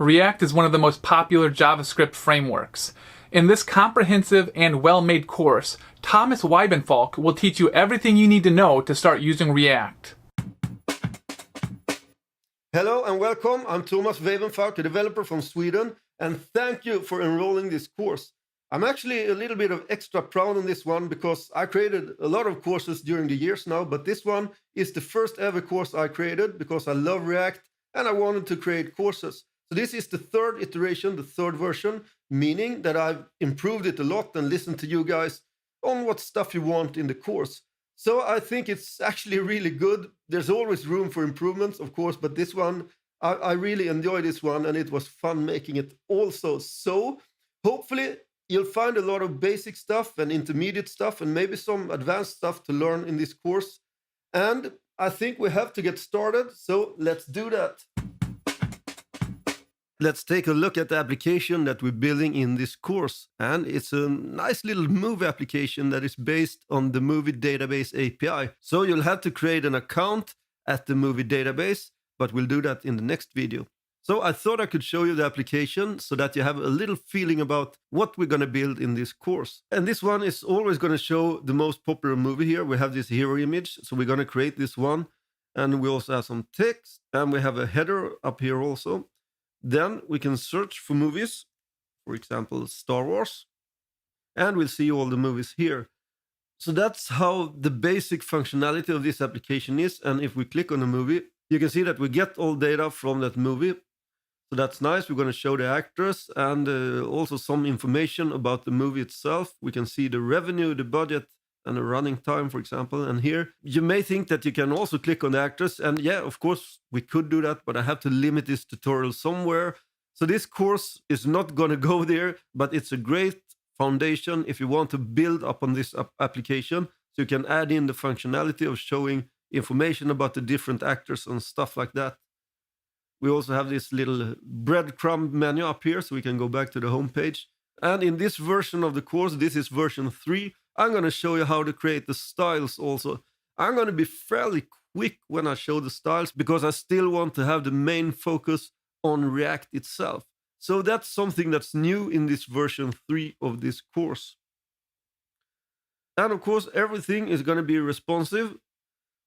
React is one of the most popular JavaScript frameworks. In this comprehensive and well-made course, Thomas Weibenfalk will teach you everything you need to know to start using React. Hello and welcome. I'm Thomas Weibenfalk, a developer from Sweden, and thank you for enrolling this course. I'm actually a little bit of extra proud on this one because I created a lot of courses during the years now, but this one is the first ever course I created because I love React and I wanted to create courses. So this is the third iteration, the third version, meaning that I've improved it a lot and listened to you guys on what stuff you want in the course. So I think it's actually really good. There's always room for improvements, of course, but this one, I really enjoyed this one and it was fun making it also. So hopefully you'll find a lot of basic stuff and intermediate stuff and maybe some advanced stuff to learn in this course. And I think we have to get started, so let's do that. Let's take a look at the application that we're building in this course. And it's a nice little movie application that is based on the movie database API. So you'll have to create an account at the movie database, but we'll do that in the next video. So I thought I could show you the application so that you have a little feeling about what we're going to build in this course. And this one is always going to show the most popular movie here. We have this hero image, so we're going to create this one. And we also have some text, and we have a header up here also. Then we can search for movies, for example, Star Wars, and we'll see all the movies here. So that's how the basic functionality of this application is. And if we click on a movie, you can see that we get all data from that movie. So that's nice. We're going to show the actors and also some information about the movie itself. We can see the revenue, the budget, and the running time, for example. And here you may think that you can also click on the actors. And yeah, of course, we could do that, but I have to limit this tutorial somewhere. So this course is not going to go there, but it's a great foundation if you want to build upon this application. So you can add in the functionality of showing information about the different actors and stuff like that. We also have this little breadcrumb menu up here, so we can go back to the home page. And in this version of the course, this is version 3, I'm going to show you how to create the styles also. I'm going to be fairly quick when I show the styles because I still want to have the main focus on React itself. So that's something that's new in this version 3 of this course. And of course, everything is going to be responsive. So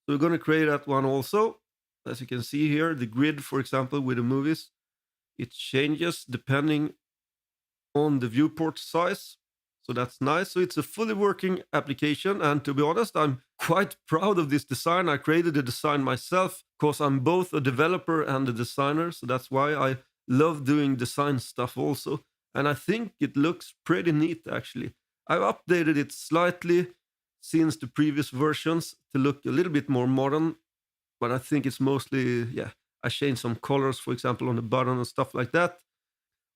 we're going to create that one also. As you can see here, the grid, for example, with the movies, it changes depending on the viewport size. So that's nice. So it's a fully working application. And to be honest, I'm quite proud of this design. I created the design myself because I'm both a developer and a designer. So that's why I love doing design stuff also. And I think it looks pretty neat, actually. I've updated it slightly since the previous versions to look a little bit more modern. But I think it's mostly, yeah, I changed some colors, for example, on the button and stuff like that.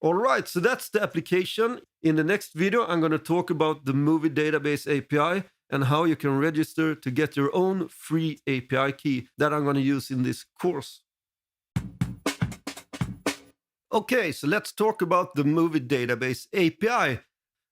All right, so that's the application. In the next video, I'm going to talk about the movie database API and how you can register to get your own free API key that I'm going to use in this course. Okay, so let's talk about the movie database API.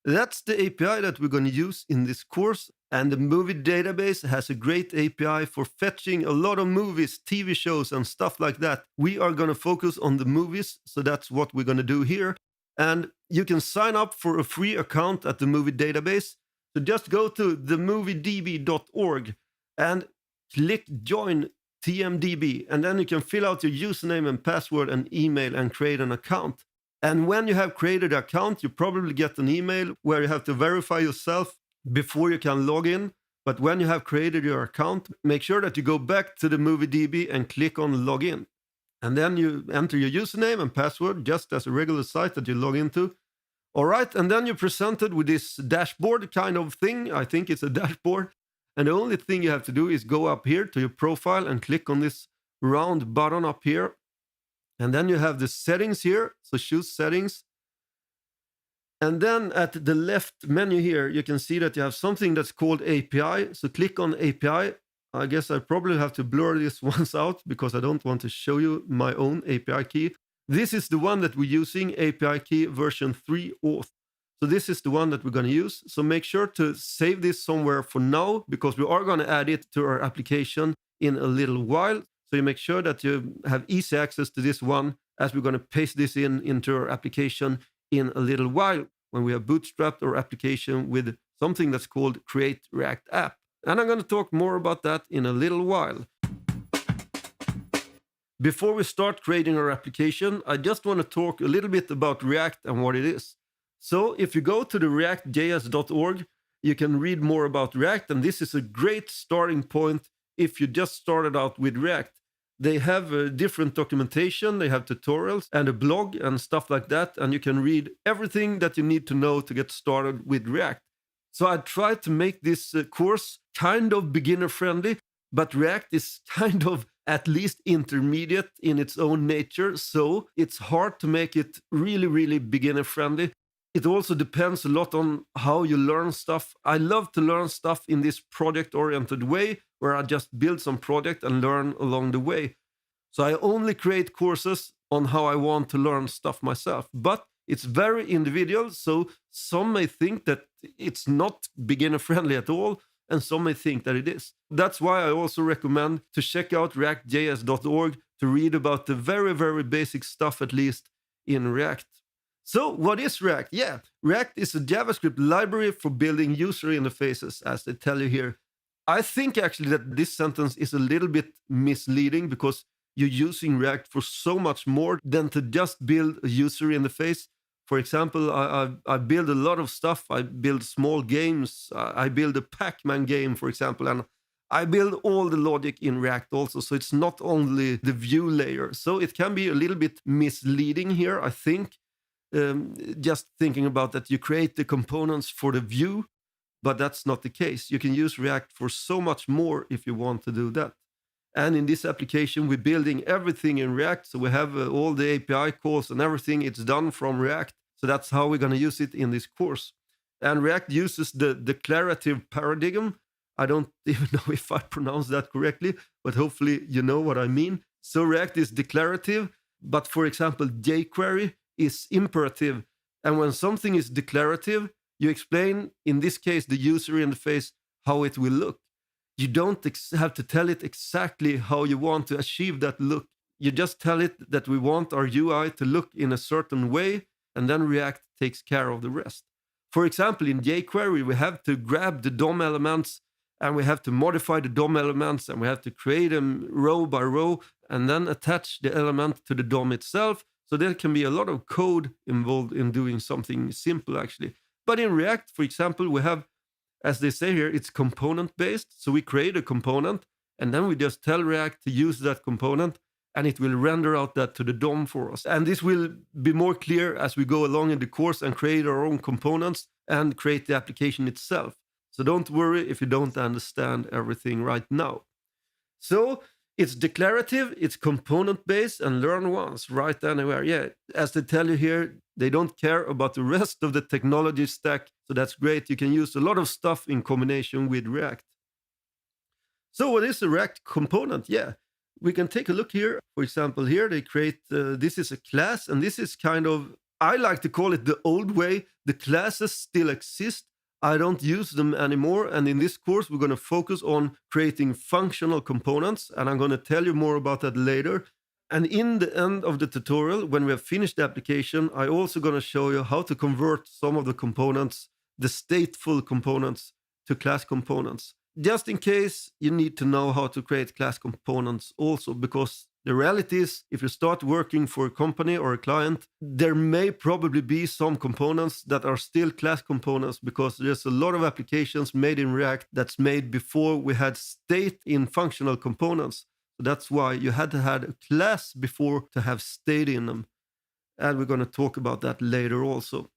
That's the API that we're going to use in this course. And the movie database has a great API for fetching a lot of movies, TV shows, and stuff like that. We are going to focus on the movies, so that's what we're going to do here. And you can sign up for a free account at the movie database. So just go to themoviedb.org and click Join TMDB. And then you can fill out your username and password and email and create an account. And when you have created an account, you probably get an email where you have to verify yourself before you can log in. But when you have created your account, make sure that you go back to the MovieDB and click on login. And then you enter your username and password just as a regular site that you log into. All right, and then you're presented with this dashboard kind of thing. I think it's a dashboard. And the only thing you have to do is go up here to your profile and click on this round button up here. And then you have the settings here. So choose settings. And then at the left menu here, you can see that you have something that's called API. So click on API. I guess I probably have to blur this once out because I don't want to show you my own API key. This is the one that we're using, API key version 3 auth. So this is the one that we're going to use. So make sure to save this somewhere for now because we are going to add it to our application in a little while. So you make sure that you have easy access to this one as we're going to paste this into our application in a little while when we have bootstrapped our application with something that's called Create React App. And I'm going to talk more about that in a little while. Before we start creating our application, I just want to talk a little bit about React and what it is. So if you go to the react.js.org, you can read more about React, and this is a great starting point if you just started out with React. They have different documentation, they have tutorials and a blog and stuff like that, and you can read everything that you need to know to get started with React. So I tried to make this course kind of beginner-friendly, but React is kind of at least intermediate in its own nature, so it's hard to make it really, really beginner-friendly. It also depends a lot on how you learn stuff. I love to learn stuff in this project-oriented way, where I just build some project and learn along the way. So I only create courses on how I want to learn stuff myself. But it's very individual, so some may think that it's not beginner-friendly at all, and some may think that it is. That's why I also recommend to check out react.js.org to read about the very, very basic stuff, at least in React. So what is React? Yeah, React is a JavaScript library for building user interfaces, as they tell you here. I think actually that this sentence is a little bit misleading because you're using React for so much more than to just build a user interface. For example, I build a lot of stuff. I build small games. I build a Pac-Man game, for example, and I build all the logic in React also. So it's not only the view layer. So it can be a little bit misleading here, I think. Just thinking about that you create the components for the view, but that's not the case. You can use React for so much more if you want to do that. And in this application, we're building everything in React. So we have all the API calls and everything. It's done from React. So that's how we're going to use it in this course. And React uses the declarative paradigm. I don't even know if I pronounced that correctly, but hopefully you know what I mean. So React is declarative, but for example, jQuery is imperative. And when something is declarative, you explain, in this case, the user interface, how it will look. You don't have to tell it exactly how you want to achieve that look. You just tell it that we want our UI to look in a certain way, and then React takes care of the rest. For example, in jQuery, we have to grab the DOM elements, and we have to modify the DOM elements, and we have to create them row by row, and then attach the element to the DOM itself. So there can be a lot of code involved in doing something simple, actually. But in React, for example, we have, as they say here, it's component-based. So we create a component, and then we just tell React to use that component, and it will render out that to the DOM for us. And this will be more clear as we go along in the course and create our own components and create the application itself. So don't worry if you don't understand everything right now. So it's declarative, it's component-based, and learn once, write anywhere. Yeah, as they tell you here, they don't care about the rest of the technology stack. So that's great. You can use a lot of stuff in combination with React. So what is a React component? Yeah, we can take a look here. For example, here they create, this is a class, and this is kind of, I like to call it the old way. The classes still exist. I don't use them anymore. And in this course, we're going to focus on creating functional components. And I'm going to tell you more about that later. And in the end of the tutorial, when we have finished the application, I'm also going to show you how to convert some of the components, the stateful components, to class components. Just in case you need to know how to create class components also, because the reality is, if you start working for a company or a client, there may probably be some components that are still class components because there's a lot of applications made in React that's made before we had state in functional components. So that's why you had to have a class before to have state in them. And we're going to talk about that later also.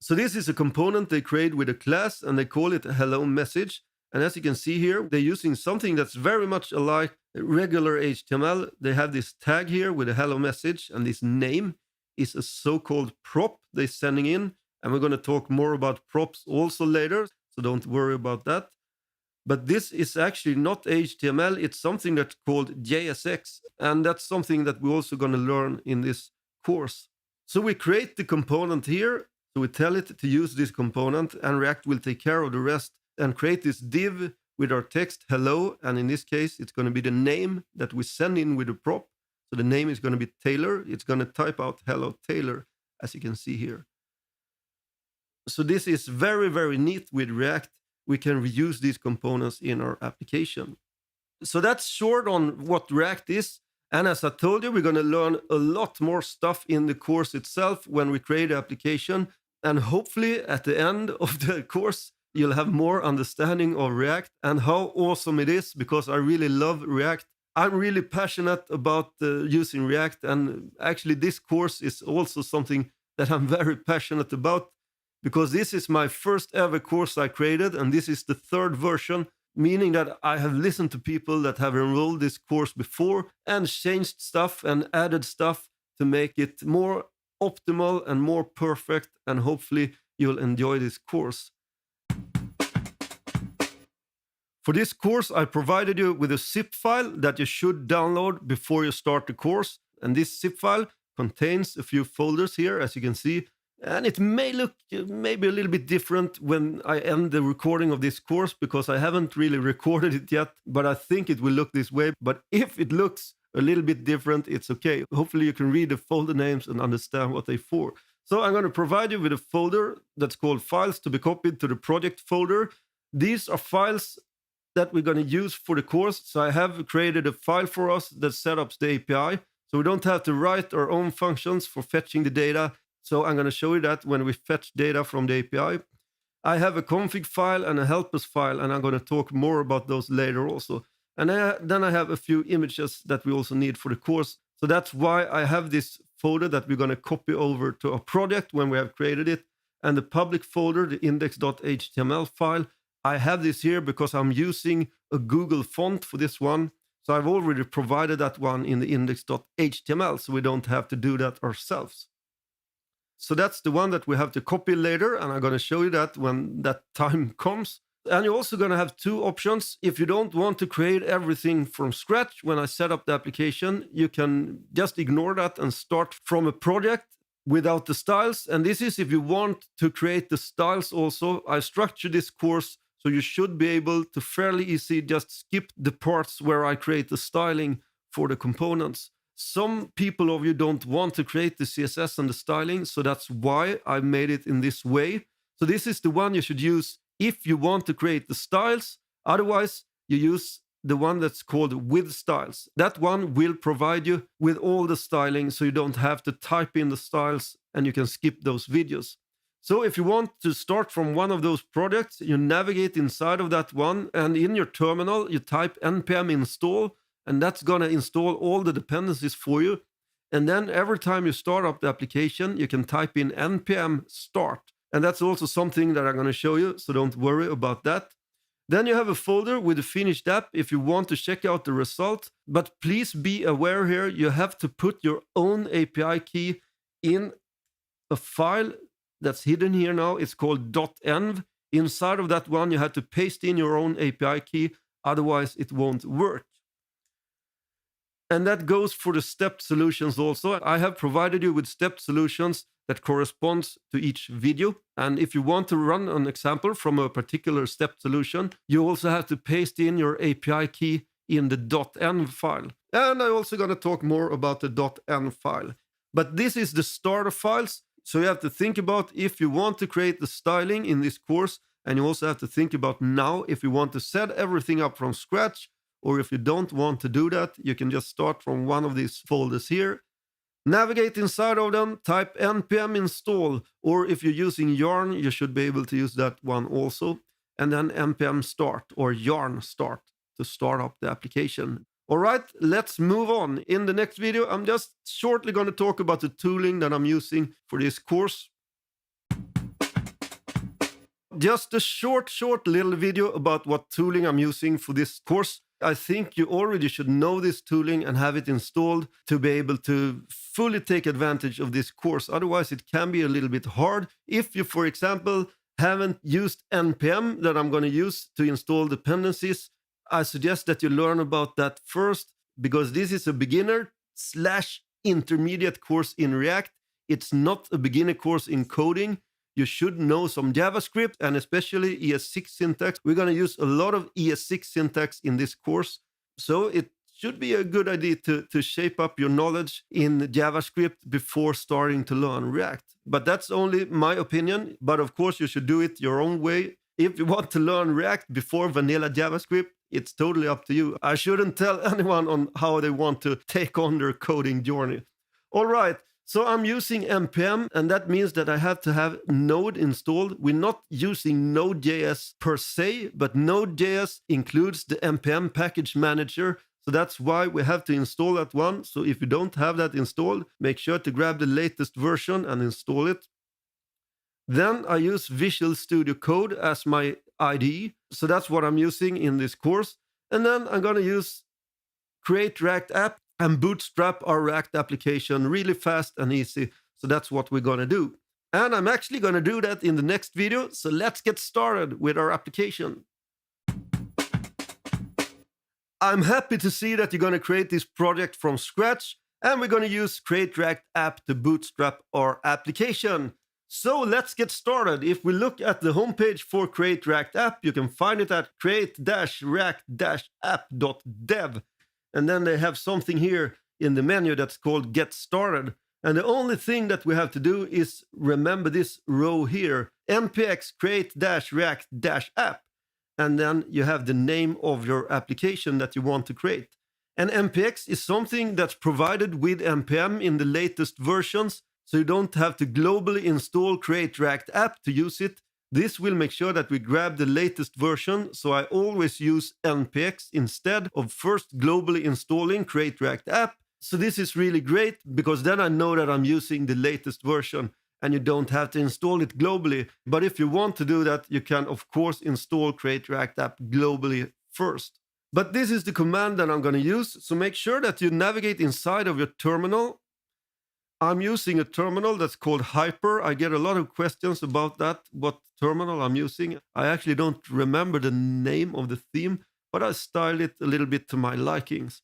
So this is a component they create with a class, and they call it a hello message. And as you can see here, they're using something that's very much alike regular HTML. They have this tag here with a hello message, and this name is a so-called prop they're sending in. And we're going to talk more about props also later, so don't worry about that. But this is actually not HTML. It's something that's called JSX, and that's something that we're also going to learn in this course. So we create the component here. So we tell it to use this component, and React will take care of the rest and create this div with our text hello, and in this case it's going to be the name that we send in with the prop. So the name is going to be Taylor. It's going to type out hello Taylor, as you can see here. So this is very, very neat with React. We can reuse these components in our application. So that's short on what React is. And as I told you, we're going to learn a lot more stuff in the course itself when we create the application. And hopefully at the end of the course, you'll have more understanding of React and how awesome it is, because I really love React. I'm really passionate about using React. And actually, this course is also something that I'm very passionate about, because this is my first ever course I created, and this is the third version, meaning that I have listened to people that have enrolled this course before and changed stuff and added stuff to make it more optimal and more perfect, and hopefully you'll enjoy this course. For this course, I provided you with a zip file that you should download before you start the course, and this zip file contains a few folders here, as you can see. And it may look maybe a little bit different when I end the recording of this course, because I haven't really recorded it yet, but I think it will look this way. But if it looks a little bit different, it's okay. Hopefully you can read the folder names and understand what they're for. So I'm going to provide you with a folder that's called files to be copied to the project folder. These are files that we're going to use for the course. So I have created a file for us that sets up the API. So we don't have to write our own functions for fetching the data. So I'm going to show you that when we fetch data from the API. I have a config file and a helpers file, and I'm going to talk more about those later also. And then I have a few images that we also need for the course. So that's why I have this folder that we're going to copy over to our project when we have created it. And the public folder, the index.html file, I have this here because I'm using a Google font for this one. So I've already provided that one in the index.html, so we don't have to do that ourselves. So that's the one that we have to copy later, and I'm going to show you that when that time comes. And you're also going to have two options. If you don't want to create everything from scratch when I set up the application, you can just ignore that and start from a project without the styles. And this is if you want to create the styles also. I structured this course so you should be able to fairly easy just skip the parts where I create the styling for the components. Some people of you don't want to create the CSS and the styling, so that's why I made it in this way. So this is the one you should use if you want to create the styles. Otherwise, you use the one that's called with styles. That one will provide you with all the styling, so you don't have to type in the styles and you can skip those videos. So if you want to start from one of those projects, you navigate inside of that one, and in your terminal, you type npm install, and that's going to install all the dependencies for you. And then every time you start up the application, you can type in npm start. And that's also something that I'm going to show you, so don't worry about that. Then you have a folder with the finished app if you want to check out the result. But please be aware here, you have to put your own API key in a file that's hidden here now. It's called .env. Inside of that one, you have to paste in your own API key. Otherwise, it won't work. And that goes for the stepped solutions also. I have provided you with stepped solutions that corresponds to each video. And if you want to run an example from a particular stepped solution, you also have to paste in your API key in the .env file. And I'm also going to talk more about the .env file. But this is the starter files. So you have to think about if you want to create the styling in this course, and you also have to think about now if you want to set everything up from scratch, or if you don't want to do that, you can just start from one of these folders here. Navigate inside of them, type npm install, or if you're using yarn, you should be able to use that one also. And then npm start or yarn start to start up the application. All right, let's move on. In the next video, I'm just shortly going to talk about the tooling that I'm using for this course. Just a short little video about what tooling I'm using for this course. I think you already should know this tooling and have it installed to be able to fully take advantage of this course. Otherwise, it can be a little bit hard. If you, for example, haven't used npm that I'm going to use to install dependencies, I suggest that you learn about that first, because this is a beginner/intermediate course in React. It's not a beginner course in coding. You should know some JavaScript and especially ES6 syntax. We're going to use a lot of ES6 syntax in this course. So it should be a good idea to shape up your knowledge in JavaScript before starting to learn React. But that's only my opinion. But of course, you should do it your own way. If you want to learn React before vanilla JavaScript, it's totally up to you. I shouldn't tell anyone on how they want to take on their coding journey. All right, so I'm using npm, and that means that I have to have Node installed. We're not using Node.js per se, but Node.js includes the npm package manager. So that's why we have to install that one. So if you don't have that installed, make sure to grab the latest version and install it. Then I use Visual Studio Code as my IDE. So that's what I'm using in this course. And then I'm going to use Create React App and bootstrap our React application really fast and easy. So that's what we're going to do. And I'm actually going to do that in the next video. So let's get started with our application. I'm happy to see that you're going to create this project from scratch. And we're going to use Create React App to bootstrap our application. So let's get started. If we look at the homepage for Create React App, you can find it at create-react-app.dev. And then they have something here in the menu that's called Get Started. And the only thing that we have to do is remember this row here, npx create-react-app. And then you have the name of your application that you want to create. And npx is something that's provided with npm in the latest versions. So you don't have to globally install Create React App to use it. This will make sure that we grab the latest version. So I always use npx instead of first globally installing Create React App. So this is really great because then I know that I'm using the latest version and you don't have to install it globally. But if you want to do that, you can of course install Create React App globally first. But this is the command that I'm going to use. So make sure that you navigate inside of your terminal. I'm using a terminal that's called Hyper. I get a lot of questions about that, what terminal I'm using. I actually don't remember the name of the theme, but I styled it a little bit to my likings.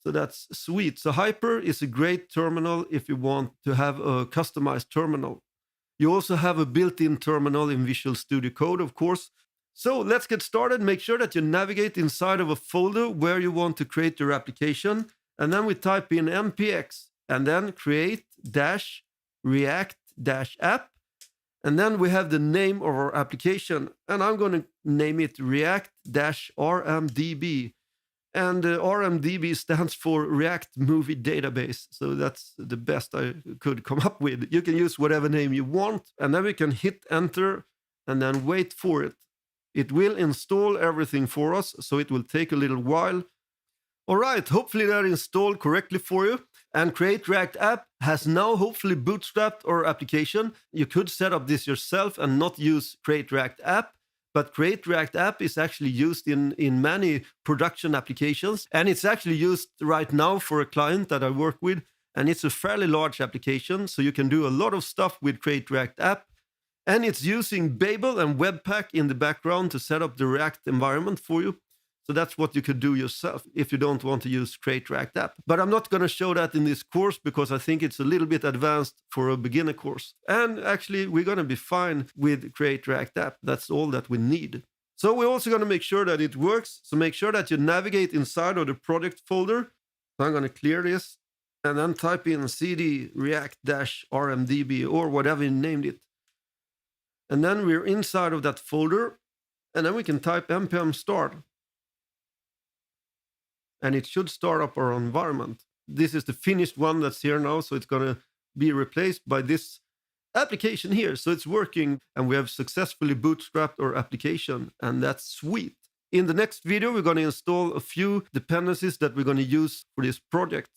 So that's sweet. So Hyper is a great terminal if you want to have a customized terminal. You also have a built-in terminal in Visual Studio Code, of course. So let's get started. Make sure that you navigate inside of a folder where you want to create your application. And then we type in npx. And then create-react-app. And then we have the name of our application. And I'm going to name it React-RMDB. And RMDB stands for React Movie Database. So that's the best I could come up with. You can use whatever name you want. And then we can hit enter and then wait for it. It will install everything for us. So it will take a little while. All right, hopefully that installed correctly for you. And Create React App has now hopefully bootstrapped our application. You could set up this yourself and not use Create React App. But Create React App is actually used in many production applications. And it's actually used right now for a client that I work with. And it's a fairly large application. So you can do a lot of stuff with Create React App. And it's using Babel and Webpack in the background to set up the React environment for you. So that's what you could do yourself if you don't want to use Create React App. But I'm not going to show that in this course because I think it's a little bit advanced for a beginner course. And actually, we're going to be fine with Create React App. That's all that we need. So we're also going to make sure that it works. So make sure that you navigate inside of the project folder. So I'm going to clear this and then type in cd react-rmdb or whatever you named it. And then we're inside of that folder. And then we can type npm start. And it should start up our environment. This is the finished one that's here now, so it's going to be replaced by this application here. So it's working, and we have successfully bootstrapped our application, and that's sweet. In the next video, we're going to install a few dependencies that we're going to use for this project.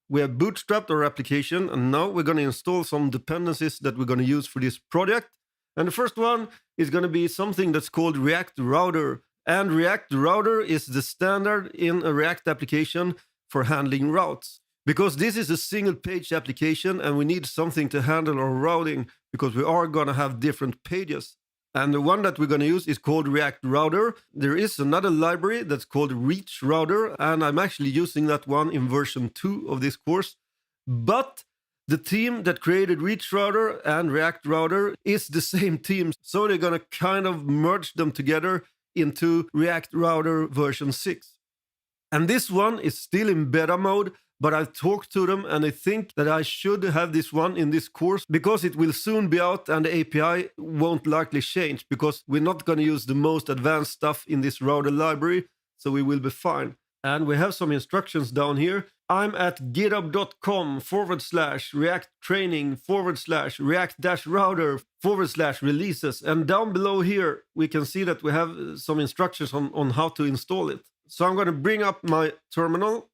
We have bootstrapped our application, and now we're going to install some dependencies that we're going to use for this project. And the first one is going to be something that's called React Router. And React Router is the standard in a React application for handling routes. Because this is a single page application and we need something to handle our routing because we are going to have different pages. And the one that we're going to use is called React Router. There is another library that's called Reach Router, and I'm actually using that one in version 2 of this course. But the team that created Reach Router and React Router is the same team. So they're going to kind of merge them together into React Router version 6. And this one is still in beta mode, but I've talked to them and I think that I should have this one in this course because it will soon be out and the API won't likely change because we're not going to use the most advanced stuff in this router library, so we will be fine. And we have some instructions down here. I'm at github.com/react training/react-router/releases. And down below here, we can see that we have some instructions on how to install it. So I'm going to bring up my terminal.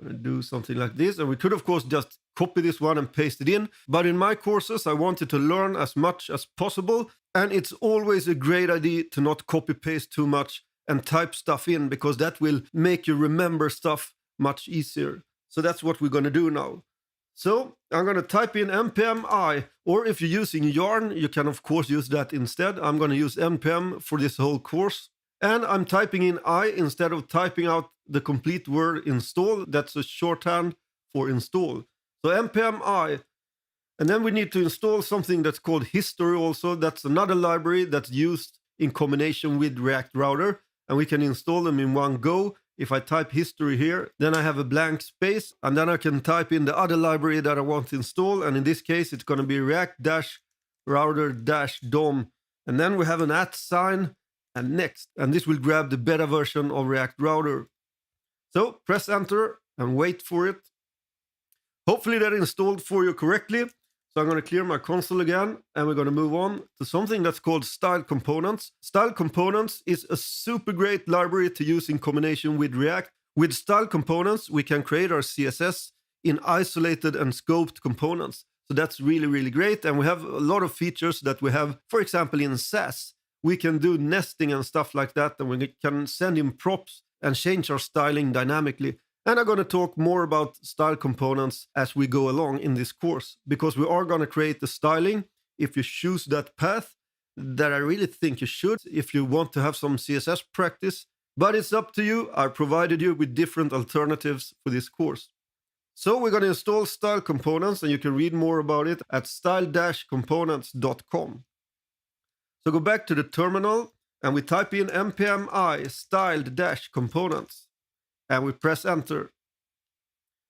I'm going to do something like this. And we could, of course, just copy this one and paste it in. But in my courses, I wanted to learn as much as possible. And it's always a great idea to not copy paste too much and type stuff in, because that will make you remember stuff much easier. So that's what we're going to do now. So I'm going to type in npm I, or if you're using yarn, you can of course use that instead. I'm going to use npm for this whole course. And I'm typing in I instead of typing out the complete word install. That's a shorthand for install. So npm I. And then we need to install something that's called history also. That's another library that's used in combination with React Router. And we can install them in one go. If I type history here, then I have a blank space. And then I can type in the other library that I want to install. And in this case, it's going to be react-router-dom. And then we have an @ sign and next. And this will grab the beta version of React Router. So press enter and wait for it. Hopefully that installed for you correctly. So I'm going to clear my console again, and we're going to move on to something that's called style components. Style components is a super great library to use in combination with React. With style components, we can create our CSS in isolated and scoped components. So that's really, really great. And we have a lot of features that we have, for example, in Sass. We can do nesting and stuff like that, and we can send in props and change our styling dynamically. And I'm going to talk more about style components as we go along in this course, because we are going to create the styling if you choose that path, that I really think you should if you want to have some CSS practice. But it's up to you. I provided you with different alternatives for this course. So we're going to install style components, and you can read more about it at style-components.com. So go back to the terminal, and we type in npm I styled-components. And we press enter.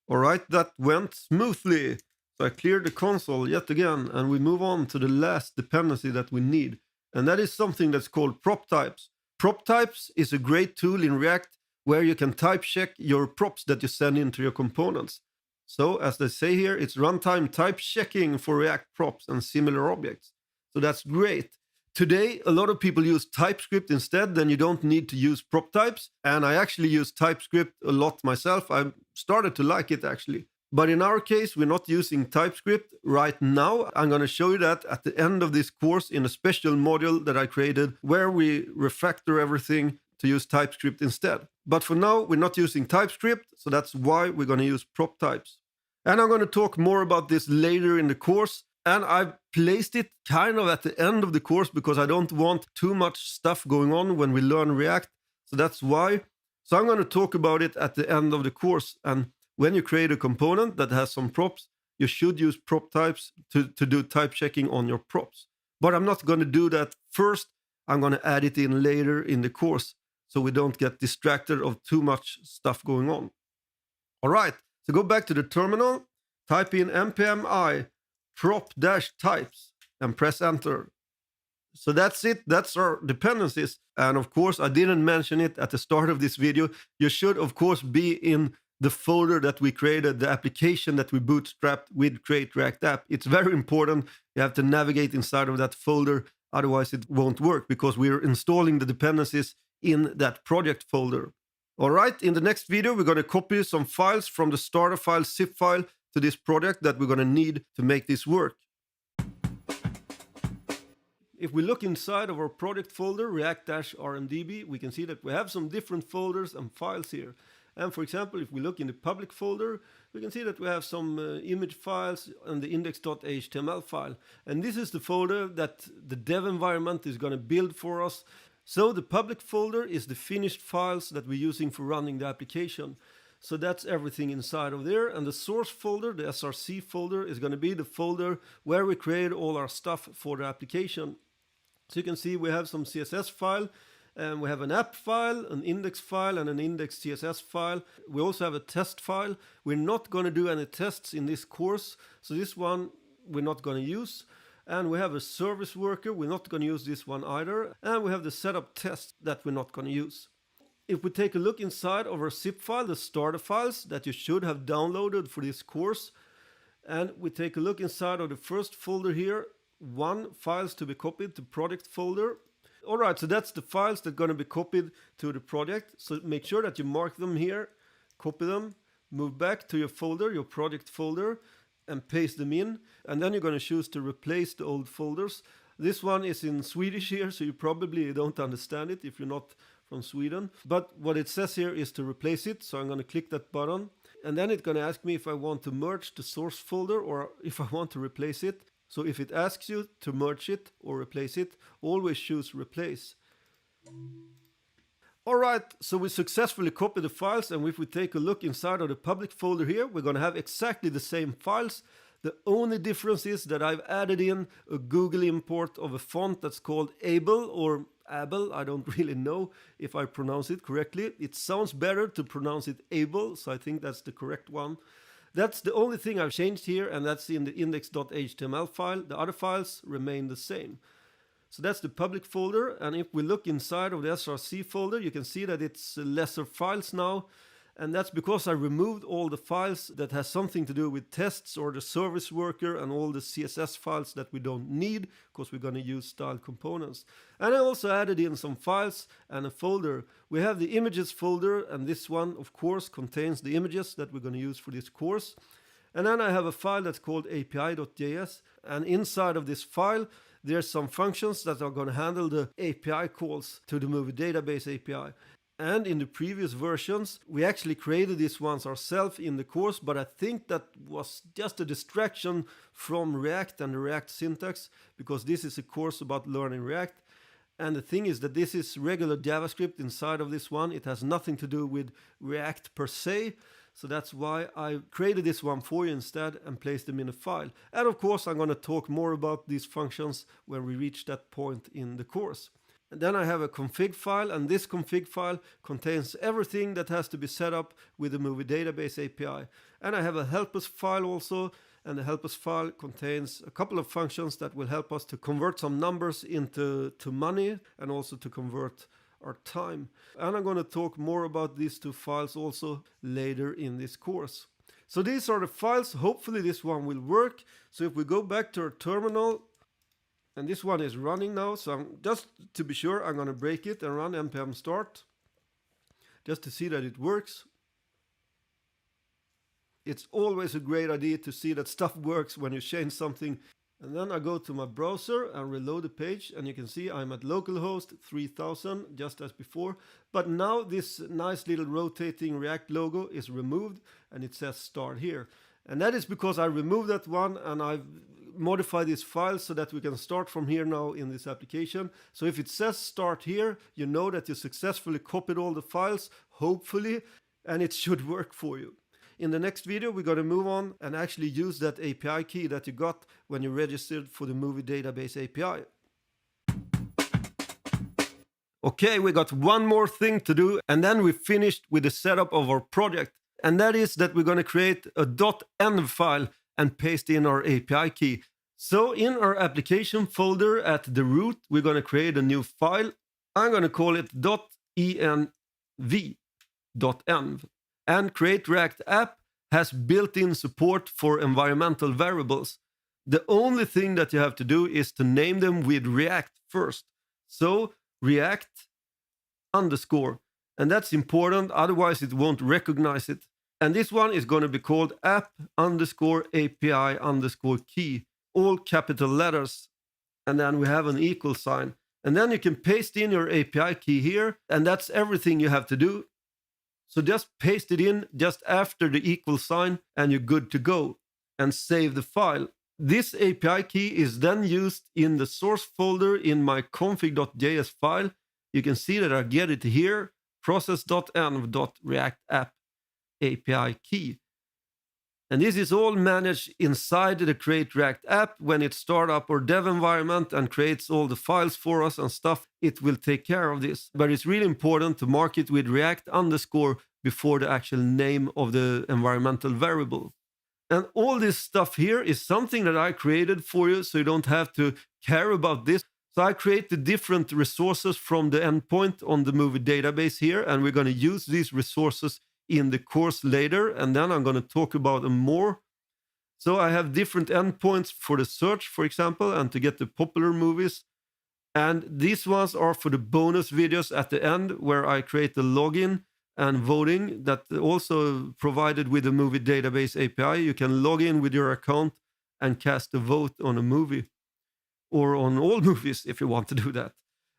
All right, that went smoothly. So I cleared the console yet again, and we move on to the last dependency that we need. And that is something that's called prop types. Prop types is a great tool in React where you can type check your props that you send into your components. So as they say here, it's runtime type checking for React props and similar objects. So that's great. Today, a lot of people use TypeScript instead, then you don't need to use prop types. And I actually use TypeScript a lot myself. I started to like it actually. But in our case, we're not using TypeScript right now. I'm going to show you that at the end of this course in a special module that I created where we refactor everything to use TypeScript instead. But for now, we're not using TypeScript, so that's why we're going to use prop types. And I'm going to talk more about this later in the course. And I've placed it kind of at the end of the course because I don't want too much stuff going on when we learn React. So that's why. So I'm going to talk about it at the end of the course. And when you create a component that has some props, you should use prop types to do type checking on your props. But I'm not going to do that first. I'm going to add it in later in the course so we don't get distracted of too much stuff going on. All right. So go back to the terminal, type in npm I prop-types and press enter. So that's it. That's our dependencies. And of course, I didn't mention it at the start of this video. You should, of course, be in the folder that we created, the application that we bootstrapped with Create React App. It's very important. You have to navigate inside of that folder. Otherwise, it won't work because we're installing the dependencies in that project folder. All right. In the next video, we're going to copy some files from the starter file, zip file, to this project that we're going to need to make this work. If we look inside of our project folder, react-rmdb, we can see that we have some different folders and files here. And for example, if we look in the public folder, we can see that we have some image files and the index.html file. And this is the folder that the dev environment is going to build for us. So the public folder is the finished files that we're using for running the application. So that's everything inside of there. And the source folder, the src folder, is going to be the folder where we create all our stuff for the application. So you can see we have some CSS file And we have an app file, an index file, and an index CSS file. We also have a test file. We're not going to do any tests in this course, so this one we're not going to use. And we have a service worker. We're not going to use this one either. And we have the setup test that we're not going to use. If we take a look inside of our zip file, the starter files that you should have downloaded for this course, and we take a look inside of the first folder here, 1 files to be copied to project folder. All right, so that's the files that are going to be copied to the project. So make sure that you mark them here, copy them, move back to your folder, your project folder, and paste them in. And then you're going to choose to replace the old folders. This one is in Swedish here, so you probably don't understand it if you're not from Sweden. But what it says here is to replace it. So I'm going to click that button. And then it's going to ask me if I want to merge the source folder or if I want to replace it. So if it asks you to merge it or replace it, always choose replace. Alright, so we successfully copied the files, and if we take a look inside of the public folder here, we're going to have exactly the same files. The only difference is that I've added in a Google import of a font that's called Able or Able. I don't really know if I pronounce it correctly. It sounds better to pronounce it Able, so I think that's the correct one. That's the only thing I've changed here, and that's in the index.html file. The other files remain the same. So that's the public folder, and if we look inside of the src folder, you can see that it's lesser files now, and that's because I removed all the files that has something to do with tests or the service worker and all the CSS files that we don't need because we're going to use style components. And I also added in some files and a folder. We have the images folder, and this one of course contains the images that we're going to use for this course. And then I have a file that's called api.js, and inside of this file there's some functions that are going to handle the API calls to the movie database API. And in the previous versions, we actually created these ones ourselves in the course, but I think that was just a distraction from React and the React syntax, because this is a course about learning React. And the thing is that this is regular JavaScript inside of this one. It has nothing to do with React per se. So that's why I created this one for you instead and placed them in a file. And of course, I'm going to talk more about these functions when we reach that point in the course. And then I have a config file, and this config file contains everything that has to be set up with the movie database API. And I have a help us file also, and the help us file contains a couple of functions that will help us to convert some numbers into money and also to convert our time. And I'm going to talk more about these two files also later in this course. So these are the files. Hopefully this one will work. So if we go back to our terminal, and this one is running now, so just to be sure, I'm going to break it and run npm start just to see that it works. It's always a great idea to see that stuff works when you change something. And then I go to my browser and reload the page, and you can see I'm at localhost 3000 just as before. But now this nice little rotating React logo is removed and it says start here. And that is because I removed that one and I've modified this file so that we can start from here now in this application. So if it says start here, you know that you successfully copied all the files, hopefully, and it should work for you. In the next video, we're going to move on and actually use that API key that you got when you registered for the movie database API. Okay, we got one more thing to do, and then we finished with the setup of our project. And that is that we're going to create a .env file and paste in our API key. So in our application folder at the root, we're going to create a new file. I'm going to call it .env. And Create React App has built-in support for environmental variables. The only thing that you have to do is to name them with React first. So React _. And that's important, otherwise it won't recognize it. And this one is going to be called app_API_key, all capital letters. And then we have an equal sign. And then you can paste in your API key here, and that's everything you have to do. So just paste it in just after the equal sign, and you're good to go. And save the file. This API key is then used in the source folder in my config.js file. You can see that I get it here. Process.env.reactapp API key. And this is all managed inside the Create React app. When it starts up our dev environment and creates all the files for us and stuff, it will take care of this. But it's really important to mark it with React underscore before the actual name of the environmental variable. And all this stuff here is something that I created for you, so you don't have to care about this. So I create the different resources from the endpoint on the movie database here, and we're going to use these resources in the course later, and then I'm going to talk about them more. So I have different endpoints for the search, for example, and to get the popular movies. And these ones are for the bonus videos at the end, where I create the login and voting that also provided with the movie database API. You can log in with your account and cast a vote on a movie, or on all movies if you want to do that.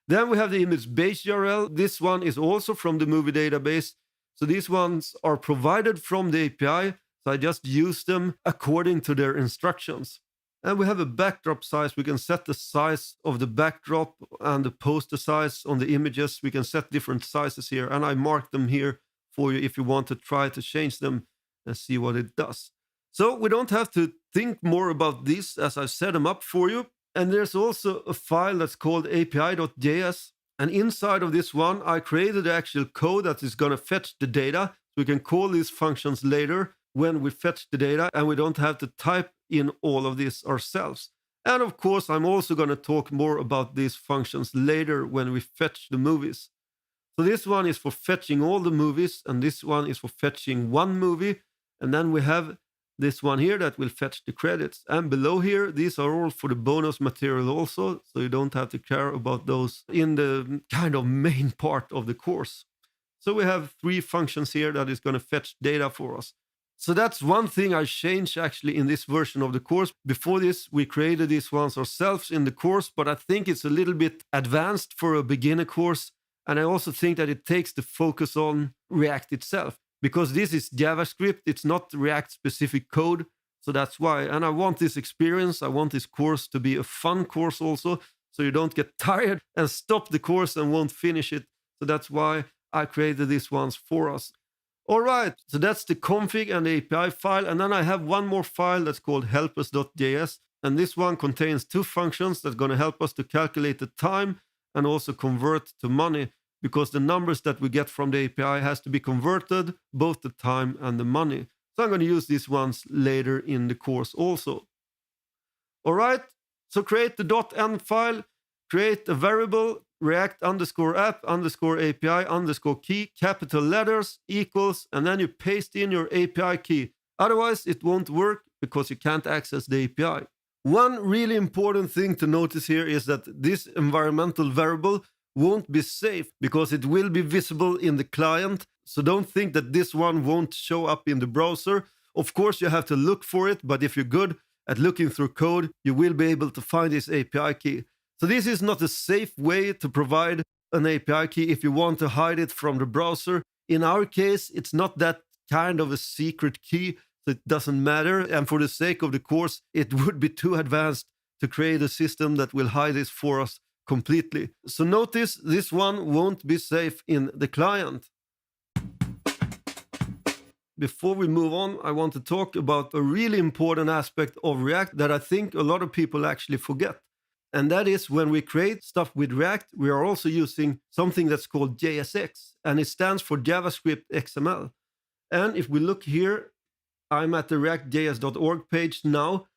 Then we have the image base URL. This one is also from the movie database. So these ones are provided from the API. So I just use them according to their instructions. And we have a backdrop size. We can set the size of the backdrop and the poster size on the images. We can set different sizes here. And I mark them here for you if you want to try to change them and see what it does. So we don't have to think more about this as I set them up for you. And there's also a file that's called api.js. And inside of this one, I created the actual code that is going to fetch the data. So we can call these functions later when we fetch the data, and we don't have to type in all of this ourselves. And of course, I'm also going to talk more about these functions later when we fetch the movies. So this one is for fetching all the movies, and this one is for fetching one movie. And then we have this one here that will fetch the credits. And below here, these are all for the bonus material also, so you don't have to care about those in the kind of main part of the course. So we have 3 functions here that is going to fetch data for us. So that's one thing I changed actually in this version of the course. Before this, we created these ones ourselves in the course, but I think it's a little bit advanced for a beginner course. And I also think that it takes the focus on React itself, because this is JavaScript, it's not React-specific code, so that's why. And I want this experience, I want this course to be a fun course also, so you don't get tired and stop the course and won't finish it. So that's why I created these ones for us. All right, so that's the config and the API file. And then I have one more file that's called helpers.js. And this one contains 2 functions that's going to help us to calculate the time and also convert to money, because the numbers that we get from the API has to be converted, both the time and the money. So I'm going to use these ones later in the course also. All right, so create the .env file, create a variable, react underscore app underscore API underscore key, capital letters, equals, and then you paste in your API key. Otherwise, it won't work because you can't access the API. One really important thing to notice here is that this environmental variable won't be safe because it will be visible in the client. So don't think that this one won't show up in the browser. Of course, you have to look for it, but if you're good at looking through code, you will be able to find this API key. So this is not a safe way to provide an API key if you want to hide it from the browser. In our case, it's not that kind of a secret key, so it doesn't matter. And for the sake of the course, it would be too advanced to create a system that will hide this for us completely. So notice this one won't be safe in the client. Before we move on, I want to talk about a really important aspect of React that I think a lot of people actually forget. And that is when we create stuff with React, we are also using something that's called JSX, and it stands for JavaScript XML. And if we look here, I'm at the reactjs.org page now,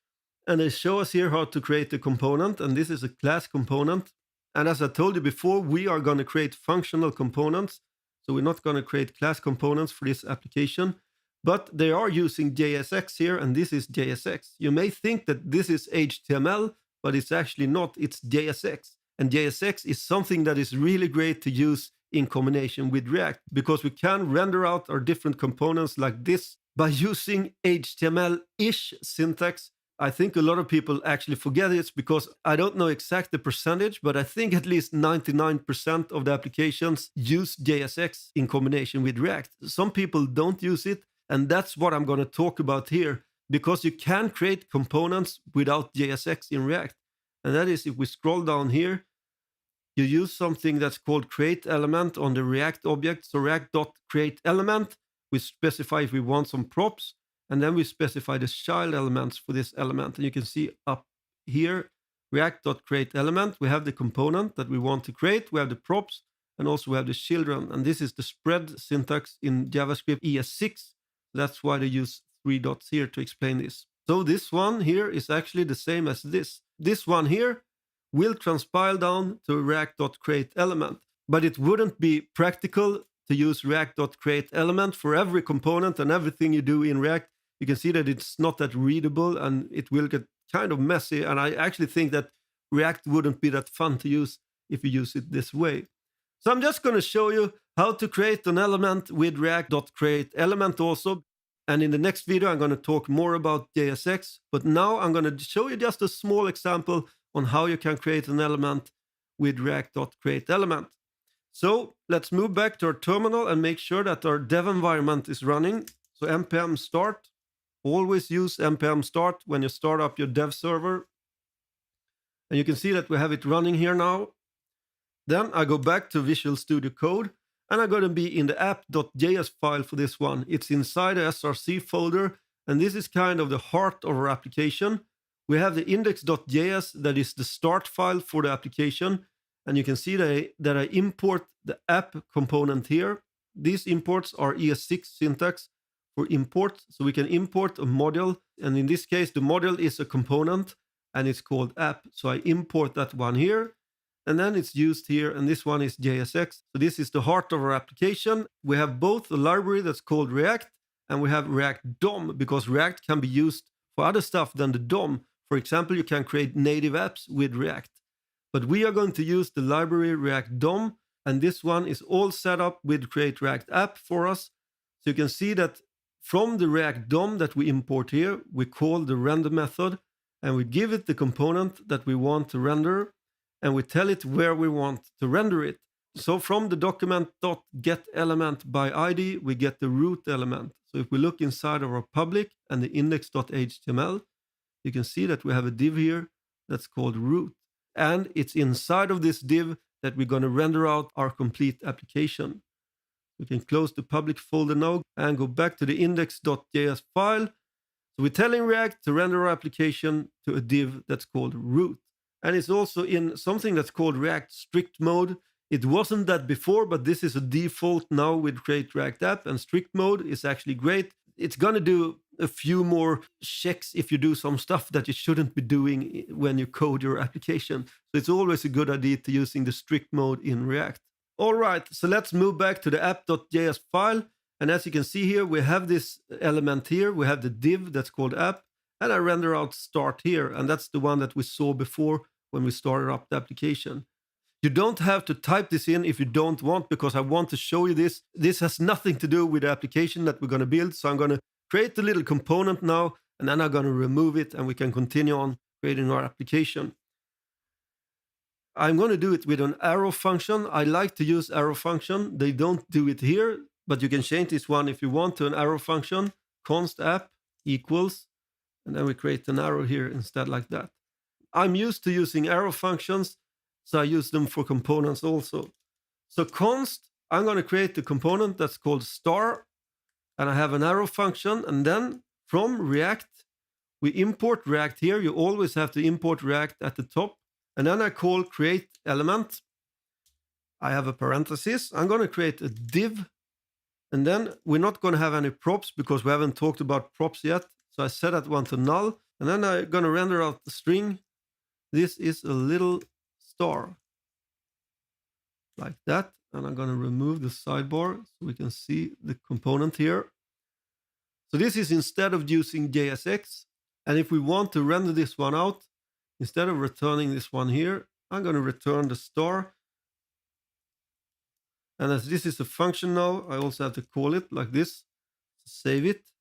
and they show us here how to create a component, and this is a class component. And as I told you before, we are going to create functional components, so we're not going to create class components for this application, but they are using JSX here, and this is JSX. You may think that this is HTML, but it's actually not, it's JSX. And JSX is something that is really great to use in combination with React, because we can render out our different components like this by using HTML-ish syntax. I think a lot of people actually forget it because I don't know exact the percentage, but I think at least 99% of the applications use JSX in combination with React. Some people don't use it, and that's what I'm going to talk about here, because you can create components without JSX in React. And that is, if we scroll down here, you use something that's called create element on the React object. So react.createElement, we specify if we want some props. And then we specify the child elements for this element. And you can see up here, react.createElement, we have the component that we want to create, we have the props, and also we have the children. And this is the spread syntax in JavaScript ES6. That's why they use 3 dots here to explain this. So this one here is actually the same as this. This one here will transpile down to react.createElement, but it wouldn't be practical to use react.createElement for every component and everything you do in React. You can see that it's not that readable and it will get kind of messy. And I actually think that React wouldn't be that fun to use if you use it this way. So I'm just going to show you how to create an element with react.createElement also. And in the next video, I'm going to talk more about JSX. But now I'm going to show you just a small example on how you can create an element with react.createElement. So let's move back to our terminal and make sure that our dev environment is running. So npm start. Always use npm start when you start up your dev server. And you can see that we have it running here now. Then I go back to Visual Studio Code and I'm going to be in the app.js file for this one. It's inside the src folder, and this is kind of the heart of our application. We have the index.js that is the start file for the application. And you can see that I import the app component here. These imports are ES6 syntax for import. So we can import a module. And in this case, the module is a component and it's called app. So I import that one here. And then it's used here. And this one is JSX. So this is the heart of our application. We have both a library that's called React and we have React DOM, because React can be used for other stuff than the DOM. For example, you can create native apps with React. But we are going to use the library React DOM, and this one is all set up with Create React App for us. So you can see that from the React DOM that we import here, we call the render method, and we give it the component that we want to render, and we tell it where we want to render it. So from the document.getElementById, we get the root element. So if we look inside of our public and the index.html, you can see that we have a div here that's called root. And it's inside of this div that we're going to render out our complete application. We can close the public folder now and go back to the index.js file. So we're telling React to render our application to a div that's called root. And it's also in something that's called React strict mode. It wasn't that before, but this is a default now with Create React App, and strict mode is actually great. It's going to do a few more checks if you do some stuff that you shouldn't be doing when you code your application. So it's always a good idea to using the strict mode in React. All right, so let's move back to the app.js file. And as you can see here, we have this element here. We have the div that's called app, and I render out start here. And that's the one that we saw before when we started up the application. You don't have to type this in if you don't want, because I want to show you this. This has nothing to do with the application that we're going to build. So I'm going to create the little component now, and then I'm going to remove it, and we can continue on creating our application. I'm going to do it with an arrow function. I like to use arrow function. They don't do it here, but you can change this one if you want to an arrow function, const app equals, and then we create an arrow here instead like that. I'm used to using arrow functions, so I use them for components also. So const, I'm going to create the component that's called star, and I have an arrow function, and then from React, we import React here. You always have to import React at the top. And then I call create element. I have a parenthesis. I'm going to create a div. And then we're not going to have any props because we haven't talked about props yet. So I set that one to null. And then I'm going to render out the string. This is a little star. Like that. And I'm going to remove the sidebar so we can see the component here. So this is instead of using JSX. And if we want to render this one out, instead of returning this one here, I'm going to return the star. And as this is a function now, I also have to call it like this. Save it.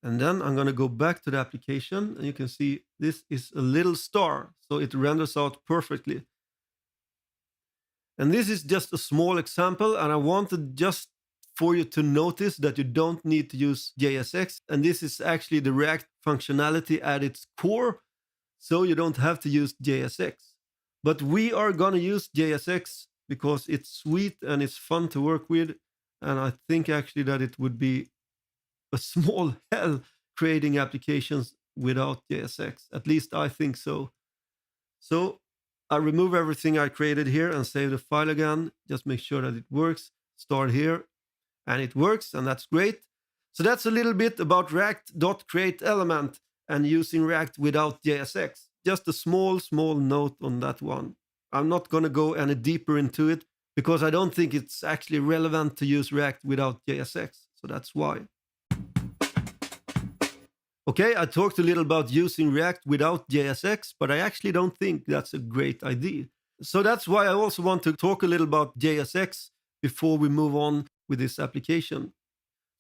And then I'm going to go back to the application. And you can see this is a little star. So it renders out perfectly. And this is just a small example. And I wanted just for you to notice that you don't need to use JSX. And this is actually the React functionality at its core. So you don't have to use JSX. But we are going to use JSX because it's sweet and it's fun to work with. And I think actually that it would be a small hell creating applications without JSX. At least I think so. So I remove everything I created here and save the file again. Just make sure that it works. Start here, and it works, and that's great. So that's a little bit about React.createElement and using React without JSX. Just a small note on that one. I'm not going to go any deeper into it because I don't think it's actually relevant to use React without JSX. So that's why. Okay, I talked a little about using React without JSX, but I actually don't think that's a great idea. So that's why I also want to talk a little about JSX before we move on with this application.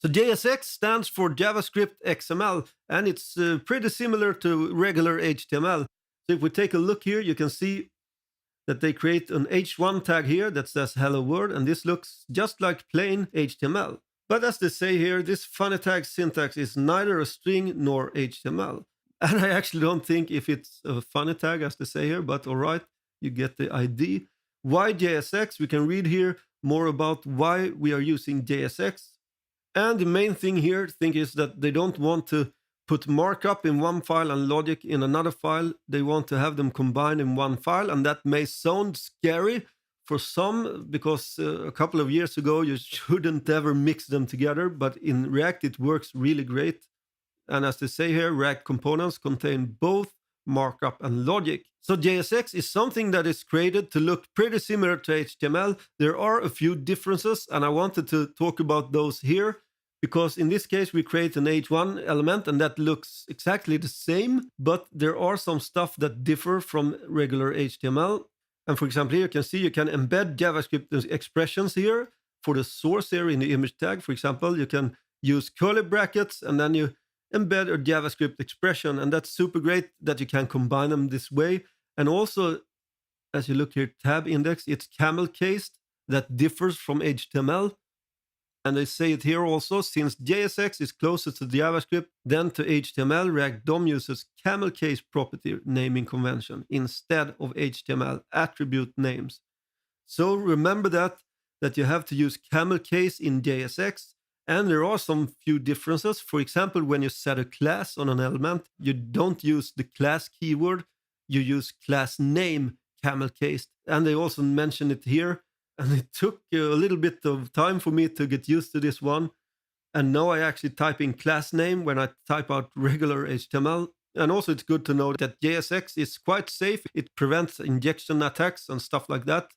So JSX stands for JavaScript XML, and it's pretty similar to regular HTML. So if we take a look here, you can see that they create an H1 tag here that says hello world, and this looks just like plain HTML. But as they say here, this funny tag syntax is neither a string nor HTML. And I actually don't think if it's a funny tag, as they say here, but all right, you get the idea. Why JSX? We can read here more about why we are using JSX. And the main thing here, is that they don't want to put markup in one file and logic in another file. They want to have them combined in one file, and that may sound scary for some, because a couple of years ago you shouldn't ever mix them together, but in React it works really great. And as they say here, React components contain both markup and logic. So JSX is something that is created to look pretty similar to HTML. There are a few differences, and I wanted to talk about those here, because in this case we create an H1 element and that looks exactly the same, but there are some stuff that differ from regular HTML. And for example, here you can see you can embed JavaScript expressions here for the source here in the image tag. For example, you can use curly brackets and then you embed a JavaScript expression, and that's super great that you can combine them this way. And also, as you look here, tab index, it's camel cased. That differs from HTML. And they say it here also, since JSX is closer to JavaScript than to HTML, React DOM uses camel case property naming convention instead of HTML attribute names. So remember that you have to use camel case in JSX. And there are some few differences. For example, when you set a class on an element, you don't use the class keyword, you use class name camel cased. And they also mention it here. And it took a little bit of time for me to get used to this one. And now I actually type in class name when I type out regular HTML. And also it's good to know that JSX is quite safe. It prevents injection attacks and stuff like that.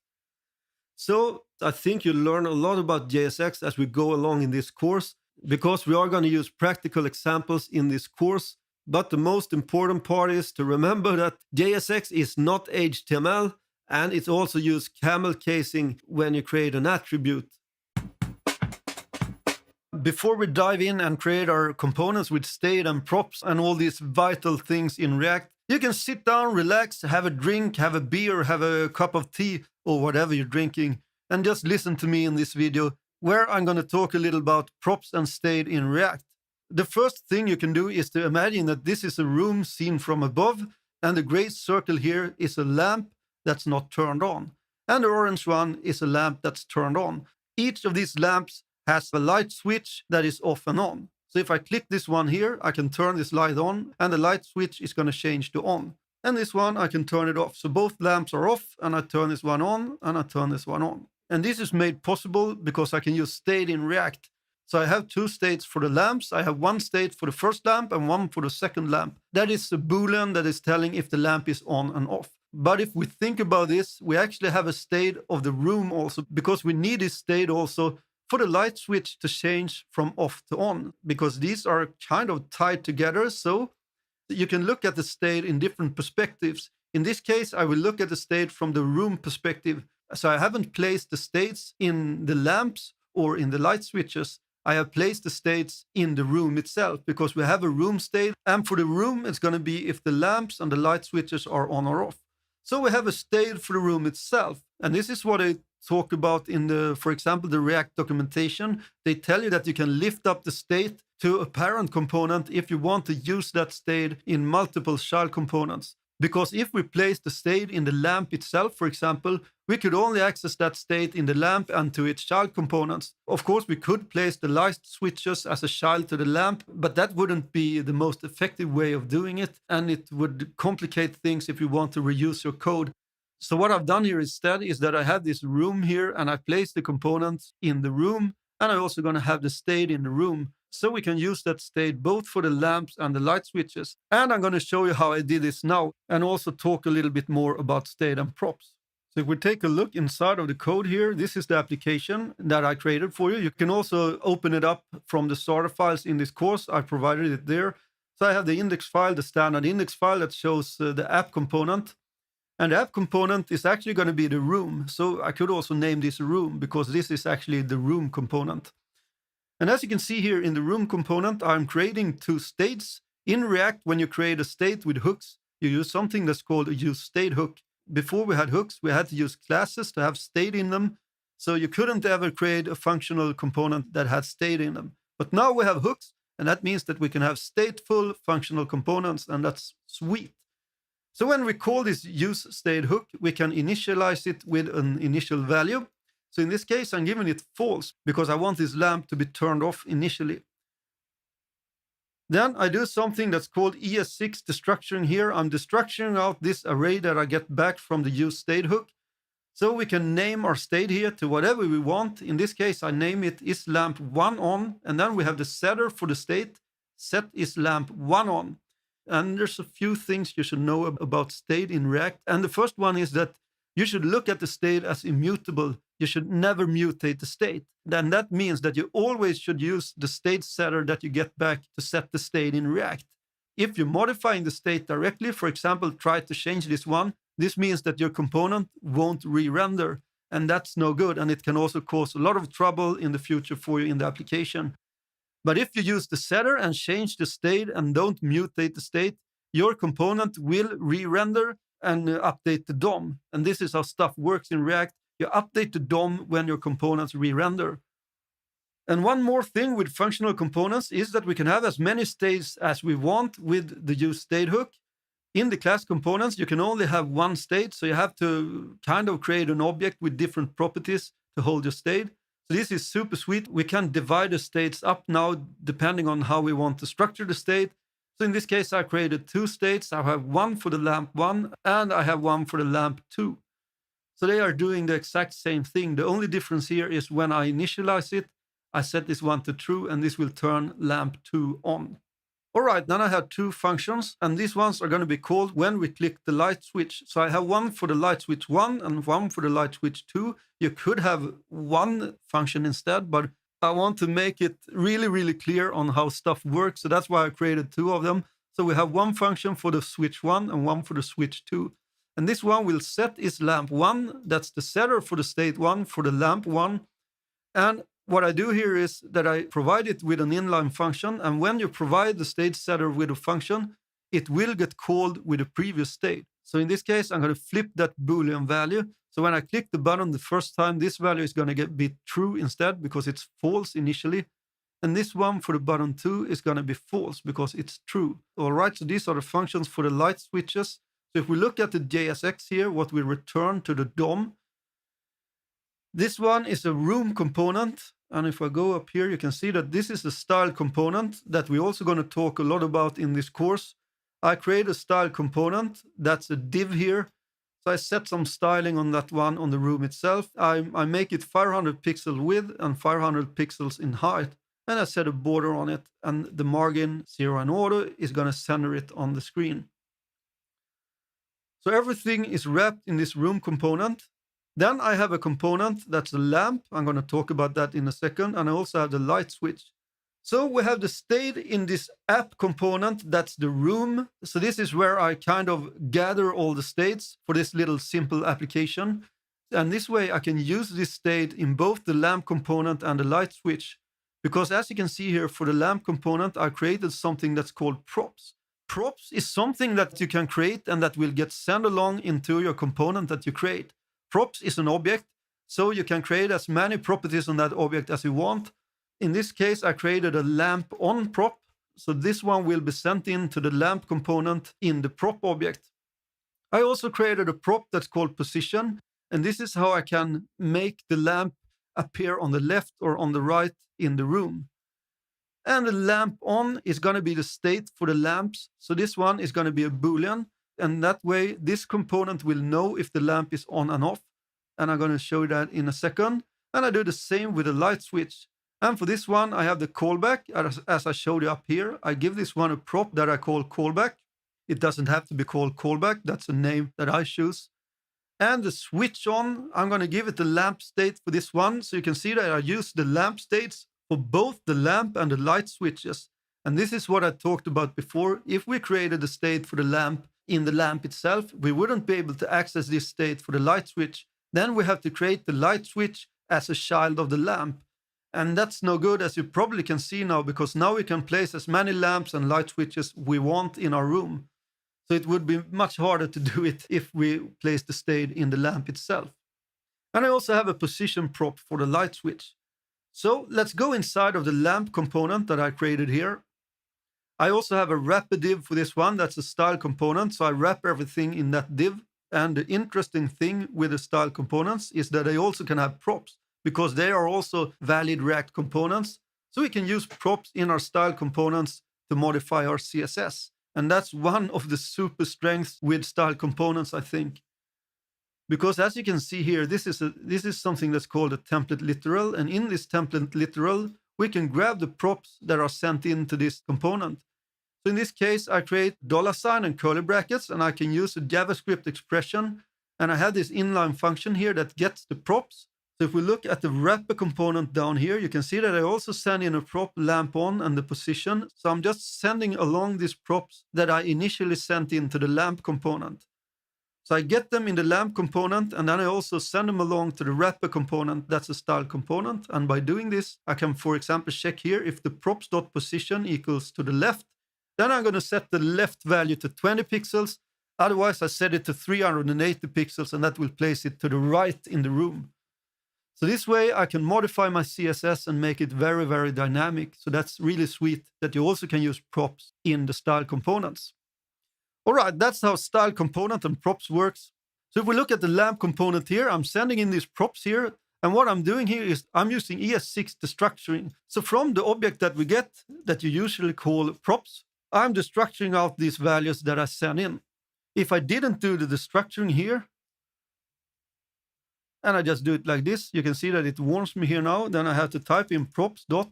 So I think you'll learn a lot about JSX as we go along in this course, because we are going to use practical examples in this course. But the most important part is to remember that JSX is not HTML. And it's also used camel casing when you create an attribute. Before we dive in and create our components with state and props and all these vital things in React, you can sit down, relax, have a drink, have a beer, have a cup of tea or whatever you're drinking, and just listen to me in this video where I'm going to talk a little about props and state in React. The first thing you can do is to imagine that this is a room seen from above, and the gray circle here is a lamp that's not turned on. And the orange one is a lamp that's turned on. Each of these lamps has a light switch that is off and on. So if I click this one here, I can turn this light on and the light switch is going to change to on. And this one, I can turn it off. So both lamps are off and I turn this one on and I turn this one on. And this is made possible because I can use state in React. So I have two states for the lamps. I have one state for the first lamp and one for the second lamp. That is a boolean that is telling if the lamp is on and off. But if we think about this, we actually have a state of the room also, because we need this state also for the light switch to change from off to on, because these are kind of tied together. So you can look at the state in different perspectives. In this case, I will look at the state from the room perspective. So I haven't placed the states in the lamps or in the light switches. I have placed the states in the room itself because we have a room state. And for the room, it's going to be if the lamps and the light switches are on or off. So we have a state for the room itself. And this is what I talk about in the, for example, the React documentation. They tell you that you can lift up the state to a parent component if you want to use that state in multiple child components. Because if we place the state in the lamp itself, for example, we could only access that state in the lamp and to its child components. Of course, we could place the light switches as a child to the lamp, but that wouldn't be the most effective way of doing it, and it would complicate things if you want to reuse your code. So what I've done here instead is that I have this room here, and I place the components in the room, and I'm also going to have the state in the room. So we can use that state both for the lamps and the light switches. And I'm going to show you how I did this now, and also talk a little bit more about state and props. So if we take a look inside of the code here, this is the application that I created for you. You can also open it up from the starter files in this course. I provided it there. So I have the index file, the standard index file that shows the app component. And the app component is actually going to be the room. So I could also name this room because this is actually the room component. And as you can see here in the room component, I'm creating two states. In React, when you create a state with hooks, you use something that's called a useState hook. Before we had hooks, we had to use classes to have state in them. So you couldn't ever create a functional component that had state in them. But now we have hooks, and that means that we can have stateful functional components, and that's sweet. So when we call this useState hook, we can initialize it with an initial value. So in this case, I'm giving it false because I want this lamp to be turned off initially. Then I do something that's called ES6 destructuring here. I'm destructuring out this array that I get back from the useState hook. So we can name our state here to whatever we want. In this case, I name it isLamp1on, and then we have the setter for the state, set isLamp1on. And there's a few things you should know about state in React. And the first one is that you should look at the state as immutable. You should never mutate the state. Then that means that you always should use the state setter that you get back to set the state in React. If you're modifying the state directly, for example, try to change this one, this means that your component won't re-render, and that's no good. And it can also cause a lot of trouble in the future for you in the application. But if you use the setter and change the state and don't mutate the state, your component will re-render and update the DOM. And this is how stuff works in React. You update the DOM when your components re-render. And one more thing with functional components is that we can have as many states as we want with the useState hook. In the class components, you can only have one state, so you have to kind of create an object with different properties to hold your state. So this is super sweet. We can divide the states up now depending on how we want to structure the state. So in this case, I created two states. I have one for the lamp 1 and I have one for the lamp 2. So they are doing the exact same thing. The only difference here is when I initialize it, I set this one to true, and this will turn lamp 2 on. All right, then I have two functions, and these ones are going to be called when we click the light switch. So I have one for the light switch 1 and one for the light switch 2. You could have one function instead, but I want to make it really, really clear on how stuff works. So that's why I created two of them. So we have one function for the switch 1 and one for the switch 2. And this one will set isLamp1. That's the setter for the state 1 for the lamp 1. And what I do here is that I provide it with an inline function. And when you provide the state setter with a function, it will get called with a previous state. So in this case, I'm going to flip that Boolean value. So when I click the button the first time, this value is going to be true instead because it's false initially. And this one for the button 2 is going to be false because it's true. All right, so these are the functions for the light switches. So if we look at the JSX here, what we return to the DOM, this one is a room component. And if I go up here, you can see that this is a style component that we're also going to talk a lot about in this course. I create a style component. That's a div here. So I set some styling on that one on the room itself. I make it 500 pixel width and 500 pixels in height. And I set a border on it. And the margin 0 and order is going to center it on the screen. So everything is wrapped in this room component. Then I have a component that's a lamp. I'm going to talk about that in a second. And I also have the light switch. So we have the state in this app component. That's the room. So this is where I kind of gather all the states for this little simple application. And this way I can use this state in both the lamp component and the light switch. Because as you can see here for the lamp component, I created something that's called props. Props is something that you can create and that will get sent along into your component that you create. Props is an object, so you can create as many properties on that object as you want. In this case, I created a lamp on prop. So this one will be sent into the lamp component in the prop object. I also created a prop that's called position, and this is how I can make the lamp appear on the left or on the right in the room. And the lamp on is going to be the state for the lamps. So this one is going to be a Boolean. And that way, this component will know if the lamp is on and off. And I'm going to show you that in a second. And I do the same with the light switch. And for this one, I have the callback, as I showed you up here. I give this one a prop that I call callback. It doesn't have to be called callback. That's a name that I choose. And the switch on, I'm going to give it the lamp state for this one. So you can see that I use the lamp states for both the lamp and the light switches. And this is what I talked about before. If we created a state for the lamp in the lamp itself, we wouldn't be able to access this state for the light switch. Then we have to create the light switch as a child of the lamp. And that's no good, as you probably can see now, because now we can place as many lamps and light switches we want in our room. So it would be much harder to do it if we place the state in the lamp itself. And I also have a position prop for the light switch. So let's go inside of the lamp component that I created here. I also have a wrapper div for this one. That's a style component. So I wrap everything in that div. And the interesting thing with the style components is that they also can have props, because they are also valid React components. So we can use props in our style components to modify our CSS. And that's one of the super strengths with style components, I think. Because as you can see here, this is something that's called a template literal. And in this template literal, we can grab the props that are sent into this component. So in this case, I create $sign and curly brackets, and I can use a JavaScript expression. And I have this inline function here that gets the props. So if we look at the wrapper component down here, you can see that I also send in a prop lamp on and the position. So I'm just sending along these props that I initially sent into the lamp component. So I get them in the lamp component, and then I also send them along to the wrapper component. That's a style component. And by doing this, I can, for example, check here if the props.position equals to the left. Then I'm going to set the left value to 20 pixels. Otherwise, I set it to 380 pixels, and that will place it to the right in the room. So this way, I can modify my CSS and make it very, very dynamic. So that's really sweet that you also can use props in the style components. All right, that's how style component and props works. So if we look at the lamp component here, I'm sending in these props here. And what I'm doing here is I'm using ES6 destructuring. So from the object that we get, that you usually call props, I'm destructuring out these values that I send in. If I didn't do the destructuring here, and I just do it like this, you can see that it warns me here now. Then I have to type in props dot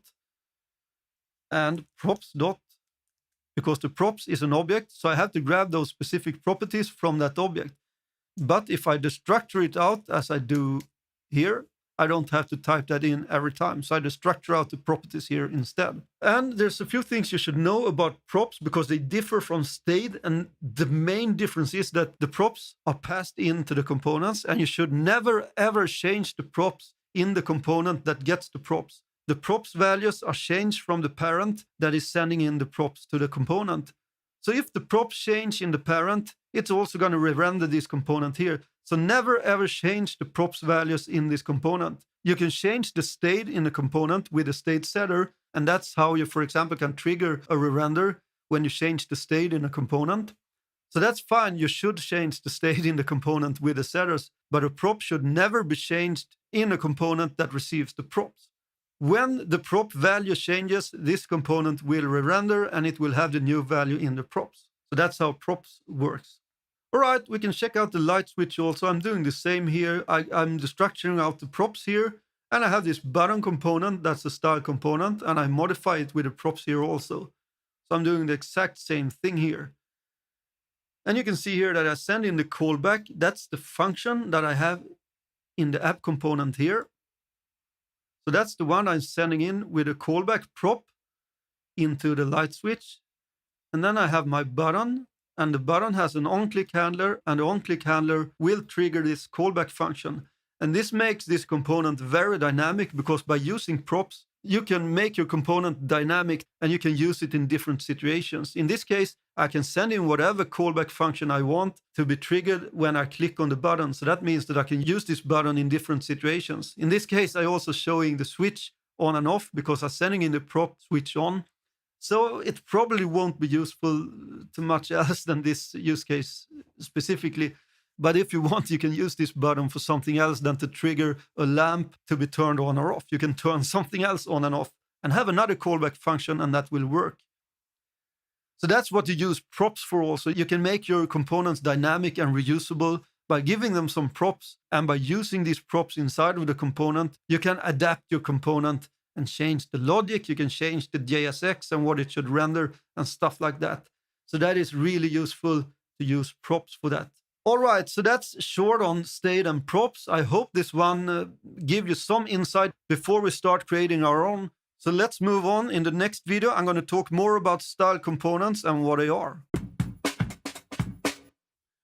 and props dot, because the props is an object. So I have to grab those specific properties from that object. But if I destructure it out as I do here, I don't have to type that in every time. So I destructure out the properties here instead. And there's a few things you should know about props, because they differ from state. And the main difference is that the props are passed into the components, and you should never ever change the props in the component that gets the props. The props values are changed from the parent that is sending in the props to the component. So if the props change in the parent, it's also going to re-render this component here. So never ever change the props values in this component. You can change the state in the component with a state setter, and that's how you, for example, can trigger a re-render when you change the state in a component. So that's fine. You should change the state in the component with the setters, but a prop should never be changed in a component that receives the props. When the prop value changes, this component will re-render, and it will have the new value in the props. So that's how props works. All right, we can check out the light switch also. I'm doing the same here. I'm destructuring out the props here, and I have this button component, that's a style component, and I modify it with the props here also. So I'm doing the exact same thing here. And you can see here that I send in the callback. That's the function that I have in the app component here. So that's the one I'm sending in with a callback prop into the light switch. And then I have my button, and the button has an on-click handler, and the on-click handler will trigger this callback function. And this makes this component very dynamic, because by using props, you can make your component dynamic and you can use it in different situations. In this case, I can send in whatever callback function I want to be triggered when I click on the button. So that means that I can use this button in different situations. In this case, I also showing the switch on and off, because I'm sending in the prop switch on. So it probably won't be useful to much else than this use case specifically. But if you want, you can use this button for something else than to trigger a lamp to be turned on or off. You can turn something else on and off and have another callback function, and that will work. So that's what you use props for also. You can make your components dynamic and reusable by giving them some props, and by using these props inside of the component, you can adapt your component and change the logic. You can change the JSX and what it should render and stuff like that. So that is really useful to use props for that. All right, so that's short on state and props. I hope this one gave you some insight before we start creating our own. So let's move on. In the next video, I'm going to talk more about style components and what they are.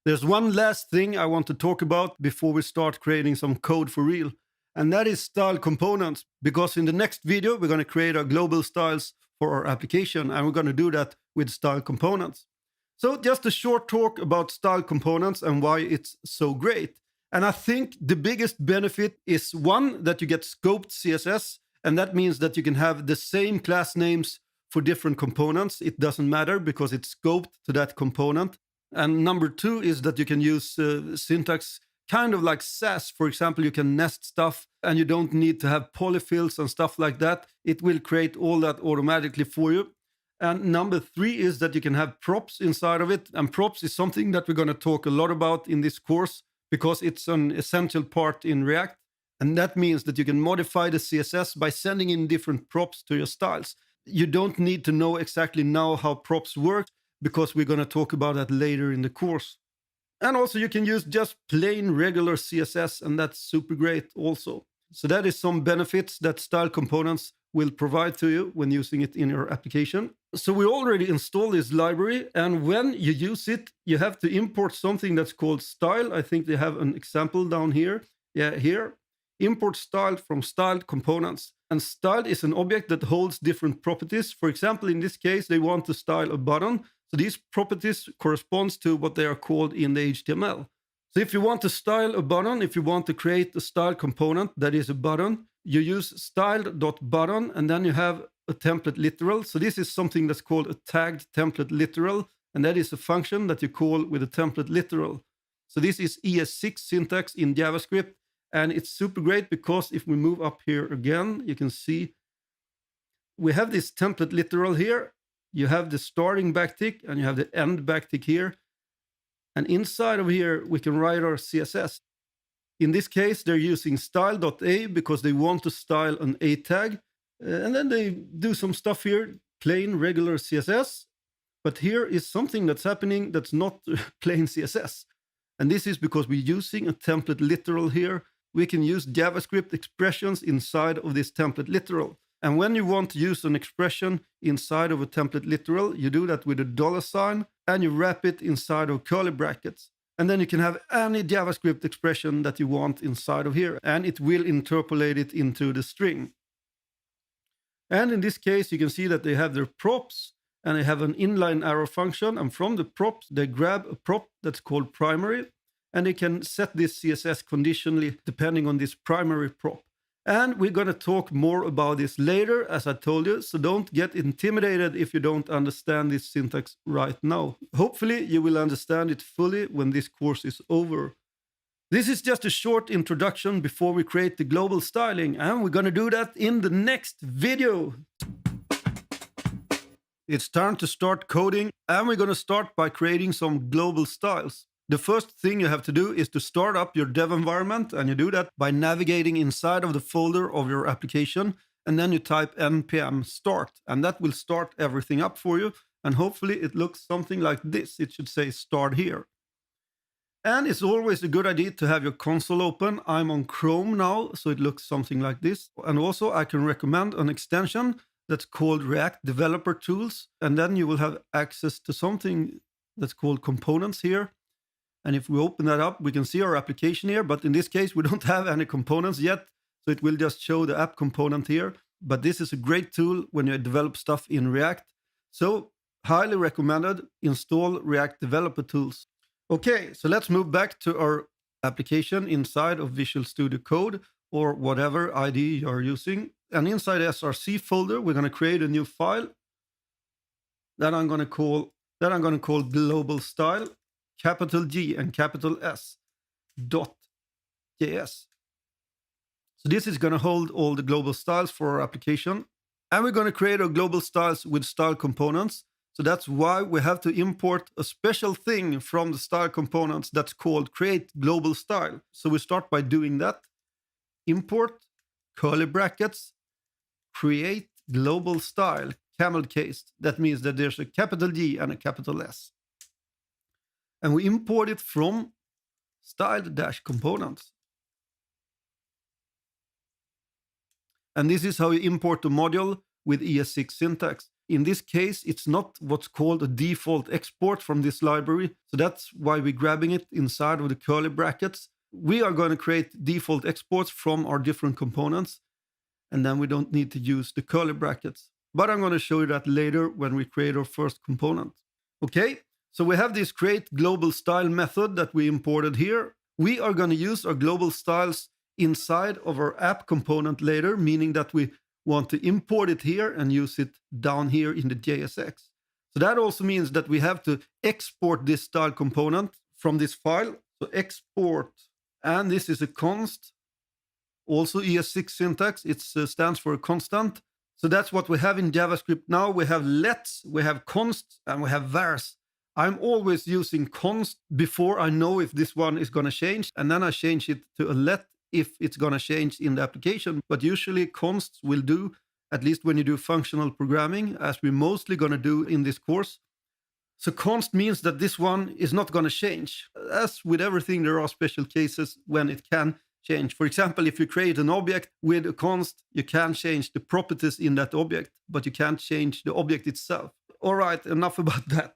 There's one last thing I want to talk about before we start creating some code for real, and that is style components. Because in the next video, we're going to create our global styles for our application, and we're going to do that with style components. So just a short talk about style components and why it's so great. And I think the biggest benefit is one, that you get scoped CSS. And that means that you can have the same class names for different components. It doesn't matter because it's scoped to that component. And number two is that you can use syntax kind of like Sass. For example, you can nest stuff and you don't need to have polyfills and stuff like that. It will create all that automatically for you. And number three is that you can have props inside of it. And props is something that we're going to talk a lot about in this course because it's an essential part in React. And that means that you can modify the CSS by sending in different props to your styles. You don't need to know exactly now how props work because we're going to talk about that later in the course. And also you can use just plain regular CSS, and that's super great also. So that is some benefits that style components will provide to you when using it in your application. So we already installed this library, and when you use it, you have to import something that's called style. I think they have an example down here. Yeah, here. Import style from styled components. And styled is an object that holds different properties. For example, in this case, they want to style a button. So these properties corresponds to what they are called in the HTML. So if you want to style a button, if you want to create a style component that is a button, you use styled.button, and then you have a template literal. So this is something that's called a tagged template literal, and that is a function that you call with a template literal. So this is ES6 syntax in JavaScript, and it's super great because if we move up here again, you can see we have this template literal here. You have the starting backtick and you have the end backtick here. And inside of here, we can write our CSS. In this case, they're using style.a because they want to style an A tag. And then they do some stuff here, plain regular CSS. But here is something that's happening that's not plain CSS. And this is because we're using a template literal here. We can use JavaScript expressions inside of this template literal. And when you want to use an expression inside of a template literal, you do that with a $sign and you wrap it inside of curly brackets. And then you can have any JavaScript expression that you want inside of here, and it will interpolate it into the string. And in this case, you can see that they have their props and they have an inline arrow function. And from the props, they grab a prop that's called primary, and they can set this CSS conditionally depending on this primary prop. And we're going to talk more about this later, as I told you, so don't get intimidated if you don't understand this syntax right now. Hopefully, you will understand it fully when this course is over. This is just a short introduction before we create the global styling, and we're going to do that in the next video. It's time to start coding, and we're going to start by creating some global styles. The first thing you have to do is to start up your dev environment, and you do that by navigating inside of the folder of your application, and then you type npm start, and that will start everything up for you, and hopefully it looks something like this. It should say start here. And it's always a good idea to have your console open. I'm on Chrome now, so it looks something like this. And also I can recommend an extension that's called React Developer Tools, and then you will have access to something that's called components here. And if we open that up, we can see our application here. But in this case, we don't have any components yet. So it will just show the app component here. But this is a great tool when you develop stuff in React. So highly recommended, install React Developer Tools. Okay, so let's move back to our application inside of Visual Studio Code or whatever IDE you're using. And inside the SRC folder, we're going to create a new file that I'm going to call global style. capital G and capital S dot JS. So this is going to hold all the global styles for our application. And we're going to create our global styles with style components. So that's why we have to import a special thing from the style components that's called create global style. So we start by doing that. Import, curly brackets, create global style, camel case. That means that there's a capital G and a capital S. And we import it from style-components. And this is how you import the module with ES6 syntax. In this case, it's not what's called a default export from this library. So that's why we're grabbing it inside of the curly brackets. We are going to create default exports from our different components. And then we don't need to use the curly brackets. But I'm going to show you that later when we create our first component. Okay, so we have this create global style method that we imported here. We are going to use our global styles inside of our app component later, meaning that we want to import it here and use it down here in the JSX. So that also means that we have to export this style component from this file. So export, and this is a const, also ES6 syntax. It stands for a constant. So that's what we have in JavaScript now. We have lets, we have const, and we have vars. I'm always using const before I know if this one is going to change, and then I change it to a let if it's going to change in the application. But usually consts will do, at least when you do functional programming, as we're mostly going to do in this course. So const means that this one is not going to change. As with everything, there are special cases when it can change. For example, if you create an object with a const, you can change the properties in that object, but you can't change the object itself. All right, enough about that.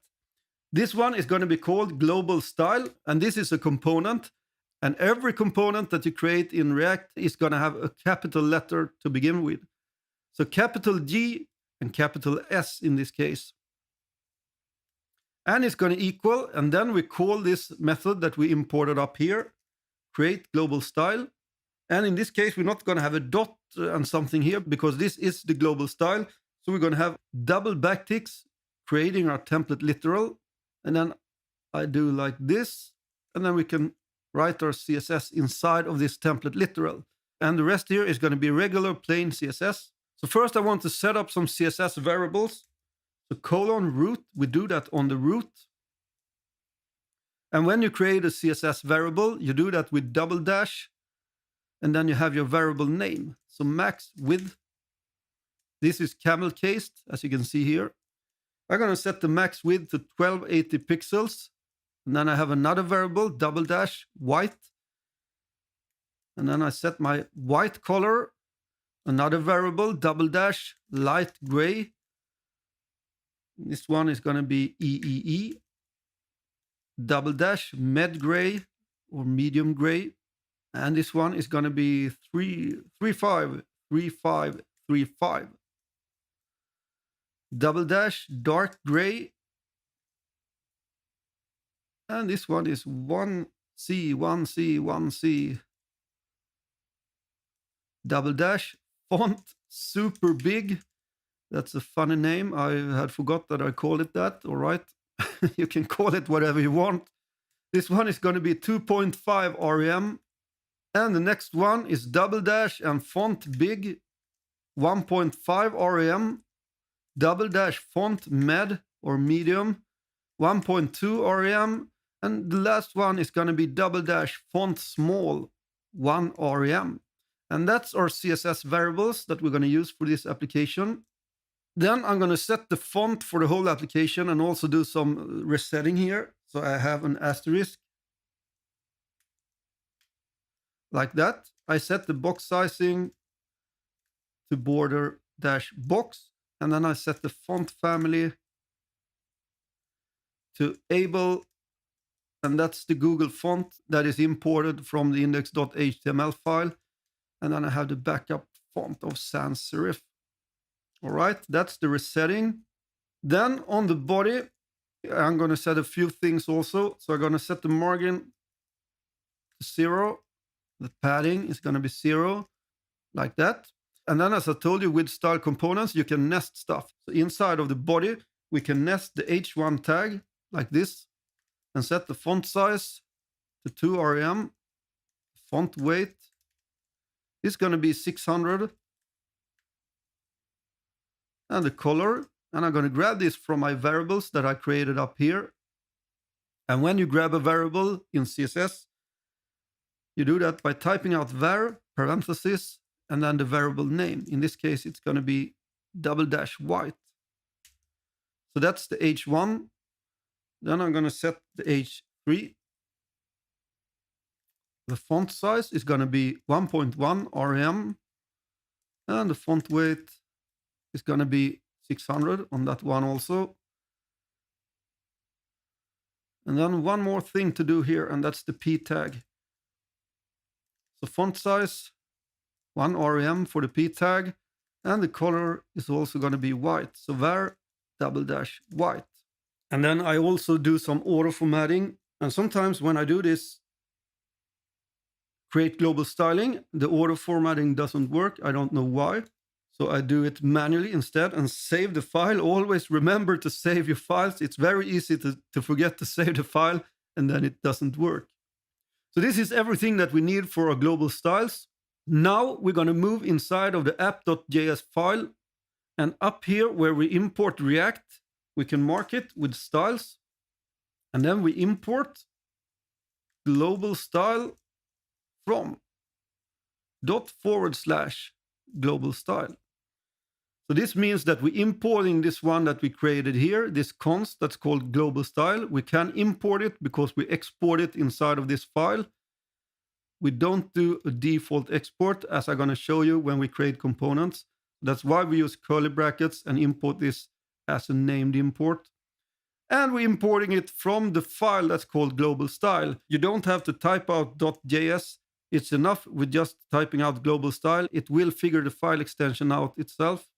This one is going to be called global style, and this is a component. And every component that you create in React is going to have a capital letter to begin with. So capital G and capital S in this case. And it's going to equal, and then we call this method that we imported up here, create global style. And in this case, we're not going to have a dot and something here because this is the global style. So we're going to have double backticks, creating our template literal. And then I do like this, and then we can write our CSS inside of this template literal. And the rest here is going to be regular plain CSS. So first I want to set up some CSS variables. So colon root, we do that on the root. And when you create a CSS variable, you do that with double dash, and then you have your variable name. So max width, this is camel cased, as you can see here. I'm going to set the max width to 1280 pixels. And then I have another variable, double dash, white. And then I set my white color, another variable, double dash, light gray. This one is going to be EEE, double dash, med gray or medium gray. And this one is going to be 353535. Double dash, dark gray. And this one is 1C, 1C, 1C. Double dash, font, super big. That's a funny name. I had forgot that I called it that. All right. You can call it whatever you want. This one is going to be 2.5 rem. And the next one is double dash and font big, 1.5 rem. Double dash font med or medium, 1.2 rem. And the last one is going to be double dash font small, 1 rem. And that's our CSS variables that we're going to use for this application. Then I'm going to set the font for the whole application and also do some resetting here. So I have an asterisk like that. I set the box sizing to border dash box. And then I set the font family to able. And that's the Google font that is imported from the index.html file. And then I have the backup font of sans serif. All right, that's the resetting. Then on the body, I'm going to set a few things also. So I'm going to set the margin to 0. The padding is going to be 0, like that. And then, as I told you, with style components, you can nest stuff. So inside of the body, we can nest the h1 tag like this. and set the font size to 2 rem. Font weight is going to be 600. And the color, and I'm going to grab this from my variables that I created up here. And when you grab a variable in CSS, you do that by typing out var, parenthesis, and then the variable name. In this case, it's going to be _white. So that's the H1. Then I'm going to set the H3. The font size is going to be 1.1 rem. And the font weight is going to be 600 on that one also. And then one more thing to do here, and that's the P tag. So font size, 1 rem for the P tag, and the color is also going to be white. So var _white. And then I also do some auto formatting. And sometimes when I do this, create global styling, the auto formatting doesn't work. I don't know why. So I do it manually instead and save the file. Always remember to save your files. It's very easy to forget to save the file and then it doesn't work. So this is everything that we need for our global styles. Now we're going to move inside of the app.js file. And up here where we import React, we can mark it with styles. And then we import global style from /global style. So this means that we're importing this one that we created here, this const that's called global style. We can import it because we export it inside of this file. We don't do a default export, as I'm going to show you when we create components. That's why we use curly brackets and import this as a named import. And we're importing it from the file that's called global style. You don't have to type out .js. It's enough with just typing out global style. It will figure the file extension out itself.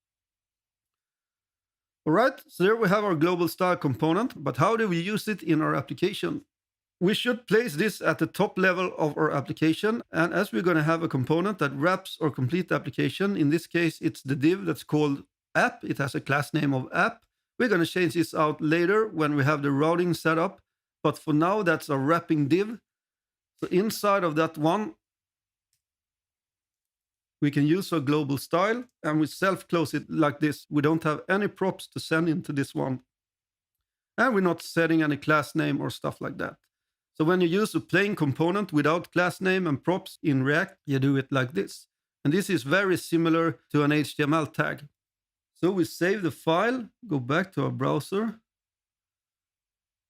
All right, so there we have our global style component, but how do we use it in our application? We should place this at the top level of our application. And as we're going to have a component that wraps our complete application, in this case, it's the div that's called app. It has a class name of app. We're going to change this out later when we have the routing set up. But for now, that's a wrapping div. So inside of that one, we can use our global style and we self-close it like this. We don't have any props to send into this one. And we're not setting any class name or stuff like that. So when you use a plain component without class name and props in React, you do it like this. And this is very similar to an HTML tag. So we save the file, go back to our browser.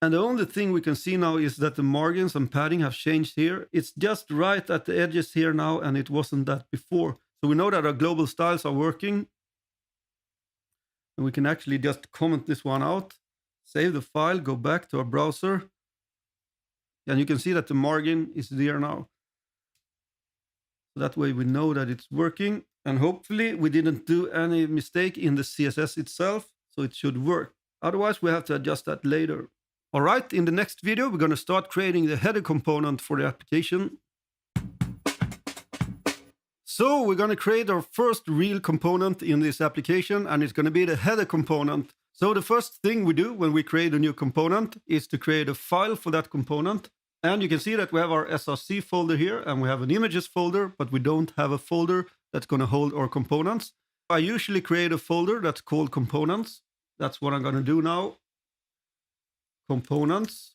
And the only thing we can see now is that the margins and padding have changed here. It's just right at the edges here now, and it wasn't that before. So we know that our global styles are working. And we can actually just comment this one out, save the file, go back to our browser. And you can see that the margin is there now. So that way we know that it's working. And hopefully we didn't do any mistake in the CSS itself, so it should work. Otherwise, we have to adjust that later. All right, in the next video, we're going to start creating the header component for the application. So we're going to create our first real component in this application, and it's going to be the header component. So the first thing we do when we create a new component is to create a file for that component. And you can see that we have our src folder here, and we have an images folder, but we don't have a folder that's going to hold our components. I usually create a folder that's called components. That's what I'm going to do now. Components,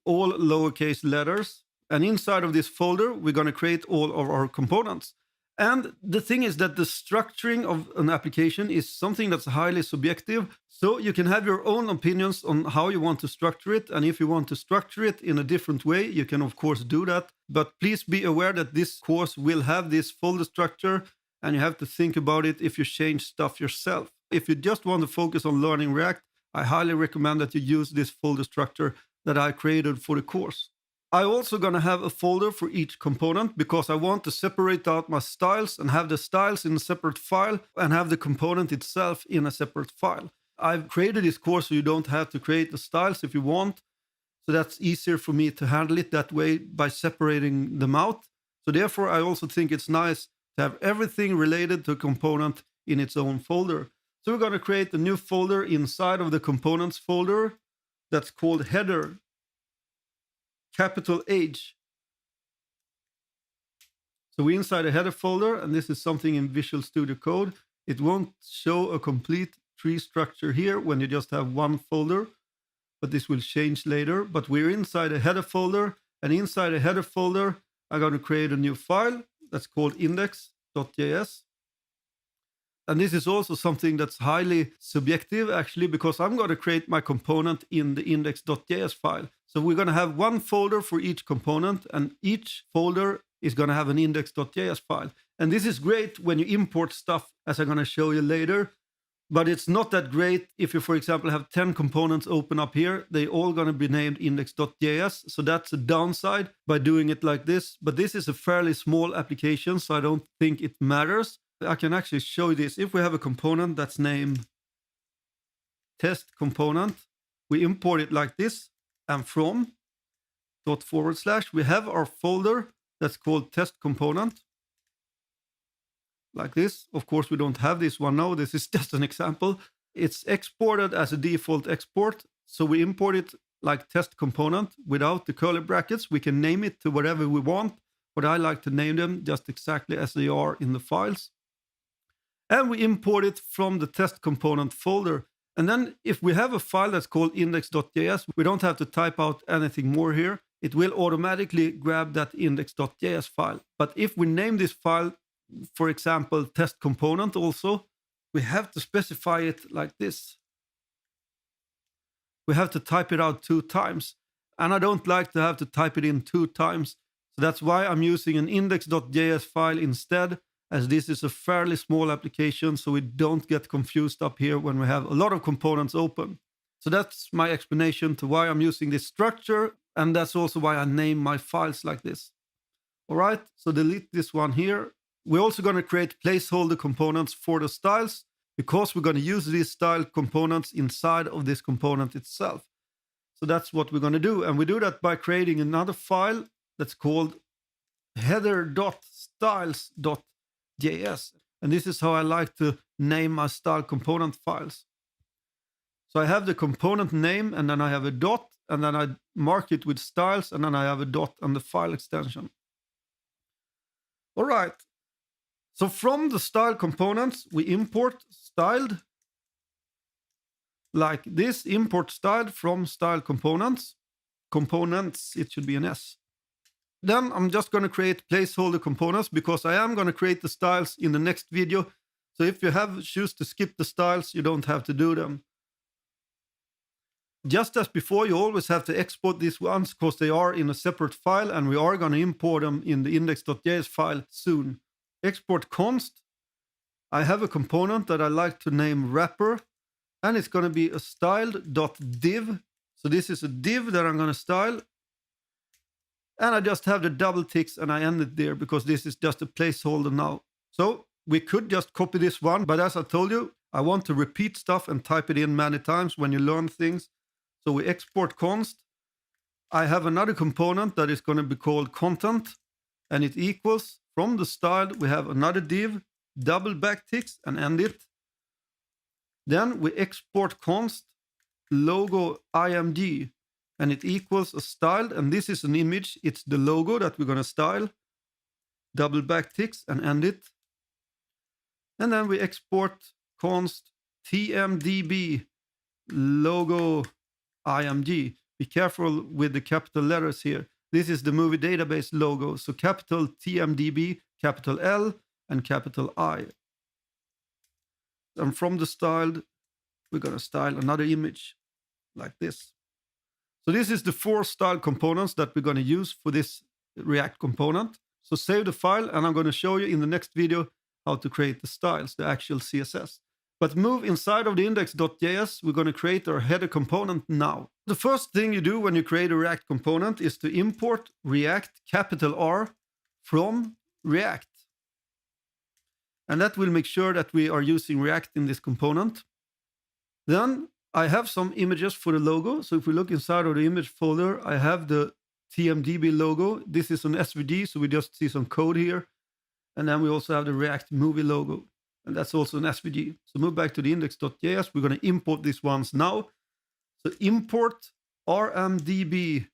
all lowercase letters. And inside of this folder, we're going to create all of our components. And the thing is that the structuring of an application is something that's highly subjective. So you can have your own opinions on how you want to structure it. And if you want to structure it in a different way, you can of course do that. But please be aware that this course will have this folder structure, and you have to think about it if you change stuff yourself. If you just want to focus on learning React, I highly recommend that you use this folder structure that I created for the course. I'm also going to have a folder for each component because I want to separate out my styles and have the styles in a separate file and have the component itself in a separate file. I've created this course so you don't have to create the styles if you want. So that's easier for me to handle it that way by separating them out. So therefore, I also think it's nice to have everything related to a component in its own folder. So we're going to create a new folder inside of the components folder that's called header. capital H. So we're inside a header folder, and this is something in Visual Studio Code. It won't show a complete tree structure here when you just have one folder, but this will change later. But we're inside a header folder, and inside a header folder, I'm going to create a new file that's called index.js. And this is also something that's highly subjective, actually, because I'm going to create my component in the index.js file. So we're going to have one folder for each component, and each folder is going to have an index.js file. And this is great when you import stuff, as I'm going to show you later. But it's not that great if you, for example, have 10 components open up here. They're all going to be named index.js. So that's a downside by doing it like this. But this is a fairly small application, so I don't think it matters. I can actually show you this. If we have a component that's named test component, we import it like this, and from // we have our folder that's called test component, like this. Of course, we don't have this one now. This is just an example. It's exported as a default export. So we import it like test component without the curly brackets. We can name it to whatever we want, but I like to name them just exactly as they are in the files. And we import it from the test component folder. And then if we have a file that's called index.js, we don't have to type out anything more here. It will automatically grab that index.js file. But if we name this file, for example, test component also, we have to specify it like this. We have to type it out 2 times. And I don't like to have to type it in 2 times. So that's why I'm using an index.js file instead, as this is a fairly small application, so we don't get confused up here when we have a lot of components open. So that's my explanation to why I'm using this structure, and that's also why I name my files like this. All right, so delete this one here. We're also going to create placeholder components for the styles, because we're going to use these style components inside of this component itself. So that's what we're going to do, and we do that by creating another file that's called header.styles.js. And this is how I like to name my style component files. So I have the component name, and then I have a dot, and then I mark it with styles, and then I have a dot and the file extension. All right. So from the style components, we import styled like this. Import styled from style components. Components, it should be an S. Then I'm just going to create placeholder components, because I am going to create the styles in the next video. So if you choose to skip the styles, you don't have to do them. Just as before, you always have to export these ones because they are in a separate file, and we are going to import them in the index.js file soon. Export const. I have a component that I like to name wrapper, and it's going to be a styled.div. So this is a div that I'm going to style. And I just have the double ticks, and I end it there because this is just a placeholder now. So we could just copy this one, but as I told you, I want to repeat stuff and type it in many times when you learn things. So we export const. I have another component that is going to be called content, and it equals, from the style, we have another div, double backticks, and end it. Then we export const logo img, and it equals a styled, and this is an image. It's the logo that we're going to style, double backticks, and end it. And then we export const tmdb logo img. Be careful with the capital letters here. This is the movie database logo. So capital TMDB, capital L, and capital I. And from the styled, we're going to style another image like this. So this is the 4 style components that we're going to use for this React component. So save the file, and I'm going to show you in the next video how to create the styles, the actual CSS. But move inside of the index.js, we're going to create our header component now. The first thing you do when you create a React component is to import React capital R from React. And that will make sure that we are using React in this component. Then I have some images for the logo. So if we look inside of the image folder, I have the TMDB logo. This is an SVG, so we just see some code here. And then we also have the React movie logo. And that's also an SVG. So move back to the index.js. We're going to import these ones now. So import rmdb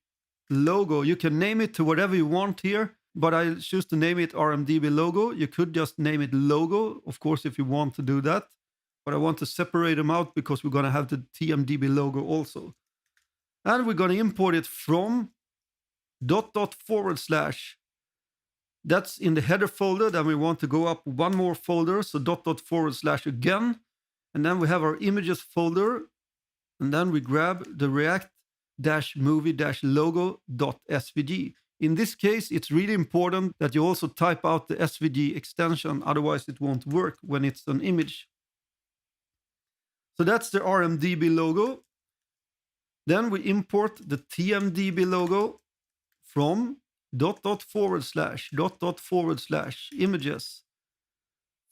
logo. You can name it to whatever you want here, but I choose to name it RMDB logo. You could just name it logo, of course, if you want to do that. But I want to separate them out because we're going to have the TMDB logo also. And we're going to import it from ... That's in the header folder. Then we want to go up one more folder. So ... again. And then we have our images folder. And then we grab the react-movie-logo.svg. In this case, it's really important that you also type out the SVG extension. Otherwise, it won't work when it's an image. So that's the RMDB logo. Then we import the TMDB logo from ... images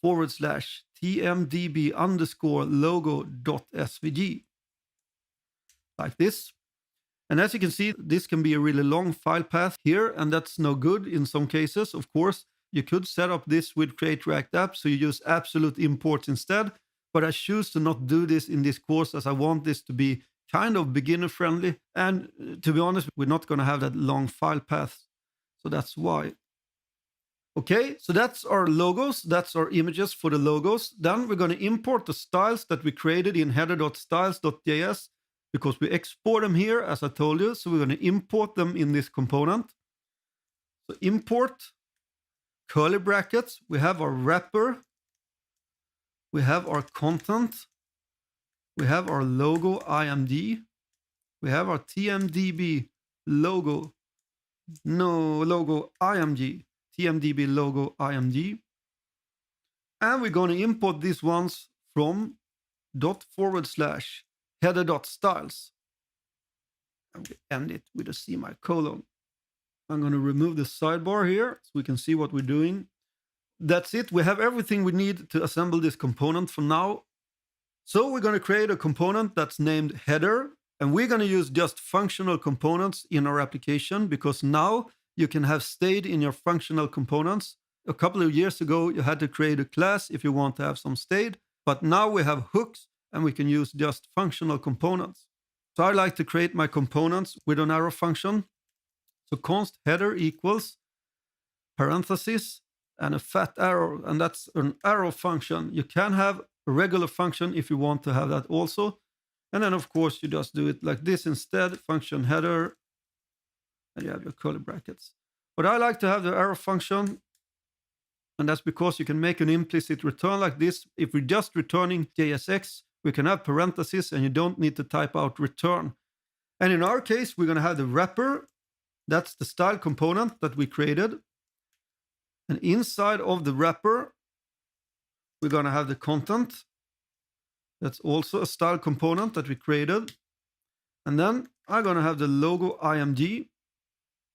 / TMDB_logo.svg. Like this. And as you can see, this can be a really long file path here, and that's no good in some cases. Of course, you could set up this with Create React App, so you use absolute imports instead. But I choose to not do this in this course as I want this to be kind of beginner friendly. And to be honest, we're not going to have that long file path. So that's why. Okay, so that's our logos. That's our images for the logos. Then we're going to import the styles that we created in header.styles.js because we export them here, as I told you. So we're going to import them in this component. So import, curly brackets. We have our wrapper. We have our content. We have our logo IMD. We have our TMDB logo. No, logo IMG. TMDB logo IMG. And we're going to import these ones from ... header.styles. And we end it with a semicolon. I'm going to remove the sidebar here so we can see what we're doing. That's it. We have everything we need to assemble this component for now. So we're going to create a component that's named header. And we're going to use just functional components in our application because now you can have state in your functional components. A couple of years ago, you had to create a class if you want to have some state. But now we have hooks and we can use just functional components. So I like to create my components with an arrow function. So const header equals parenthesis and a fat arrow. And that's an arrow function. You can have a regular function if you want to have that also. And then, of course, you just do it like this instead. Function header. And you have your curly brackets. But I like to have the arrow function. And that's because you can make an implicit return like this. If we're just returning JSX, we can have parentheses and you don't need to type out return. And in our case, we're going to have the wrapper. That's the style component that we created. And inside of the wrapper, we're going to have the content. That's also a style component that we created. And then I'm going to have the logo IMG.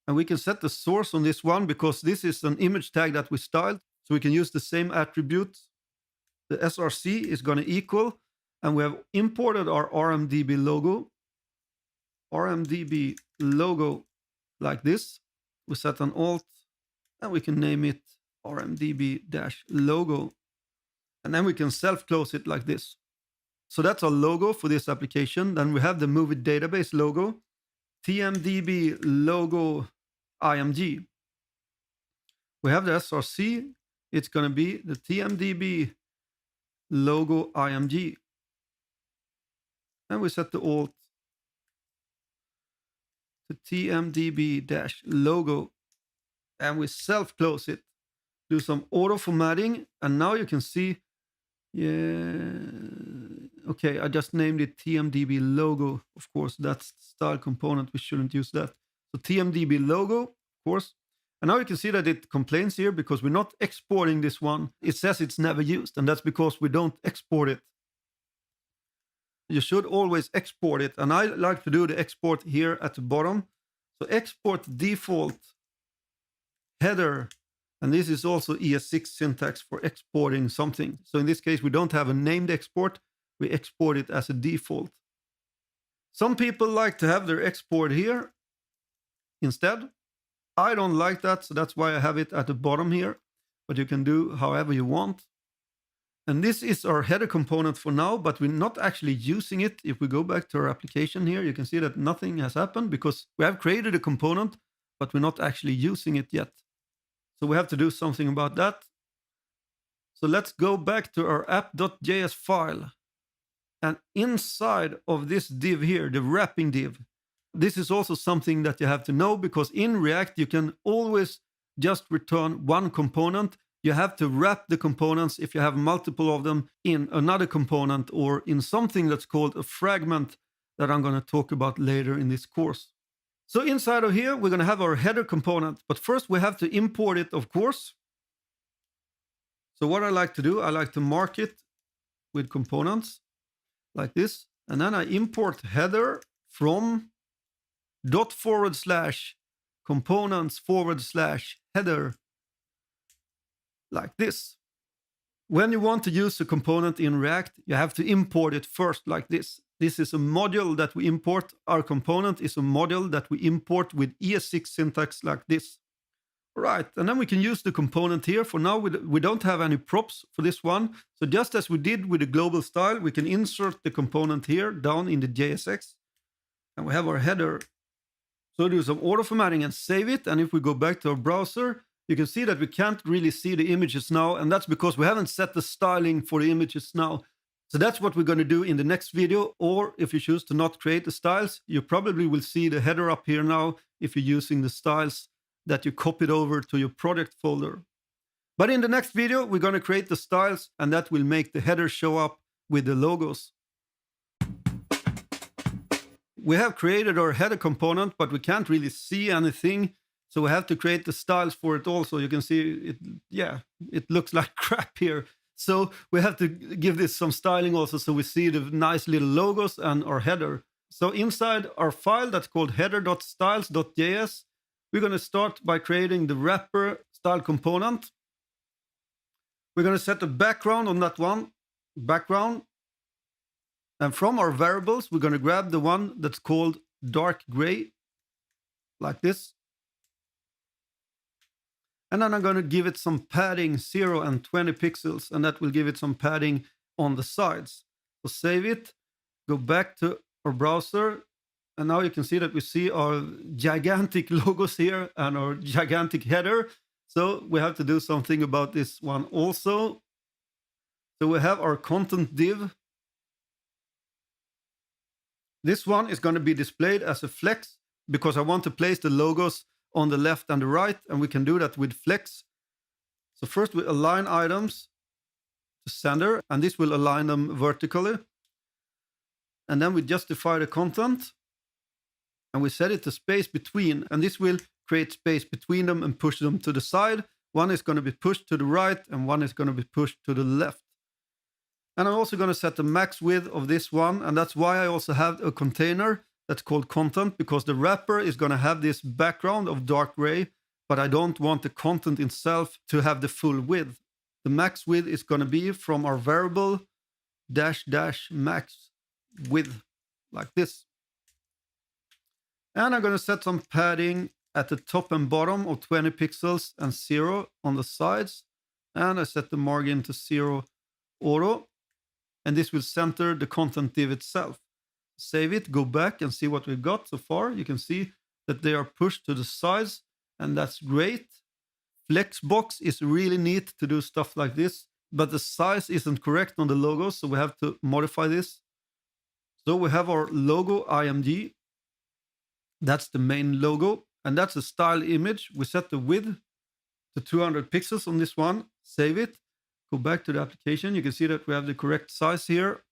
And we can set the source on this one because this is an image tag that we styled. So we can use the same attribute. The src is going to equal. And we have imported our RMDB logo. RMDB logo like this. We set an alt. And we can name it RMDB-logo. And then we can self-close it like this. So that's our logo for this application. Then we have the movie database logo, TMDB logo IMG. We have the src. It's going to be the TMDB logo IMG. And we set the alt to TMDB-logo. And we self-close it. Do some auto formatting. And now you can see, okay, I just named it TMDB logo. Of course, that's the style component. We shouldn't use that. So TMDB logo, of course. And now you can see that it complains here because we're not exporting this one. It says it's never used, and that's because we don't export it. You should always export it. And I like to do the export here at the bottom. So export default header. And this is also ES6 syntax for exporting something. So in this case, we don't have a named export. We export it as a default. Some people like to have their export here instead. I don't like that, so that's why I have it at the bottom here. But you can do however you want. And this is our header component for now, but we're not actually using it. If we go back to our application here, you can see that nothing has happened because we have created a component, but we're not actually using it yet. So we have to do something about that. So let's go back to our app.js file. And inside of this div here, the wrapping div, this is also something that you have to know, because in React, you can always just return one component. You have to wrap the components if you have multiple of them in another component or in something that's called a fragment that I'm going to talk about later in this course. So inside of here, we're going to have our header component, but first we have to import it, of course. So what I like to do, I like to mark it with components like this. And then I import header from ./components/header like this. When you want to use a component in React, you have to import it first like this. This is a module that we import. Our component is a module that we import with ES6 syntax like this. Right, and then we can use the component here. For now, we don't have any props for this one. So just as we did with the global style, we can insert the component here down in the JSX. And we have our header. So do some auto formatting and save it. And if we go back to our browser, you can see that we can't really see the images now. And that's because we haven't set the styling for the images now. So that's what we're going to do in the next video. Or if you choose to not create the styles, you probably will see the header up here now if you're using the styles that you copied over to your project folder. But in the next video, we're going to create the styles, and that will make the header show up with the logos. We have created our header component, but we can't really see anything. So we have to create the styles for it also. You can see it, yeah, it looks like crap here. So we have to give this some styling also, so we see the nice little logos and our header. So inside our file that's called header.styles.js, we're going to start by creating the wrapper style component. We're going to set a background on that one, background. And from our variables, we're going to grab the one that's called dark gray, like this. And then I'm going to give it some padding, 0 and 20 pixels, and that will give it some padding on the sides. So save it, go back to our browser, and now you can see that we see our gigantic logos here and our gigantic header. So we have to do something about this one also. So we have our content div. This one is going to be displayed as a flex because I want to place the logos on the left and the right, and we can do that with flex. So first we align items to center, and this will align them vertically. And then we justify the content, and we set it to space between, and this will create space between them and push them to the side. One is going to be pushed to the right, and one is going to be pushed to the left. And I'm also going to set the max width of this one, and that's why I also have a container that's called content, because the wrapper is going to have this background of dark gray, but I don't want the content itself to have the full width. The max width is going to be from our variable -- max width, like this. And I'm going to set some padding at the top and bottom of 20 pixels and 0 on the sides. And I set the margin to 0 auto. And this will center the content div itself. Save it, go back and see what we've got so far. You can see that they are pushed to the sides, and that's great. Flexbox is really neat to do stuff like this, but the size isn't correct on the logo, so we have to modify this. So we have our logo IMG. That's the main logo, and that's a style image. We set the width to 200 pixels on this one. Save it, go back to the application. You can see that we have the correct size here.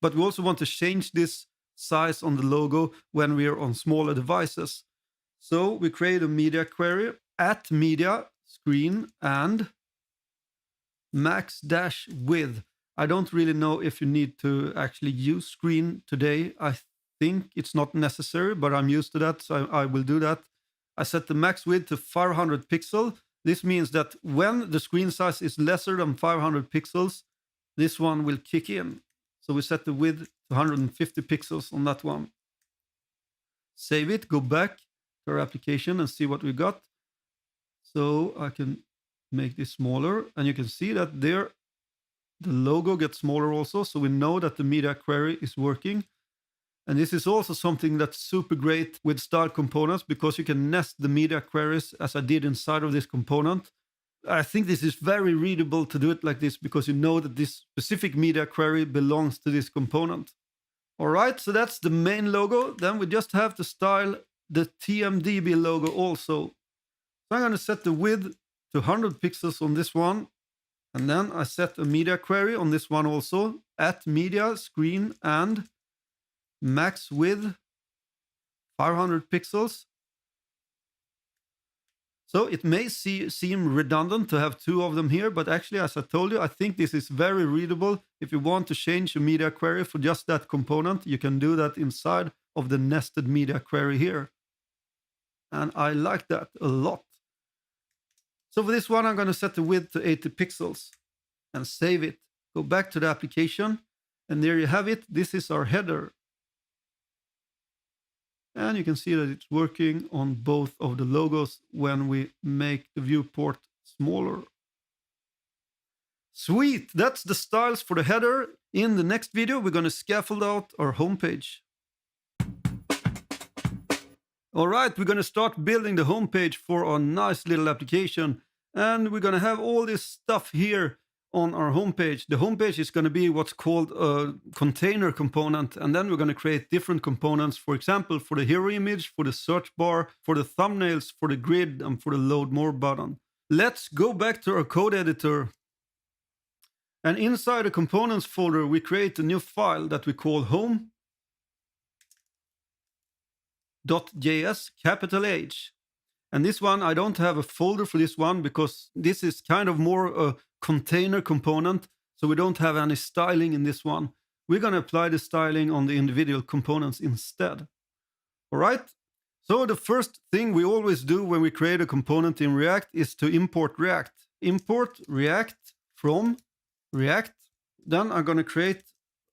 But we also want to change this size on the logo when we're on smaller devices. So we create a media query at media screen and max-width. I don't really know if you need to actually use screen today. I think it's not necessary, but I'm used to that, so I will do that. I set the max width to 500 pixel. This means that when the screen size is lesser than 500 pixels, this one will kick in. So we set the width to 150 pixels on that one. Save it, go back to our application and see what we got. So I can make this smaller, and you can see that there The logo gets smaller also, so we know that the media query is working. And this is also something that's super great with style components, because you can nest the media queries as I did inside of this component. I think this is very readable to do it like this, because you know that this specific media query belongs to this component. All right, so that's the main logo. Then we just have to style the TMDB logo also. So I'm going to set the width to 100 pixels on this one. And then I set a media query on this one also, at media screen and max width 500 pixels. So it may seem redundant to have two of them here, but actually, as I told you, I think this is very readable. If you want to change a media query for just that component, you can do that inside of the nested media query here. And I like that a lot. So for this one, I'm going to set the width to 80 pixels and save it. Go back to the application, and there you have it. This is our header. And you can see that it's working on both of the logos when we make the viewport smaller. Sweet, that's the styles for the header. In the next video, we're going to scaffold out our homepage. All right, we're going to start building the homepage for our nice little application. And we're going to have all this stuff here on our homepage. The homepage is going to be what's called a container component. And then we're going to create different components, for example, for the hero image, for the search bar, for the thumbnails, for the grid, and for the load more button. Let's go back to our code editor. And inside the components folder, we create a new file that we call home.js, capital H. And this one, I don't have a folder for this one because this is kind of more a container component. So we don't have any styling in this one. We're going to apply the styling on the individual components instead. All right. So the first thing we always do when we create a component in React is to import React. Import React from React. Then I'm going to create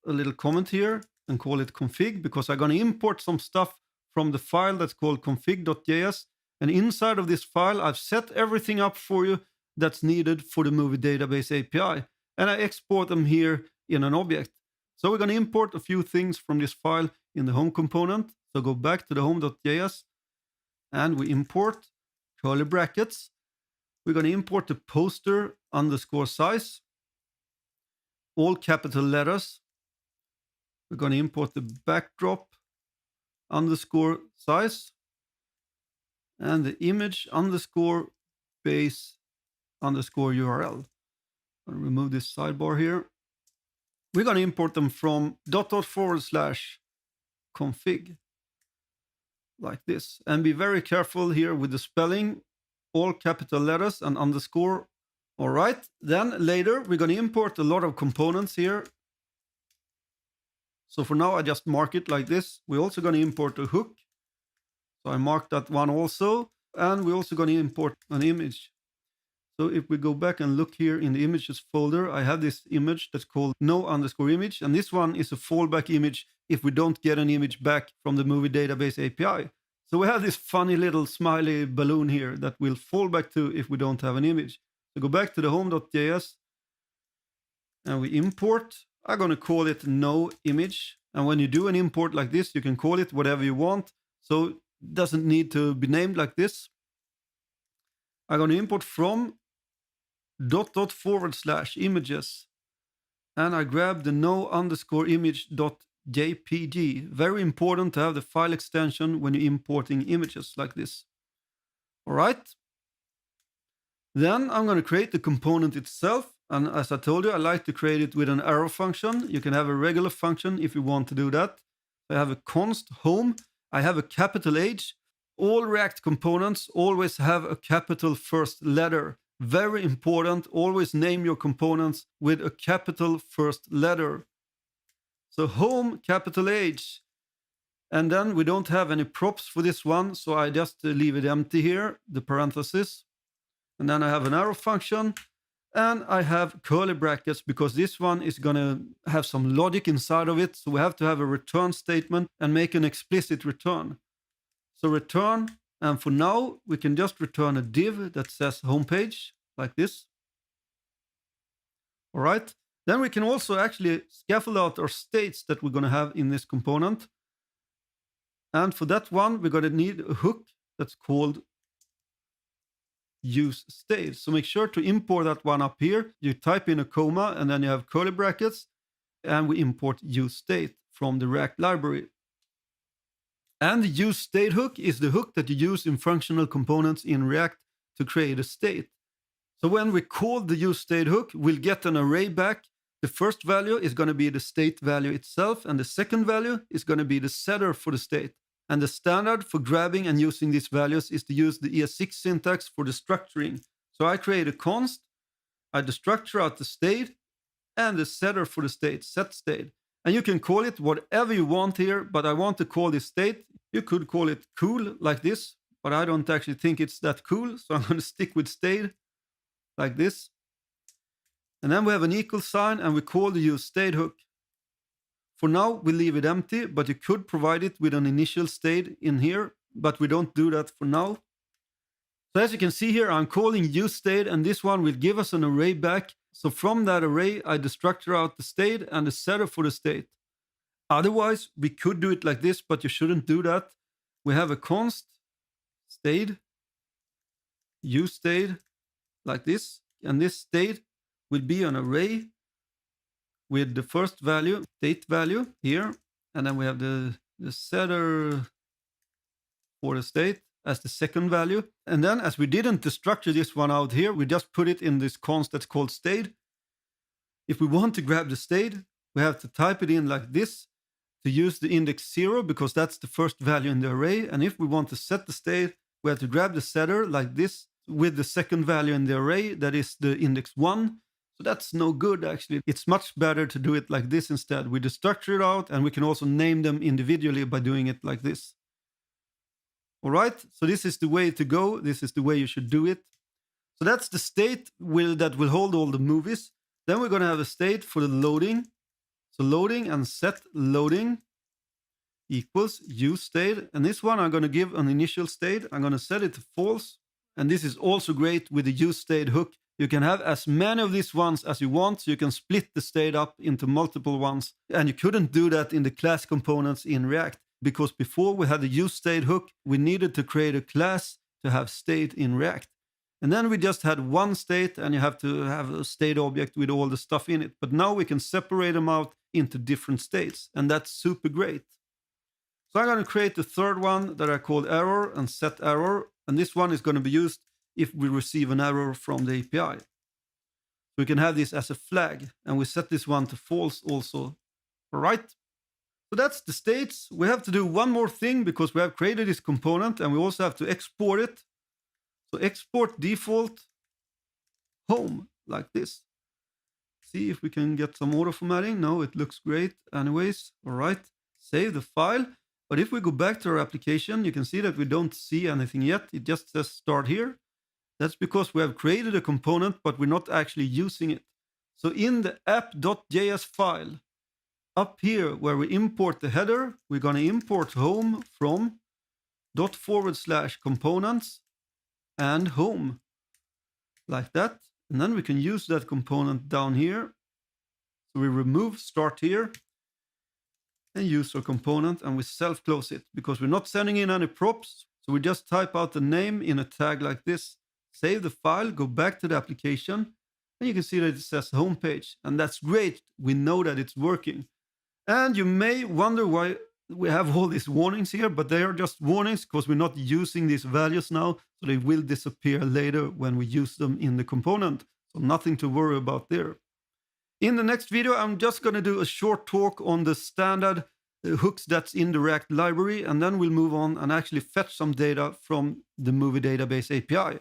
a little comment here and call it config, because I'm going to import some stuff from the file that's called config.js. And inside of this file, I've set everything up for you that's needed for the movie database API. And I export them here in an object. So we're going to import a few things from this file in the home component. So go back to the home.js and we import curly brackets. We're going to import the poster underscore size, all capital letters. We're going to import the backdrop underscore size and the image underscore base underscore URL. I'll remove this sidebar here. We're going to import them from /config like this. And be very careful here with the spelling, all capital letters and underscore. All right. Then later we're going to import a lot of components here. So for now, I just mark it like this. We're also going to import a hook. So I marked that one also. And we're also going to import an image. So if we go back and look here in the images folder, I have this image that's called no_image. And this one is a fallback image if we don't get an image back from the movie database API. So we have this funny little smiley balloon here that we'll fall back to if we don't have an image. So go back to the home.js and we import. I'm going to call it no image. And when you do an import like this, you can call it whatever you want. So it doesn't need to be named like this. I'm going to import from /images. And I grab the no_image.jpg. Very important to have the file extension when you're importing images like this. All right. Then I'm going to create the component itself. And as I told you, I like to create it with an arrow function. You can have a regular function if you want to do that. I have a const home. I have a capital H. All React components always have a capital first letter. Very important. Always name your components with a capital first letter. So home, capital H. And then we don't have any props for this one. So I just leave it empty here, the parenthesis. And then I have an arrow function. And I have curly brackets because this one is going to have some logic inside of it. So we have to have a return statement and make an explicit return. So return, and for now, we can just return a div that says homepage like this. All right. Then we can also actually scaffold out our states that we're going to have in this component. And for that one, we're going to need a hook that's called use state. So make sure to import that one up here. You type in a comma and then you have curly brackets, and we import use state from the React library. And the use state hook is the hook that you use in functional components in React to create a state. So when we call the use state hook, we'll get an array back. The first value is going to be the state value itself, and the second value is going to be the setter for the state. And the standard for grabbing and using these values is to use the ES6 syntax for the structuring. So I create a const, I destructure out the state, and the setter for the state, set state. And you can call it whatever you want here, but I want to call this state. You could call it cool like this, but I don't actually think it's that cool. So I'm going to stick with state like this. And then we have an equal sign and we call the use state hook. For now, we leave it empty, but you could provide it with an initial state in here, but we don't do that for now. So as you can see here, I'm calling use state, and this one will give us an array back. So from that array, I destructure out the state and the setter for the state. Otherwise, we could do it like this, but you shouldn't do that. We have a const state, use state, like this, and this state will be an array with the first value, state value here, and then we have the setter for the state as the second value. And then as we didn't destructure this one out here, we just put it in this const that's called state. If we want to grab the state, we have to type it in like this to use the index 0 because that's the first value in the array. And if we want to set the state, we have to grab the setter like this with the second value in the array, that is the index 1. So that's no good actually. It's much better to do it like this instead. We destructure it out and we can also name them individually by doing it like this. All right, so this is the way to go. This is the way you should do it. So that's the state that will hold all the movies. Then we're going to have a state for the loading. So loading and set loading equals use state. And this one I'm going to give an initial state. I'm going to set it to false. And this is also great with the use state hook. You can have as many of these ones as you want. So you can split the state up into multiple ones. And you couldn't do that in the class components in React. Because before we had the use state hook, we needed to create a class to have state in React. And then we just had one state and you have to have a state object with all the stuff in it. But now we can separate them out into different states. And that's super great. So I'm going to create the third one that I call error and set error. And this one is going to be used if we receive an error from the API. So we can have this as a flag. And we set this one to false also. All right. So that's the states. We have to do one more thing because we have created this component and we also have to export it. So export default home like this. See if we can get some auto formatting. No, it looks great anyways. All right, save the file. But if we go back to our application, you can see that we don't see anything yet. It just says start here. That's because we have created a component, but we're not actually using it. So in the app.js file, up here where we import the header, we're going to import home from /components and home like that. And then we can use that component down here. So we remove start here and use our component and we self-close it because we're not sending in any props. So we just type out the name in a tag like this, save the file, go back to the application, and you can see that it says homepage. And that's great. We know that it's working. And you may wonder why we have all these warnings here, but they are just warnings because we're not using these values now. So they will disappear later when we use them in the component. So nothing to worry about there. In the next video, I'm just going to do a short talk on the standard hooks that's in the React library. And then we'll move on and actually fetch some data from the movie database API.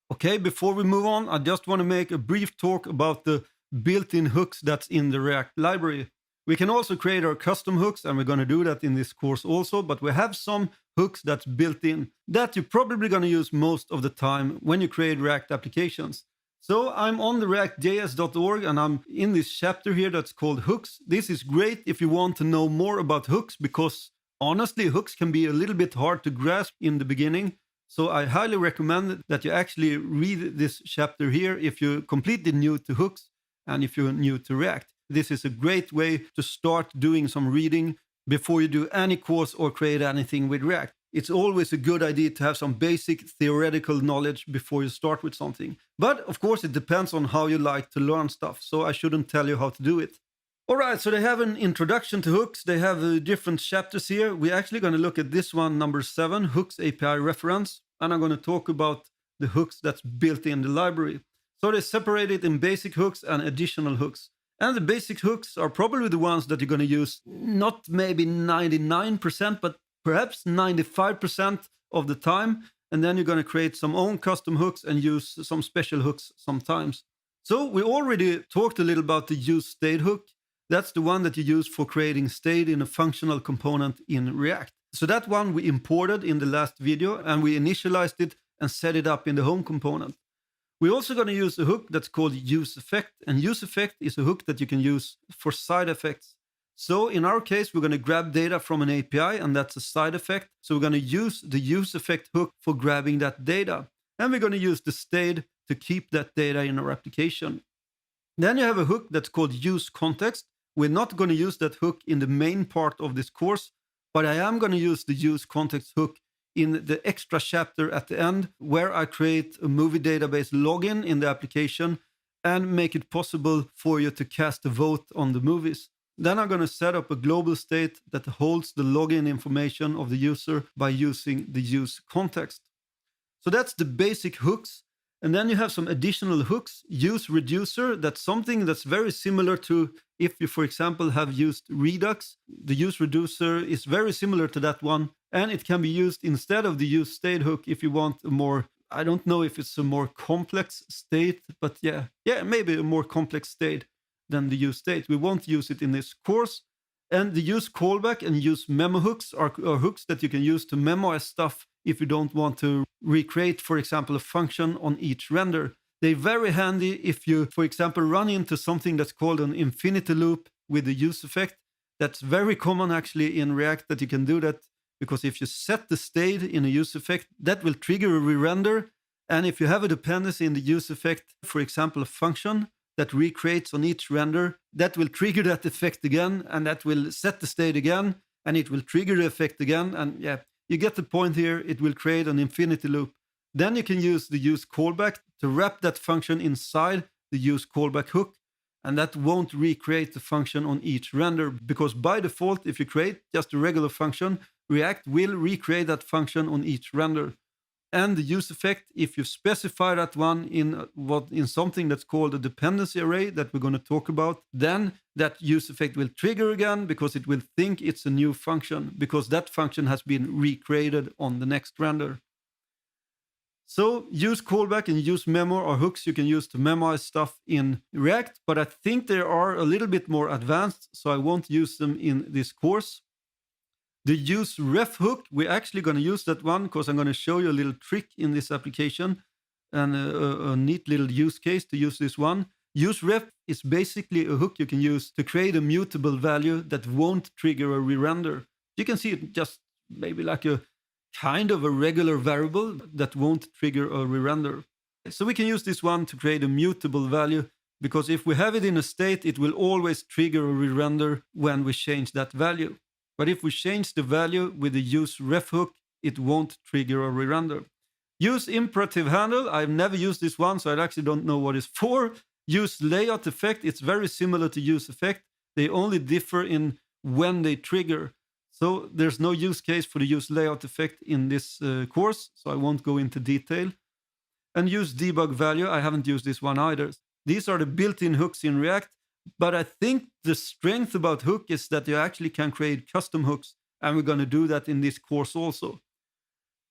Okay, before we move on, I just want to make a brief talk about the built-in hooks that's in the React library. We can also create our custom hooks, and we're going to do that in this course also, but we have some hooks that's built in that you're probably going to use most of the time when you create React applications. So I'm on the react.js.org and I'm in this chapter here that's called hooks. This is great if you want to know more about hooks because honestly, hooks can be a little bit hard to grasp in the beginning. So I highly recommend that you actually read this chapter here if you're completely new to hooks and if you're new to React. This is a great way to start doing some reading before you do any course or create anything with React. It's always a good idea to have some basic theoretical knowledge before you start with something. But of course, it depends on how you like to learn stuff, so I shouldn't tell you how to do it. All right, so they have an introduction to hooks. They have different chapters here. We're actually going to look at this one, number 7, Hooks API Reference. And I'm going to talk about the hooks that's built in the library. So they separate it in basic hooks and additional hooks. And the basic hooks are probably the ones that you're going to use, not maybe 99%, but perhaps 95% of the time. And then you're going to create some own custom hooks and use some special hooks sometimes. So we already talked a little about the use state hook. That's the one that you use for creating state in a functional component in React. So that one we imported in the last video and we initialized it and set it up in the home component. We're also going to use a hook that's called use effect. And use effect is a hook that you can use for side effects. So in our case, we're going to grab data from an API and that's a side effect. So we're going to use the use effect hook for grabbing that data. And we're going to use the state to keep that data in our application. Then you have a hook that's called use context. We're not going to use that hook in the main part of this course, but I am going to use the use context hook in the extra chapter at the end, where I create a movie database login in the application and make it possible for you to cast a vote on the movies. Then I'm going to set up a global state that holds the login information of the user by using the use context. So that's the basic hooks. And then you have some additional hooks. Use reducer, that's something that's very similar to if you, for example, have used Redux. The use reducer is very similar to that one. And it can be used instead of the use state hook if you want a more, I don't know if it's a more complex state, but yeah, maybe a more complex state than the use state. We won't use it in this course. And the use callback and use memo hooks are hooks that you can use to memorize stuff if you don't want to recreate, for example, a function on each render. They're very handy if you, for example, run into something that's called an infinity loop with the use effect. That's very common actually in React that you can do that, because if you set the state in a use effect, that will trigger a re-render. And if you have a dependency in the use effect, for example, a function that recreates on each render, that will trigger that effect again, and that will set the state again, and it will trigger the effect again. And yeah, you get the point here. It will create an infinity loop. Then you can use the use callback to wrap that function inside the use callback hook. And that won't recreate the function on each render, because by default, if you create just a regular function, React will recreate that function on each render. And the use effect, if you specify that one in something that's called a dependency array that we're going to talk about, then that use effect will trigger again because it will think it's a new function, because that function has been recreated on the next render. So use callback and use memo are hooks you can use to memorize stuff in React, but I think they are a little bit more advanced, so I won't use them in this course. The use ref hook, we're actually going to use that one because I'm going to show you a little trick in this application and a neat little use case to use this one. Use ref is basically a hook you can use to create a mutable value that won't trigger a re-render. You can see it just maybe like a kind of a regular variable that won't trigger a re-render. So we can use this one to create a mutable value, because if we have it in a state, it will always trigger a re-render when we change that value. But if we change the value with the use ref hook, it won't trigger a re-render. Use imperative handle. I've never used this one, so I actually don't know what it's for. Use layout effect. It's very similar to use effect. They only differ in when they trigger. So there's no use case for the use layout effect in this course, so I won't go into detail. And use debug value. I haven't used this one either. These are the built-in hooks in React. But I think the strength about hook is that you actually can create custom hooks, and we're going to do that in this course also.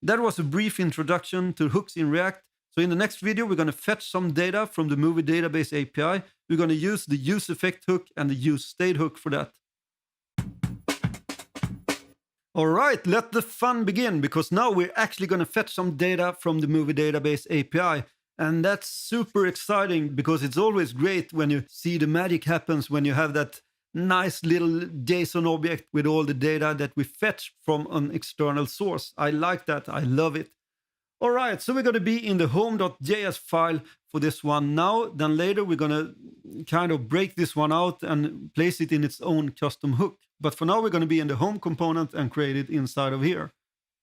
That was a brief introduction to hooks in React. So in the next video, we're going to fetch some data from the movie database API. We're going to use the use effect hook and the use state hook for that. All right, let the fun begin, because now we're actually going to fetch some data from the movie database API. And that's super exciting, because it's always great when you see the magic happens when you have that nice little JSON object with all the data that we fetch from an external source. I like that. I love it. All right, so we're going to be in the home.js file for this one now. Then later we're going to kind of break this one out and place it in its own custom hook. But for now, we're going to be in the home component and create it inside of here.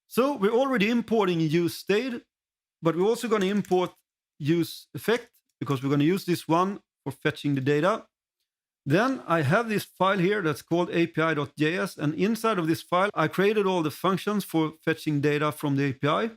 So we're already importing use state, but we're also going to import use effect because we're going to use this one for fetching the data. Then I have this file here that's called api.js, and inside of this file, I created all the functions for fetching data from the API.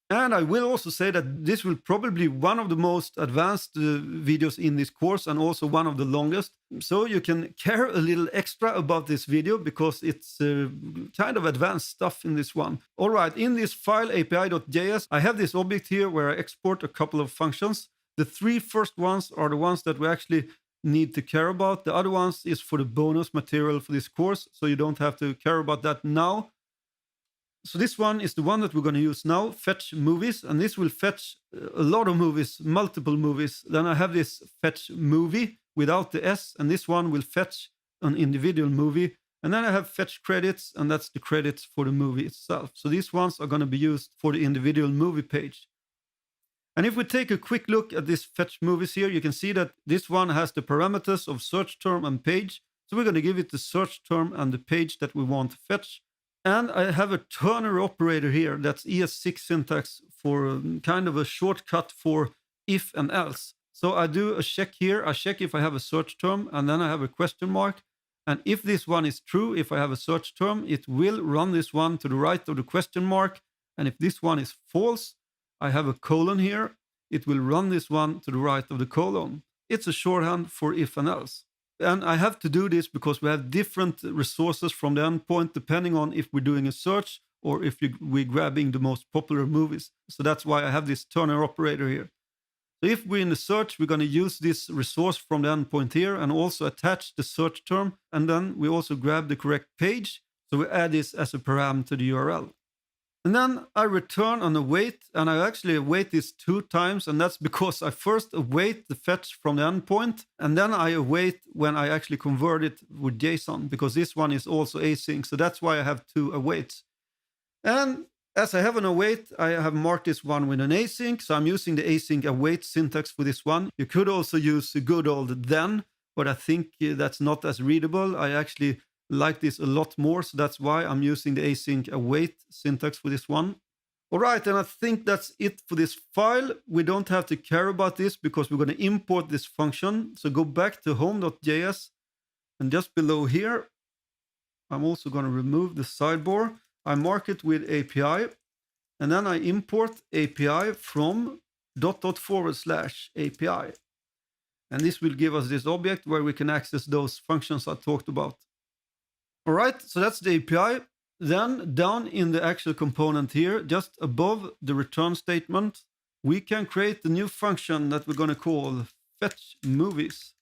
And I will also say that this will probably be one of the most advanced videos in this course and also one of the longest. So you can care a little extra about this video because it's kind of advanced stuff in this one. All right, in this file api.js, I have this object here where I export a couple of functions. The three first ones are the ones that we actually need to care about. The other ones is for the bonus material for this course, so you don't have to care about that now. So this one is the one that we're going to use now, fetch movies, and this will fetch a lot of movies, multiple movies. Then I have this fetch movie without the S, and this one will fetch an individual movie. And then I have fetch credits, and that's the credits for the movie itself. So these ones are going to be used for the individual movie page. And if we take a quick look at this fetch movies here, you can see that this one has the parameters of search term and page. So we're going to give it the search term and the page that we want to fetch. And I have a ternary operator here that's ES6 syntax for kind of a shortcut for if and else. So I do a check here. I check if I have a search term, and then I have a question mark. And if this one is true, if I have a search term, it will run this one to the right of the question mark. And if this one is false, I have a colon here. It will run this one to the right of the colon. It's a shorthand for if and else. And I have to do this because we have different resources from the endpoint depending on if we're doing a search or if we're grabbing the most popular movies. So that's why I have this ternary operator here. So if we're in the search, we're going to use this resource from the endpoint here and also attach the search term. And then we also grab the correct page. So we add this as a param to the URL. And then I return on await, and I actually await this 2 times, and that's because I first await the fetch from the endpoint, and then I await when I actually convert it with JSON, because this one is also async, so that's why I have 2 awaits. And as I have an await, I have marked this one with an async, so I'm using the async await syntax for this one. You could also use a good old then, but I think that's not as readable. I actually like this a lot more, so that's why I'm using the async await syntax for this one. All right, and I think that's it for this file. We don't have to care about this because we're going to import this function. So go back to home.js, and just below here, I'm also going to remove the sidebar. I mark it with API, and then I import API from ../API. And this will give us this object where we can access those functions I talked about. All right, so that's the API. Then down in the actual component here, just above the return statement, we can create the new function that we're going to call fetch movies.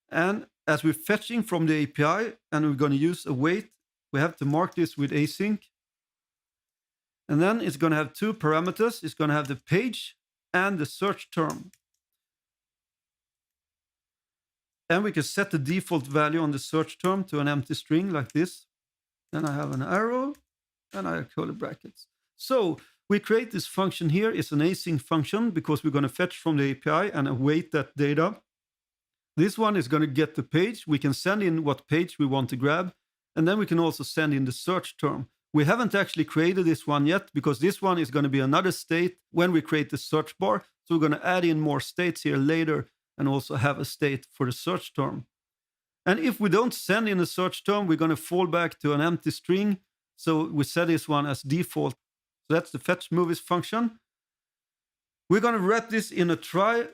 And as we're fetching from the API and we're going to use await, we have to mark this with async. And then it's going to have 2 parameters. It's going to have the page and the search term. And we can set the default value on the search term to an empty string like this. Then I have an arrow and I have curly brackets. So we create this function here. It's an async function because we're going to fetch from the API and await that data. This one is going to get the page. We can send in what page we want to grab. And then we can also send in the search term. We haven't actually created this one yet because this one is going to be another state when we create the search bar. So we're going to add in more states here later and also have a state for the search term. And if we don't send in a search term, we're going to fall back to an empty string. So we set this one as default. So that's the fetch movies function. We're going to wrap this in a try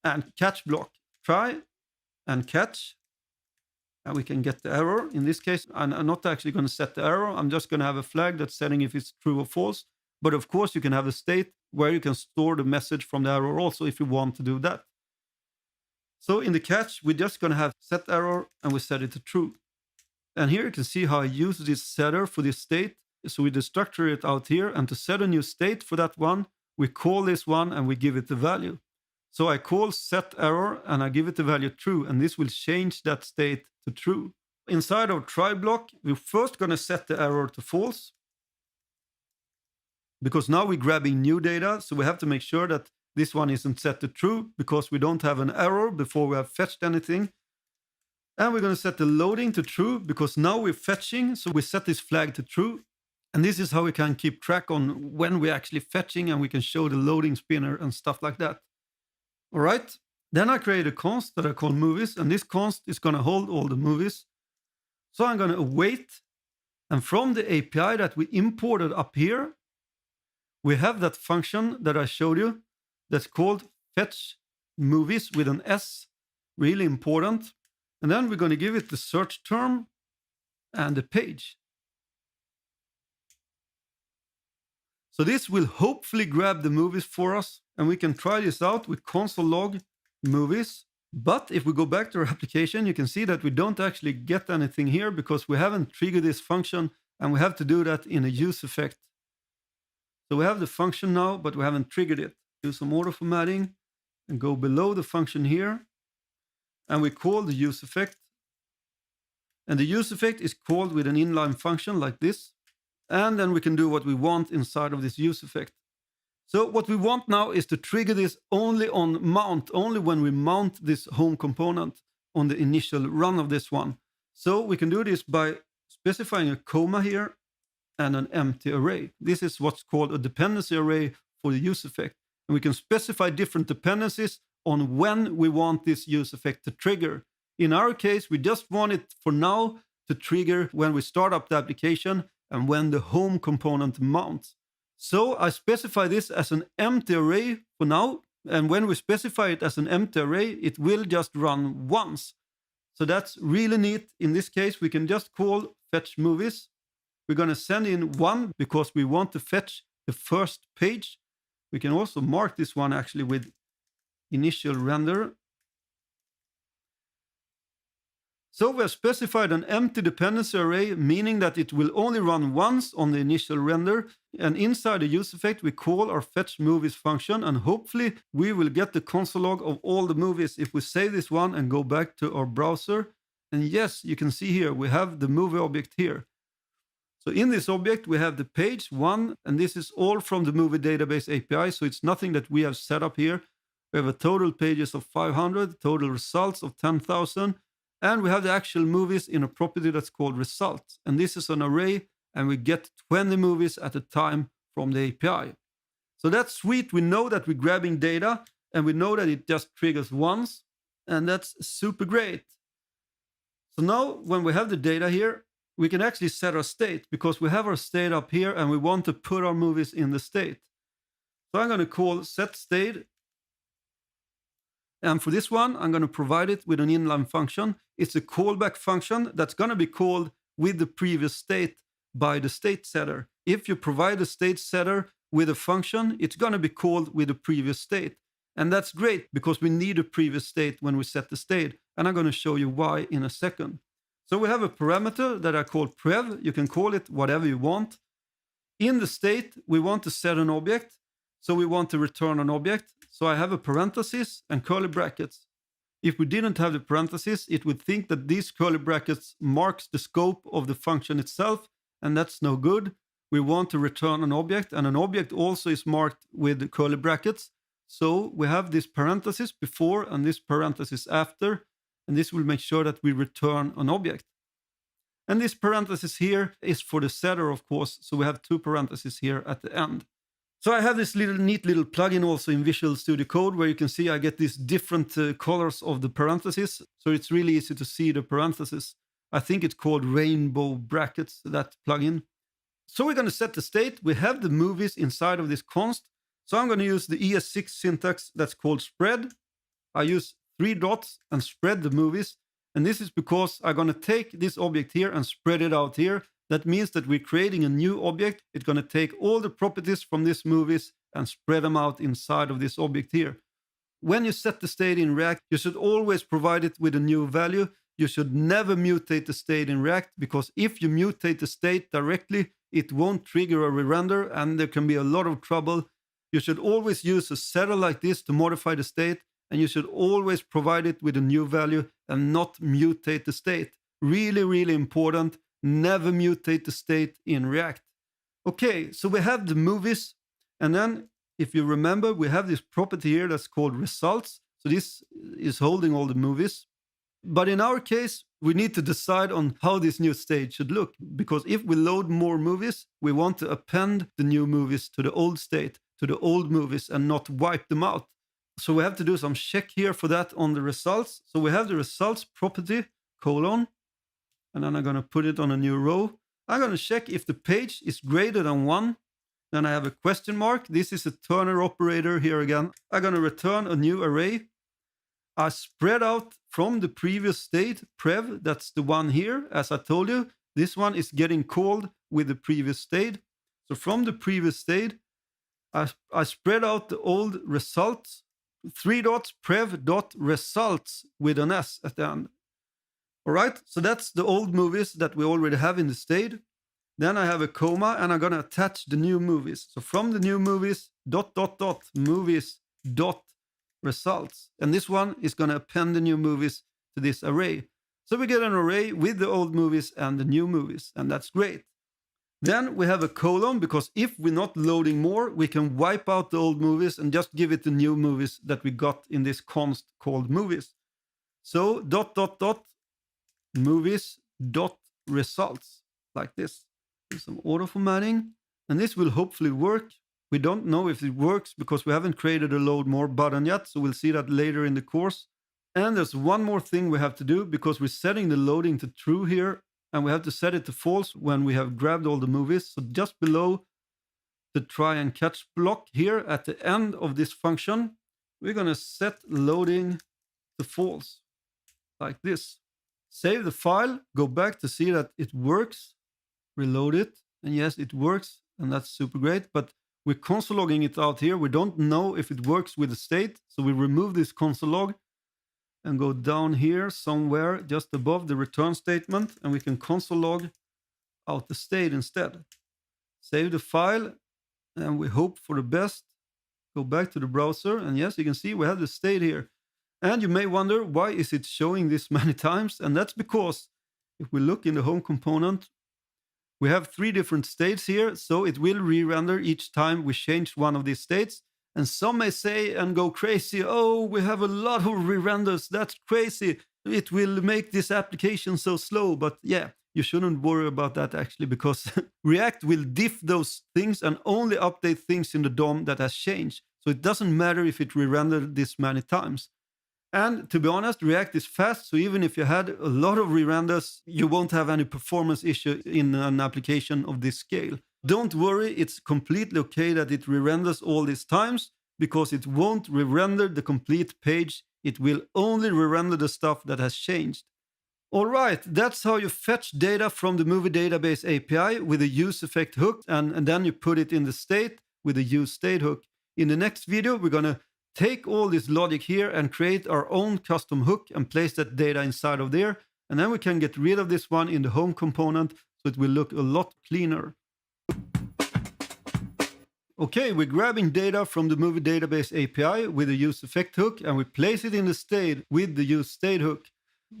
and catch block. Try and catch. And we can get the error. In this case, I'm not actually going to set the error. I'm just going to have a flag that's setting if it's true or false. But of course, you can have a state where you can store the message from the error also if you want to do that. So in the catch, we're just going to have set error and we set it to true. And here you can see how I use this setter for this state. So we destructure it out here, and to set a new state for that one, we call this one and we give it the value. So I call set error and I give it the value true, and this will change that state to true. Inside our try block, we're first going to set the error to false. because now we're grabbing new data. So we have to make sure that this one isn't set to true because we don't have an error before we have fetched anything. And we're going to set the loading to true because now we're fetching. So we set this flag to true. And this is how we can keep track on when we're actually fetching, and we can show the loading spinner and stuff like that. All right. Then I create a const that I call movies, and this const is going to hold all the movies. So I'm going to await. And from the API that we imported up here, we have that function that I showed you that's called fetch movies with an S, really important. And then we're going to give it the search term and the page. So this will hopefully grab the movies for us, and we can try this out with console log movies. But if we go back to our application, you can see that we don't actually get anything here because we haven't triggered this function, and we have to do that in a use effect. So we have the function now, but we haven't triggered it. Do some auto formatting and go below the function here. And we call the use effect. And the use effect is called with an inline function like this. And then we can do what we want inside of this use effect. So what we want now is to trigger this only on mount, only when we mount this home component on the initial run of this one. So we can do this by specifying a comma here and an empty array. This is what's called a dependency array for the use effect. And we can specify different dependencies on when we want this use effect to trigger. In our case, we just want it for now to trigger when we start up the application and when the home component mounts. So I specify this as an empty array for now. And when we specify it as an empty array, it will just run once. So that's really neat. In this case, we can just call fetch movies. We're going to send in 1 because we want to fetch the first page. We can also mark this one actually with initial render. So we have specified an empty dependency array, meaning that it will only run once on the initial render. And inside the use effect, we call our fetch movies function. And hopefully we will get the console log of all the movies if we save this one and go back to our browser. And yes, you can see here, we have the movie object here. So in this object, we have the page 1, and this is all from the movie database API. So it's nothing that we have set up here. We have a total pages of 500, total results of 10,000. And we have the actual movies in a property that's called results. And this is an array, and we get 20 movies at a time from the API. So that's sweet. We know that we're grabbing data, and we know that it just triggers once. And that's super great. So now when we have the data here, we can actually set our state because we have our state up here and we want to put our movies in the state. So I'm going to call set state. And for this one, I'm going to provide it with an inline function. It's a callback function that's going to be called with the previous state by the state setter. If you provide a state setter with a function, it's going to be called with the previous state. And that's great because we need a previous state when we set the state. And I'm going to show you why in a second. So we have a parameter that I call prev. You can call it whatever you want. In the state, we want to set an object. So we want to return an object. So I have a parenthesis and curly brackets. If we didn't have the parenthesis, it would think that these curly brackets marks the scope of the function itself. And that's no good. We want to return an object, and an object also is marked with curly brackets. So we have this parenthesis before and this parenthesis after. And this will make sure that we return an object. And this parenthesis here is for the setter, of course. So we have 2 parentheses here at the end. So I have this neat little plugin also in Visual Studio Code where you can see I get these different colors of the parentheses. So it's really easy to see the parentheses. I think it's called rainbow brackets, that plugin. So we're going to set the state. We have the movies inside of this const. So I'm going to use the ES6 syntax that's called spread. I use 3 dots and spread the movies. And this is because I'm going to take this object here and spread it out here. That means that we're creating a new object. It's going to take all the properties from these movies and spread them out inside of this object here. When you set the state in React, you should always provide it with a new value. You should never mutate the state in React, because if you mutate the state directly, it won't trigger a re-render and there can be a lot of trouble. You should always use a setter like this to modify the state, and you should always provide it with a new value and not mutate the state. Really, really important. Never mutate the state in React. Okay, so we have the movies, and then if you remember, we have this property here that's called results. So this is holding all the movies. But in our case, we need to decide on how this new state should look, because if we load more movies, we want to append the new movies to the old state, to the old movies, and not wipe them out. So we have to do some check here for that on the results. So we have the results property, colon, and then I'm going to put it on a new row. I'm going to check if the page is greater than 1. Then I have a question mark. This is a Turner operator here again. I'm going to return a new array. I spread out from the previous state, prev, that's the one here. As I told you, this one is getting called with the previous state. So from the previous state, I spread out the old results, 3 dots, prev dot results with an S at the end. All right, so that's the old movies that we already have in the state. Then I have a comma, and I'm going to attach the new movies. So from the new movies, dot, dot, dot, movies, dot, results. And this one is going to append the new movies to this array. So we get an array with the old movies and the new movies, and that's great. Then we have a colon, because if we're not loading more, we can wipe out the old movies and just give it the new movies that we got in this const called movies. So dot, dot, dot, movies, dot, results, like this. Do some auto formatting, and this will hopefully work. We don't know if it works because we haven't created a load more button yet, so we'll see that later in the course. And there's one more thing we have to do, because we're setting the loading to true here, and we have to set it to false when we have grabbed all the movies. So just below the try and catch block here at the end of this function, we're going to set loading to false, like this. Save the file, go back to see that it works, reload it, and yes, it works, and that's super great. But we're console logging it out here. We don't know if it works with the state, so we remove this console log and go down here somewhere just above the return statement, and we can console log out the state instead. Save the file, and we hope for the best. Go back to the browser, and yes, you can see we have the state here. And you may wonder, why is it showing this many times? And that's because if we look in the home component, we have 3 different states here, so it will re-render each time we change one of these states. And some may say and go crazy, oh, we have a lot of re-renders, that's crazy. It will make this application so slow. But yeah, you shouldn't worry about that actually, because React will diff those things and only update things in the DOM that has changed. So it doesn't matter if it re-rendered this many times. And to be honest, React is fast, so even if you had a lot of re-renders, you won't have any performance issue in an application of this scale. Don't worry, it's completely okay that it re-renders all these times, because it won't re-render the complete page. It will only re-render the stuff that has changed. All right, that's how you fetch data from the movie database API with a use effect hook, and then you put it in the state with a use state hook. In the next video, we're going to take all this logic here and create our own custom hook and place that data inside of there. And then we can get rid of this one in the home component, so it will look a lot cleaner. Okay, we're grabbing data from the movie database API with a use effect hook, and we place it in the state with the use state hook.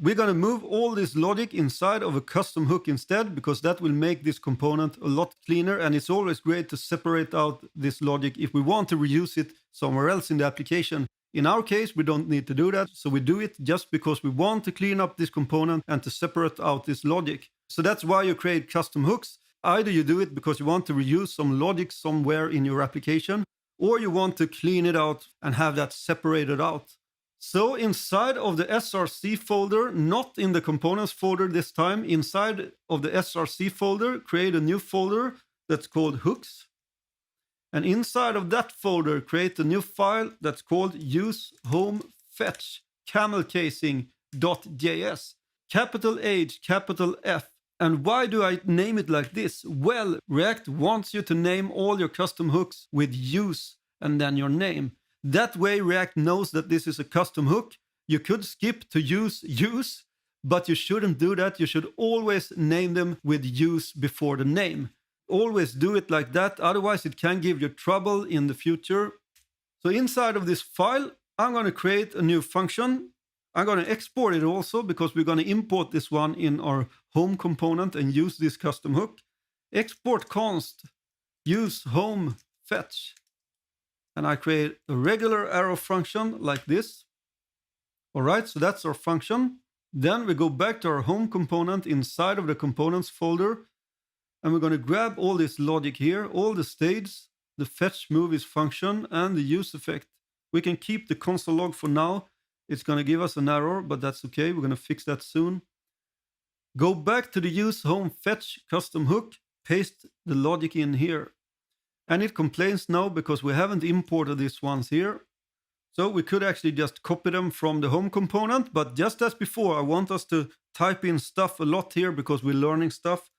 We're going to move all this logic inside of a custom hook instead, because that will make this component a lot cleaner. And it's always great to separate out this logic if we want to reuse it somewhere else in the application. In our case, we don't need to do that. So we do it just because we want to clean up this component and to separate out this logic. So that's why you create custom hooks. Either you do it because you want to reuse some logic somewhere in your application, or you want to clean it out and have that separated out. So inside of the src folder, not in the components folder this time, inside of the src folder, create a new folder that's called hooks. And inside of that folder, create a new file that's called use home fetch camel casing.js. Capital H, capital F. And why do I name it like this? Well, React wants you to name all your custom hooks with use and then your name. That way React knows that this is a custom hook. You could skip to use, but you shouldn't do that. You should always name them with use before the name. Always do it like that, otherwise it can give you trouble in the future. So inside of this file, I'm going to create a new function. I'm going to export it also, because we're going to import this one in our home component and use this custom hook. Export const use home fetch. And I create a regular arrow function like this. All right, so that's our function. Then we go back to our home component inside of the components folder. And we're going to grab all this logic here, all the states, the fetch movies function, and the use effect. We can keep the console log for now. It's going to give us an error, but that's okay. We're going to fix that soon. Go back to the use home fetch custom hook, paste the logic in here. And it complains now because we haven't imported these ones here. So we could actually just copy them from the home component, but just as before, I want us to type in stuff a lot here because we're learning stuff.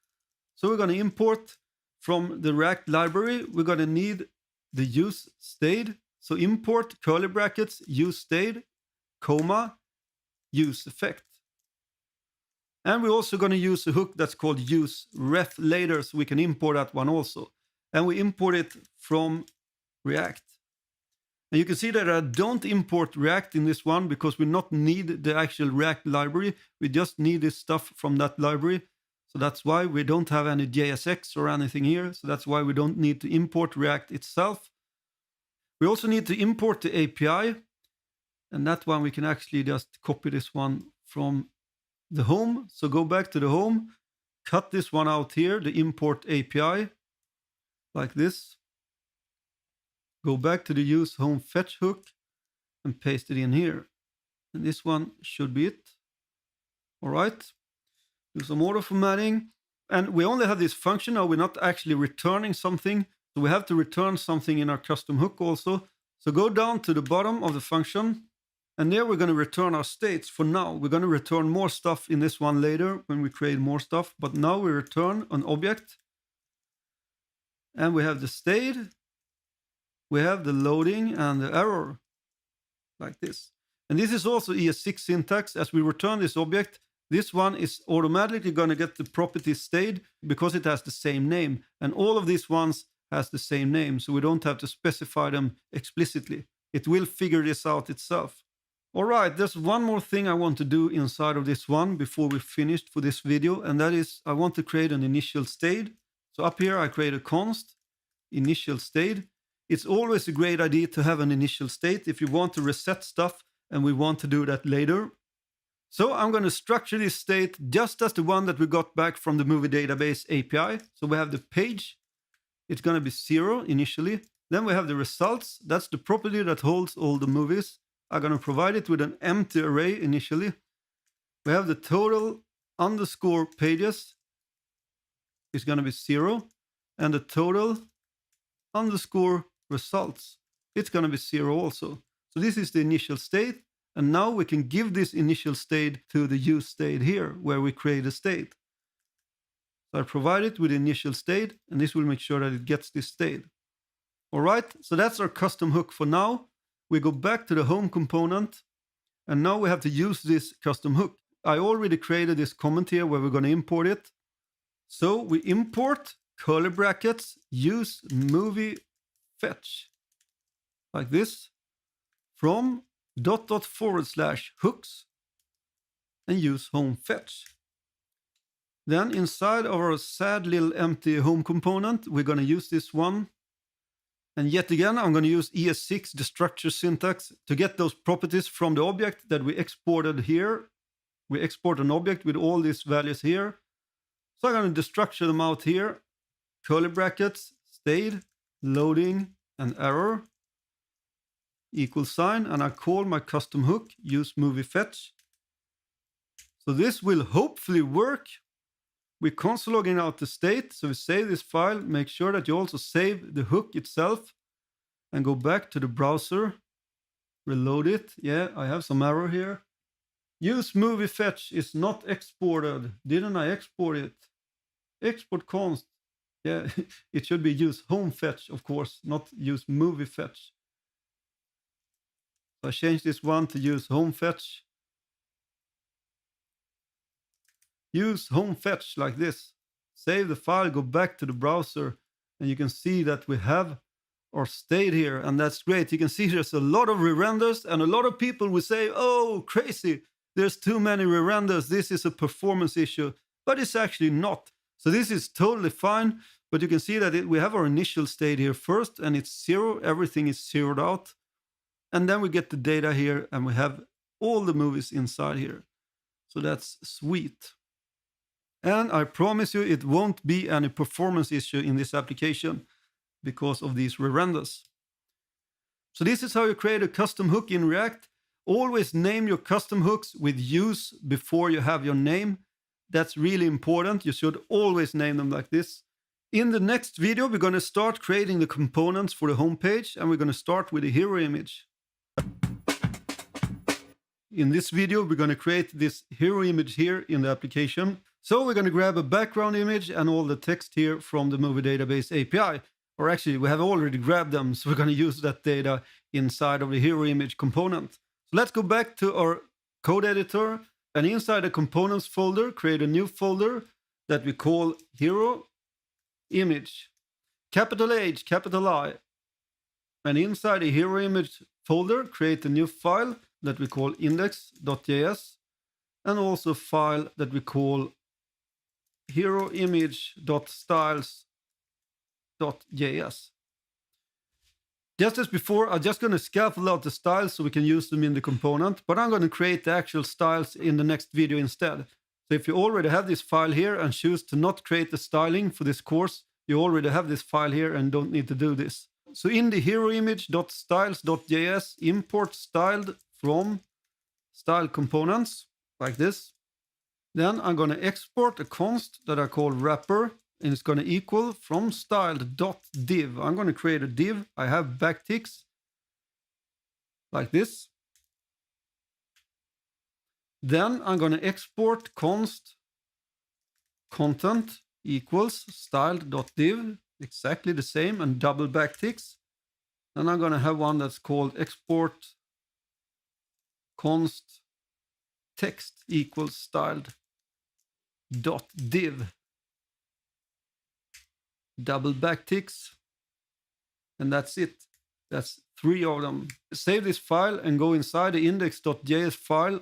So we're going to import from the React library. We're going to need the use state. So import curly brackets, use state, comma, use effect. And we're also going to use a hook that's called use ref later, so we can import that one also. And we import it from React. And you can see that I don't import React in this one because we not need the actual React library. We just need this stuff from that library. So that's why we don't have any JSX or anything here. So that's why we don't need to import React itself. We also need to import the API. And that one we can actually just copy this one from the home. So go back to the home, cut this one out here, the import API, like this. Go back to the use home fetch hook and paste it in here. And this one should be it. All right. Do some auto formatting. And we only have this function now. We're not actually returning something. So we have to return something in our custom hook also. So go down to the bottom of the function. And there we're going to return our states for now. We're going to return more stuff in this one later when we create more stuff. But now we return an object. And we have the state. We have the loading and the error. Like this. And this is also ES6 syntax. As we return this object, this one is automatically going to get the property state because it has the same name. And all of these ones has the same name. So we don't have to specify them explicitly. It will figure this out itself. All right, there's one more thing I want to do inside of this one before we finished for this video. And that is I want to create an initial state. So up here I create a const initial state. It's always a great idea to have an initial state if you want to reset stuff, and we want to do that later. So I'm going to structure this state just as the one that we got back from the movie database API. So we have the page. It's going to be 0 initially. Then we have the results. That's the property that holds all the movies. I'm going to provide it with an empty array initially. We have the total underscore pages. It's going to be 0. And the total underscore results. It's going to be 0 also. So this is the initial state. And now we can give this initial state to the use state here, where we create a state. So I provide it with the initial state, and this will make sure that it gets this state. All right, so that's our custom hook for now. We go back to the home component, and now we have to use this custom hook. I already created this comment here where we're going to import it. So we import curly brackets, use movie fetch, like this, from .. hooks and use home fetch. Then inside of our sad little empty home component, we're going to use this one. And yet again, I'm going to use ES6, the structure syntax, to get those properties from the object that we exported here. We export an object with all these values here. So I'm going to destructure them out here. Curly brackets, state, loading, and error. Equal sign, and I call my custom hook use movie fetch. So this will hopefully work. We're console logging out the state, so we save this file. Make sure that you also save the hook itself and go back to the browser, reload it. Yeah, I have some error here. Use movie fetch is not exported. Didn't I export it? Export const. Yeah, it should be use home fetch, of course, not use movie fetch. So I changed this one to use home fetch. Use home fetch like this. Save the file, go back to the browser, and you can see that we have our state here, and that's great. You can see there's a lot of re-renders, and a lot of people will say, oh, crazy, there's too many re-renders. This is a performance issue, but it's actually not. So this is totally fine. But you can see that we have our initial state here first, and it's 0. Everything is zeroed out. And then we get the data here, and we have all the movies inside here. So that's sweet. And I promise you it won't be any performance issue in this application because of these re-renders. So this is how you create a custom hook in React. Always name your custom hooks with use before you have your name. That's really important. You should always name them like this. In the next video, we're going to start creating the components for the homepage, and we're going to start with a hero image. In this video, we're going to create this hero image here in the application. So we're going to grab a background image and all the text here from the movie database API. Or actually, we have already grabbed them, so we're going to use that data inside of the hero image component. So let's go back to our code editor, and inside the components folder, create a new folder that we call hero image. Capital H, capital I. And inside the hero image folder, create a new file that we call index.js, and also a file that we call heroimage.styles.js. Just as before, I'm just going to scaffold out the styles so we can use them in the component, but I'm going to create the actual styles in the next video instead. So if you already have this file here and choose to not create the styling for this course, you already have this file here and don't need to do this. So in the heroimage.styles.js, import styled from style components like this. Then I'm going to export a const that I call wrapper, and it's going to equal from styled.div. I'm going to create a div. I have backticks like this. Then I'm going to export const content equals styled.div, exactly the same, and double backticks. Then I'm going to have one that's called export const text equals styled.div, double backticks, and that's it. That's 3 of them. Save this file and go inside the index.js file.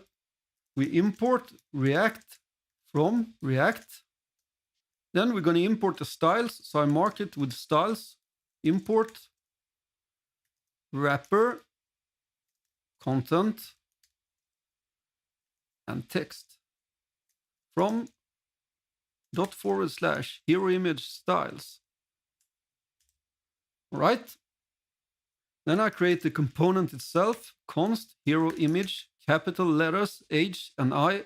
We import React from React. Then we're going to import the styles. So I mark it with styles. Import wrapper, content, and text from /hero image styles. All right. Then I create the component itself, const hero image, capital letters H and I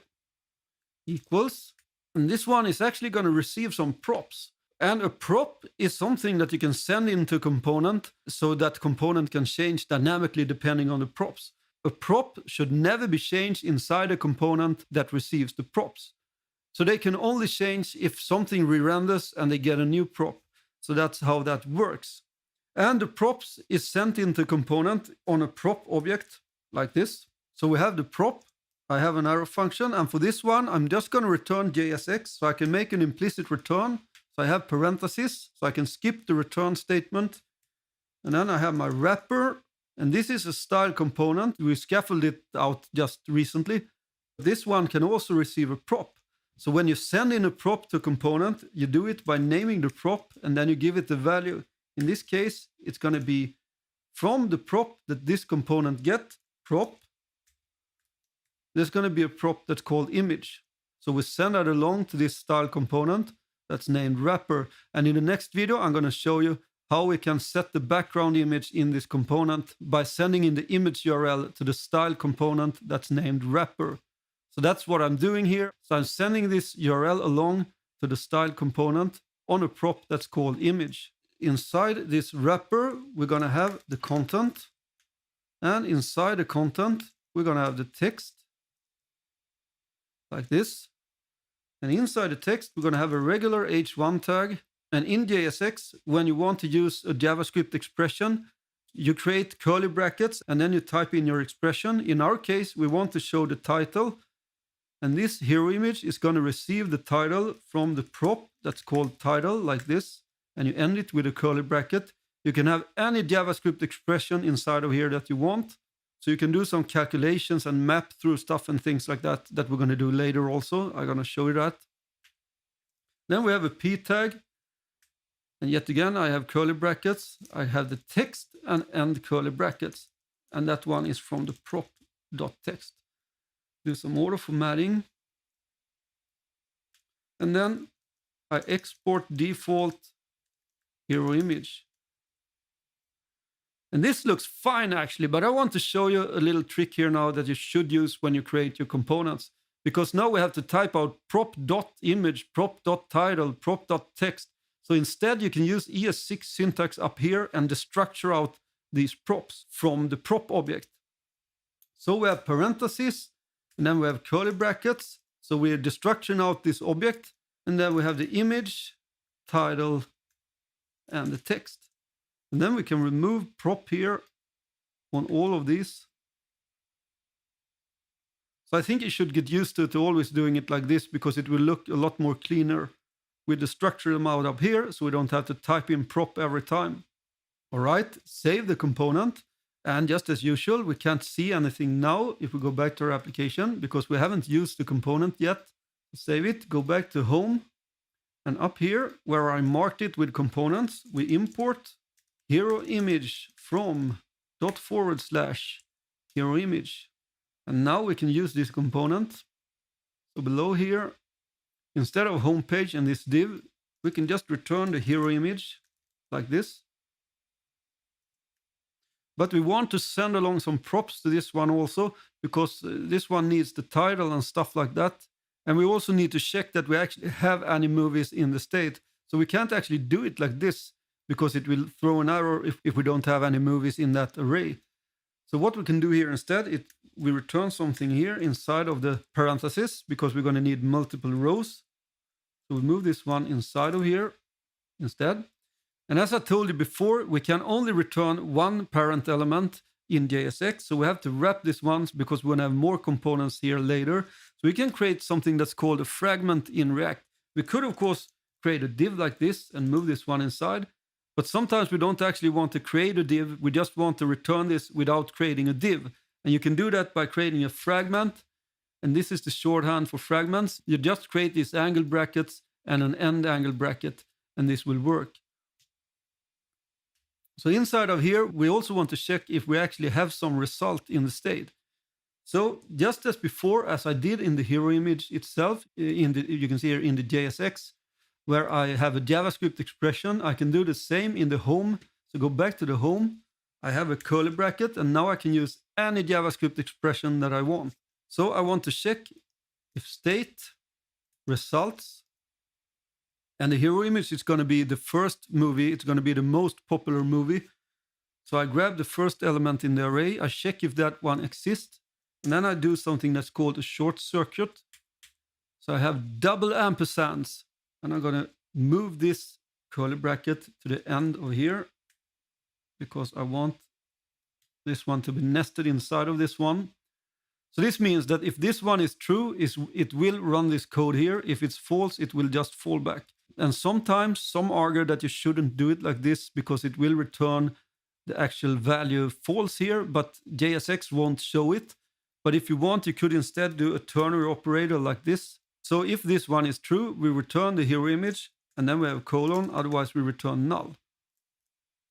equals. And this one is actually going to receive some props. And a prop is something that you can send into a component so that component can change dynamically depending on the props. A prop should never be changed inside a component that receives the props. So they can only change if something re-renders and they get a new prop. So that's how that works. And the props is sent into component on a prop object like this. So we have the prop. I have an arrow function, and for this one, I'm just going to return JSX, so I can make an implicit return. So I have parentheses, so I can skip the return statement. And then I have my wrapper, and this is a style component. We scaffolded it out just recently. This one can also receive a prop. So when you send in a prop to a component, you do it by naming the prop, and then you give it the value. In this case, it's going to be from the prop that this component get, prop. There's going to be a prop that's called image. So we send that along to this style component that's named wrapper. And in the next video, I'm going to show you how we can set the background image in this component by sending in the image URL to the style component that's named wrapper. So that's what I'm doing here. So I'm sending this URL along to the style component on a prop that's called image. Inside this wrapper, we're going to have the content. And inside the content, we're going to have the text like this. And inside the text, we're going to have a regular h1 tag. And in JSX, when you want to use a JavaScript expression, you create curly brackets and then you type in your expression. In our case, we want to show the title. And this hero image is going to receive the title from the prop that's called title like this. And you end it with a curly bracket. You can have any JavaScript expression inside of here that you want. So you can do some calculations and map through stuff and things like that we're going to do later also. I'm going to show you that. Then we have a p tag. And yet again, I have curly brackets. I have the text and end curly brackets. And that one is from the prop.text. Do some auto formatting. And then I export default hero image. And this looks fine actually, but I want to show you a little trick here now that you should use when you create your components. Because now we have to type out prop.image, prop.title, prop.text. So instead you can use ES6 syntax up here and destructure out these props from the prop object. So we have parentheses, and then we have curly brackets. So we're destructuring out this object, and then we have the image, title, and the text. And then we can remove prop here on all of these. So I think you should get used to always doing it like this, because it will look a lot more cleaner with the structure them out up here, so we don't have to type in prop every time. All right, save the component. And just as usual, we can't see anything now if we go back to our application, because we haven't used the component yet. Save it, go back to home. And up here, where I marked it with components, we import hero image from /hero image. And now we can use this component. So below here, instead of homepage and this div, we can just return the hero image like this. But we want to send along some props to this one also, because this one needs the title and stuff like that. And we also need to check that we actually have any movies in the state. So we can't actually do it like this, because it will throw an error if we don't have any movies in that array. So what we can do here instead, we return something here inside of the parentheses, because we're going to need multiple rows. So we move this one inside of here instead. And as I told you before, we can only return one parent element in JSX. So we have to wrap this once, because we're going to have more components here later. So we can create something that's called a fragment in React. We could, of course, create a div like this and move this one inside. But sometimes we don't actually want to create a div. We just want to return this without creating a div. And you can do that by creating a fragment. And this is the shorthand for fragments. You just create these angle brackets and an end angle bracket, and this will work. So inside of here, we also want to check if we actually have some result in the state. So just as before, as I did in the hero image itself, you can see here in the JSX, where I have a JavaScript expression, I can do the same in the home. So go back to the home. I have a curly bracket, and now I can use any JavaScript expression that I want. So I want to check if state results, and the hero image is going to be the first movie. It's going to be the most popular movie. So I grab the first element in the array. I check if that one exists. And then I do something that's called a short circuit. So I have double ampersands. And I'm going to move this curly bracket to the end of here, because I want this one to be nested inside of this one. So this means that if this one is true, it will run this code here. If it's false, it will just fall back. And sometimes some argue that you shouldn't do it like this, because it will return the actual value false here, but JSX won't show it. But if you want, you could instead do a ternary operator like this. So if this one is true, we return the hero image, and then we have a colon, otherwise we return null.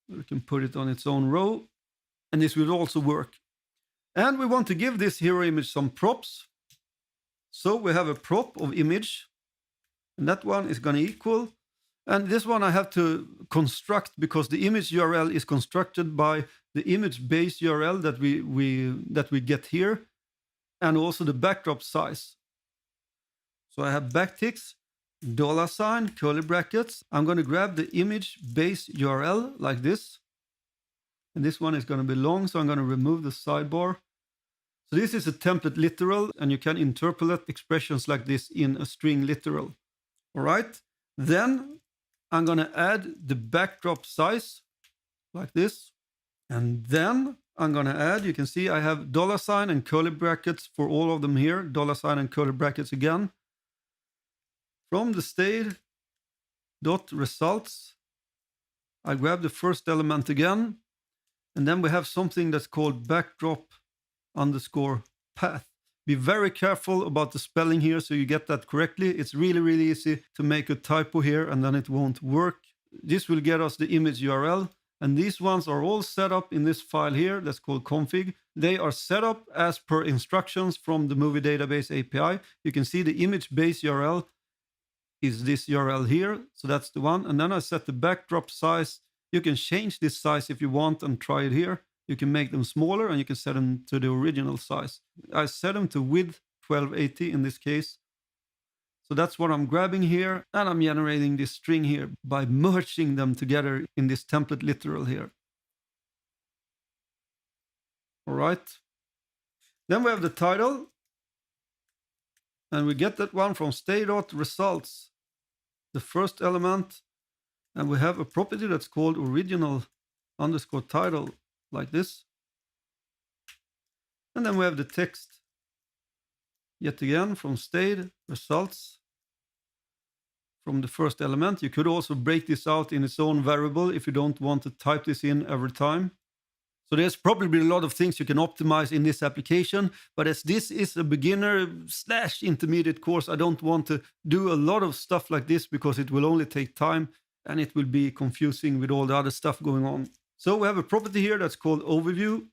We can put it on its own row, and this will also work. And we want to give this hero image some props. So we have a prop of image, and that one is going to equal. And this one I have to construct, because the image URL is constructed by the image base URL that we get here, and also the backdrop size. So I have backticks, $, curly brackets. I'm going to grab the image base URL like this. And this one is going to be long, so I'm going to remove the sidebar. So this is a template literal, and you can interpolate expressions like this in a string literal. All right. Then I'm going to add the backdrop size like this. And then I'm going to add, you can see I have $, and curly brackets for all of them here. $, and curly brackets again. From the state dot results, I grab the first element again. And then we have something that's called backdrop underscore path. Be very careful about the spelling here so you get that correctly. It's really, really easy to make a typo here, and then it won't work. This will get us the image URL. And these ones are all set up in this file here that's called config. They are set up as per instructions from the movie database API. You can see the image base URL is this URL here. So that's the one. And then I set the backdrop size. You can change this size if you want and try it here. You can make them smaller and you can set them to the original size. I set them to width 1280 in this case. So that's what I'm grabbing here, and I'm generating this string here by merging them together in this template literal here. All right. Then we have the title, and we get that one from stay.results, the first element, and we have a property that's called original_title, like this. And then we have the text, yet again from stay.results. From the first element. You could also break this out in its own variable if you don't want to type this in every time. So there's probably a lot of things you can optimize in this application, but as this is a beginner/intermediate course, I don't want to do a lot of stuff like this because it will only take time and it will be confusing with all the other stuff going on. So we have a property here that's called overview.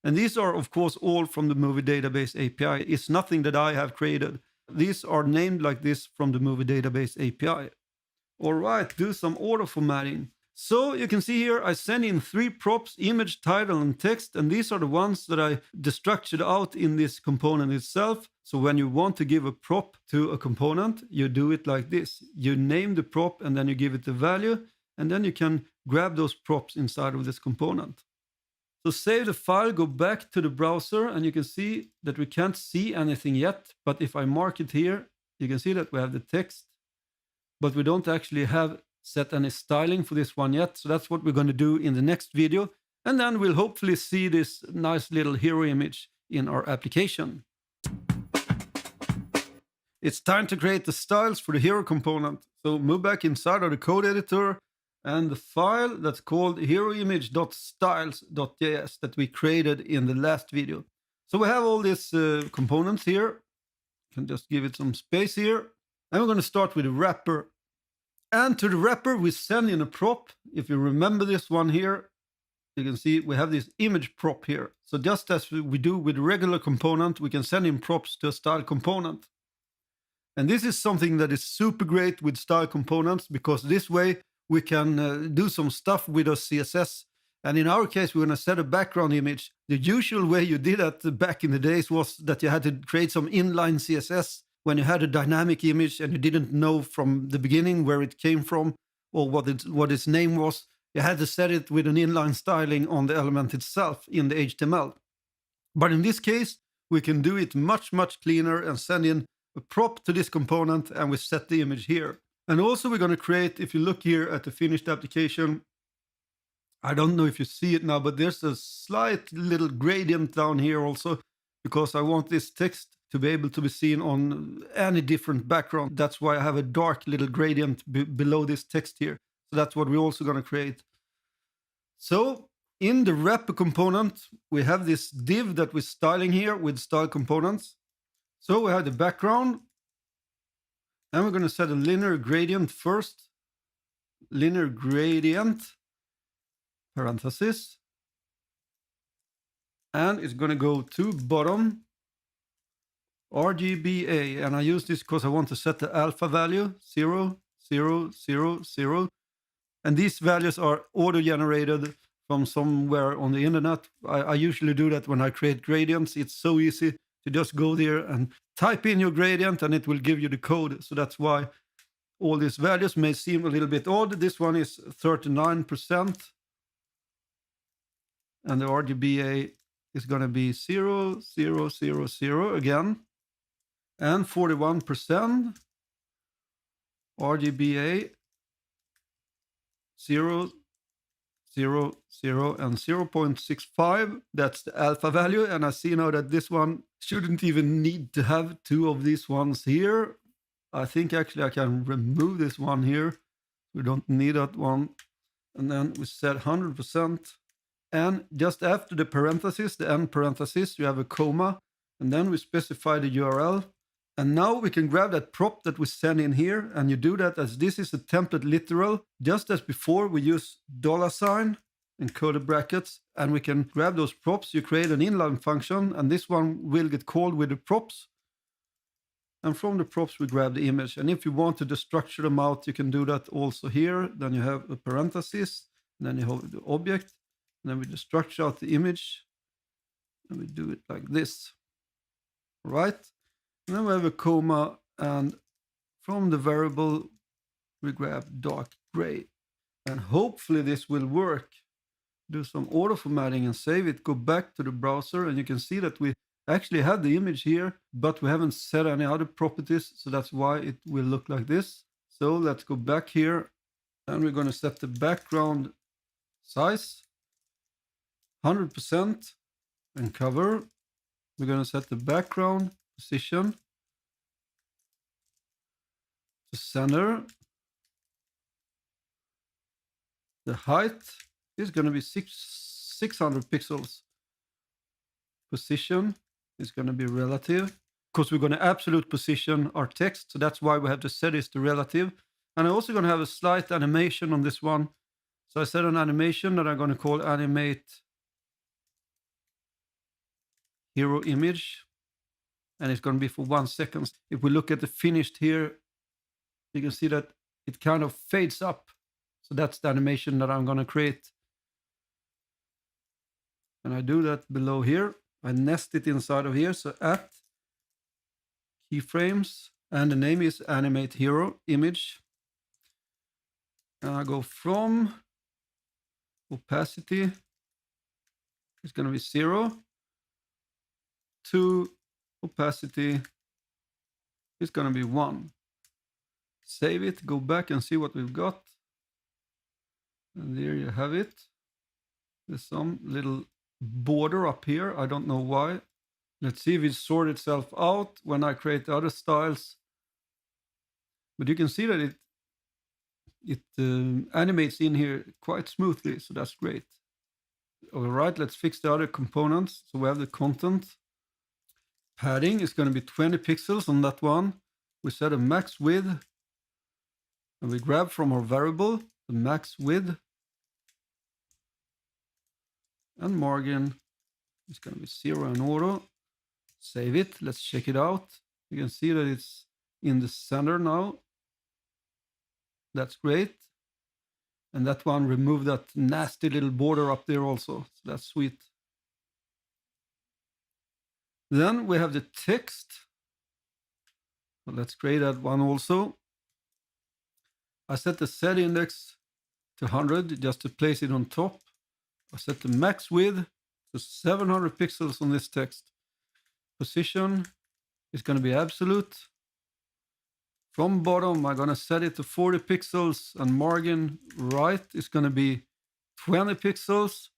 And these are, of course, all from the movie database API. It's nothing that I have created. These are named like this from the movie database API. All right, do some auto formatting. So you can see here, I send in 3 props, image, title, and text. And these are the ones that I destructured out in this component itself. So when you want to give a prop to a component, you do it like this. You name the prop and then you give it the value. And then you can grab those props inside of this component. So save the file, go back to the browser, and you can see that we can't see anything yet. But if I mark it here, you can see that we have the text, but we don't actually have set any styling for this one yet. So that's what we're going to do in the next video. And then we'll hopefully see this nice little hero image in our application. It's time to create the styles for the hero component. So move back inside of the code editor. And the file that's called heroimage.styles.js that we created in the last video. So we have all these components here. You can just give it some space here. And we're going to start with the wrapper. And to the wrapper, we send in a prop. If you remember this one here, you can see we have this image prop here. So just as we do with regular component, we can send in props to a style component. And this is something that is super great with style components because this way, we can do some stuff with our CSS. And in our case, we're going to set a background image. The usual way you did that back in the days was that you had to create some inline CSS when you had a dynamic image and you didn't know from the beginning where it came from or what its name was. You had to set it with an inline styling on the element itself in the HTML. But in this case, we can do it much, much cleaner and send in a prop to this component and we set the image here. And also we're going to create, if you look here at the finished application, I don't know if you see it now, but there's a slight little gradient down here also, because I want this text to be able to be seen on any different background. That's why I have a dark little gradient below this text here. So that's what we're also going to create. So in the wrapper component, we have this div that we're styling here with style components. So we have the background. And we're going to set a linear gradient first. Linear gradient, parenthesis. And it's going to go to bottom, RGBA. And I use this because I want to set the alpha value, 0, 0, 0, 0. And these values are auto-generated from somewhere on the internet. I usually do that when I create gradients. It's so easy to just go there and type in your gradient and it will give you the code. So that's why all these values may seem a little bit odd. This one is 39%. And the RGBA is going to be 0, 0, 0, 0 again. And 41%. RGBA 0, 0, 0, and 0.65. That's the alpha value. And I see now that this one shouldn't even need to have 2 of these ones here. I think actually I can remove this one here. We don't need that one. And then we set 100%. And just after the parenthesis, the end parenthesis, you have a comma. And then we specify the URL. And now we can grab that prop that we send in here, and you do that as this is a template literal. Just as before, we use $sign in curly brackets, and we can grab those props. You create an inline function, and this one will get called with the props. And from the props, we grab the image. And if you want to destructure them out, you can do that also here. Then you have a parenthesis, and then you have the object, and then we destructure out the image, and we do it like this, right? And then we have a comma, and from the variable, we grab dark gray. And hopefully this will work. Do some auto formatting and save it, go back to the browser, and you can see that we actually have the image here, but we haven't set any other properties, so that's why it will look like this. So let's go back here, and we're going to set the background size 100% and cover. We're going to set the background position to center. The height is going to be 600 pixels. Position is going to be relative, because we're going to absolute position our text, so that's why we have to set this to relative. And I'm also going to have a slight animation on this one. So I set an animation that I'm going to call animate hero image, and it's going to be for 1 second. If we look at the finished here, you can see that it kind of fades up. So that's the animation that I'm going to create. And I do that below here. I nest it inside of here. So at keyframes, and the name is animate hero image. And I go from opacity, it's going to be 0, to opacity, it's going to be 1. Save it, go back and see what we've got. And there you have it. There's some little border up here. I don't know why. Let's see if it sorts itself out when I create other styles. But you can see that it animates in here quite smoothly, so that's great. All right, let's fix the other components. So we have the content. Padding is going to be 20 pixels on that one. We set a max width, and we grab from our variable the max width. And margin is going to be 0 in auto. Save it. Let's check it out. You can see that it's in the center now. That's great. And that one, remove that nasty little border up there also. So that's sweet. Then we have the text. So let's create that one also. I set the set index to 100 just to place it on top. I set the max width to 700 pixels on this text. Position is going to be absolute. From bottom, I'm going to set it to 40 pixels, and margin right is going to be 20 pixels.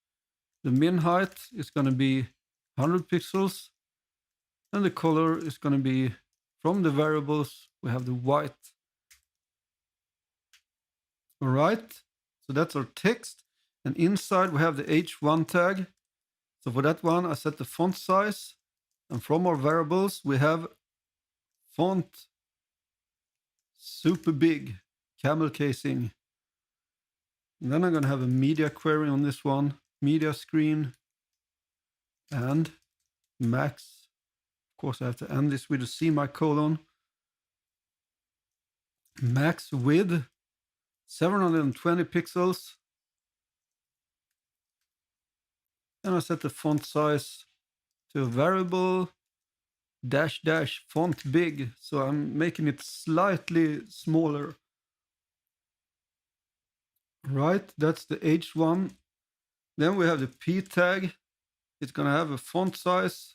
The min height is going to be 100 pixels. And the color is going to be, from the variables, we have the white. All right, so that's our text. And inside we have the H1 tag. So for that one, I set the font size. And from our variables, we have font super big, camel casing. And then I'm going to have a media query on this one, media screen, and max. Of course, I have to end this with a semicolon. Max width, 720 pixels. And I set the font size to a variable -- font big. So I'm making it slightly smaller. Right, that's the H1. Then we have the P tag. It's going to have a font size.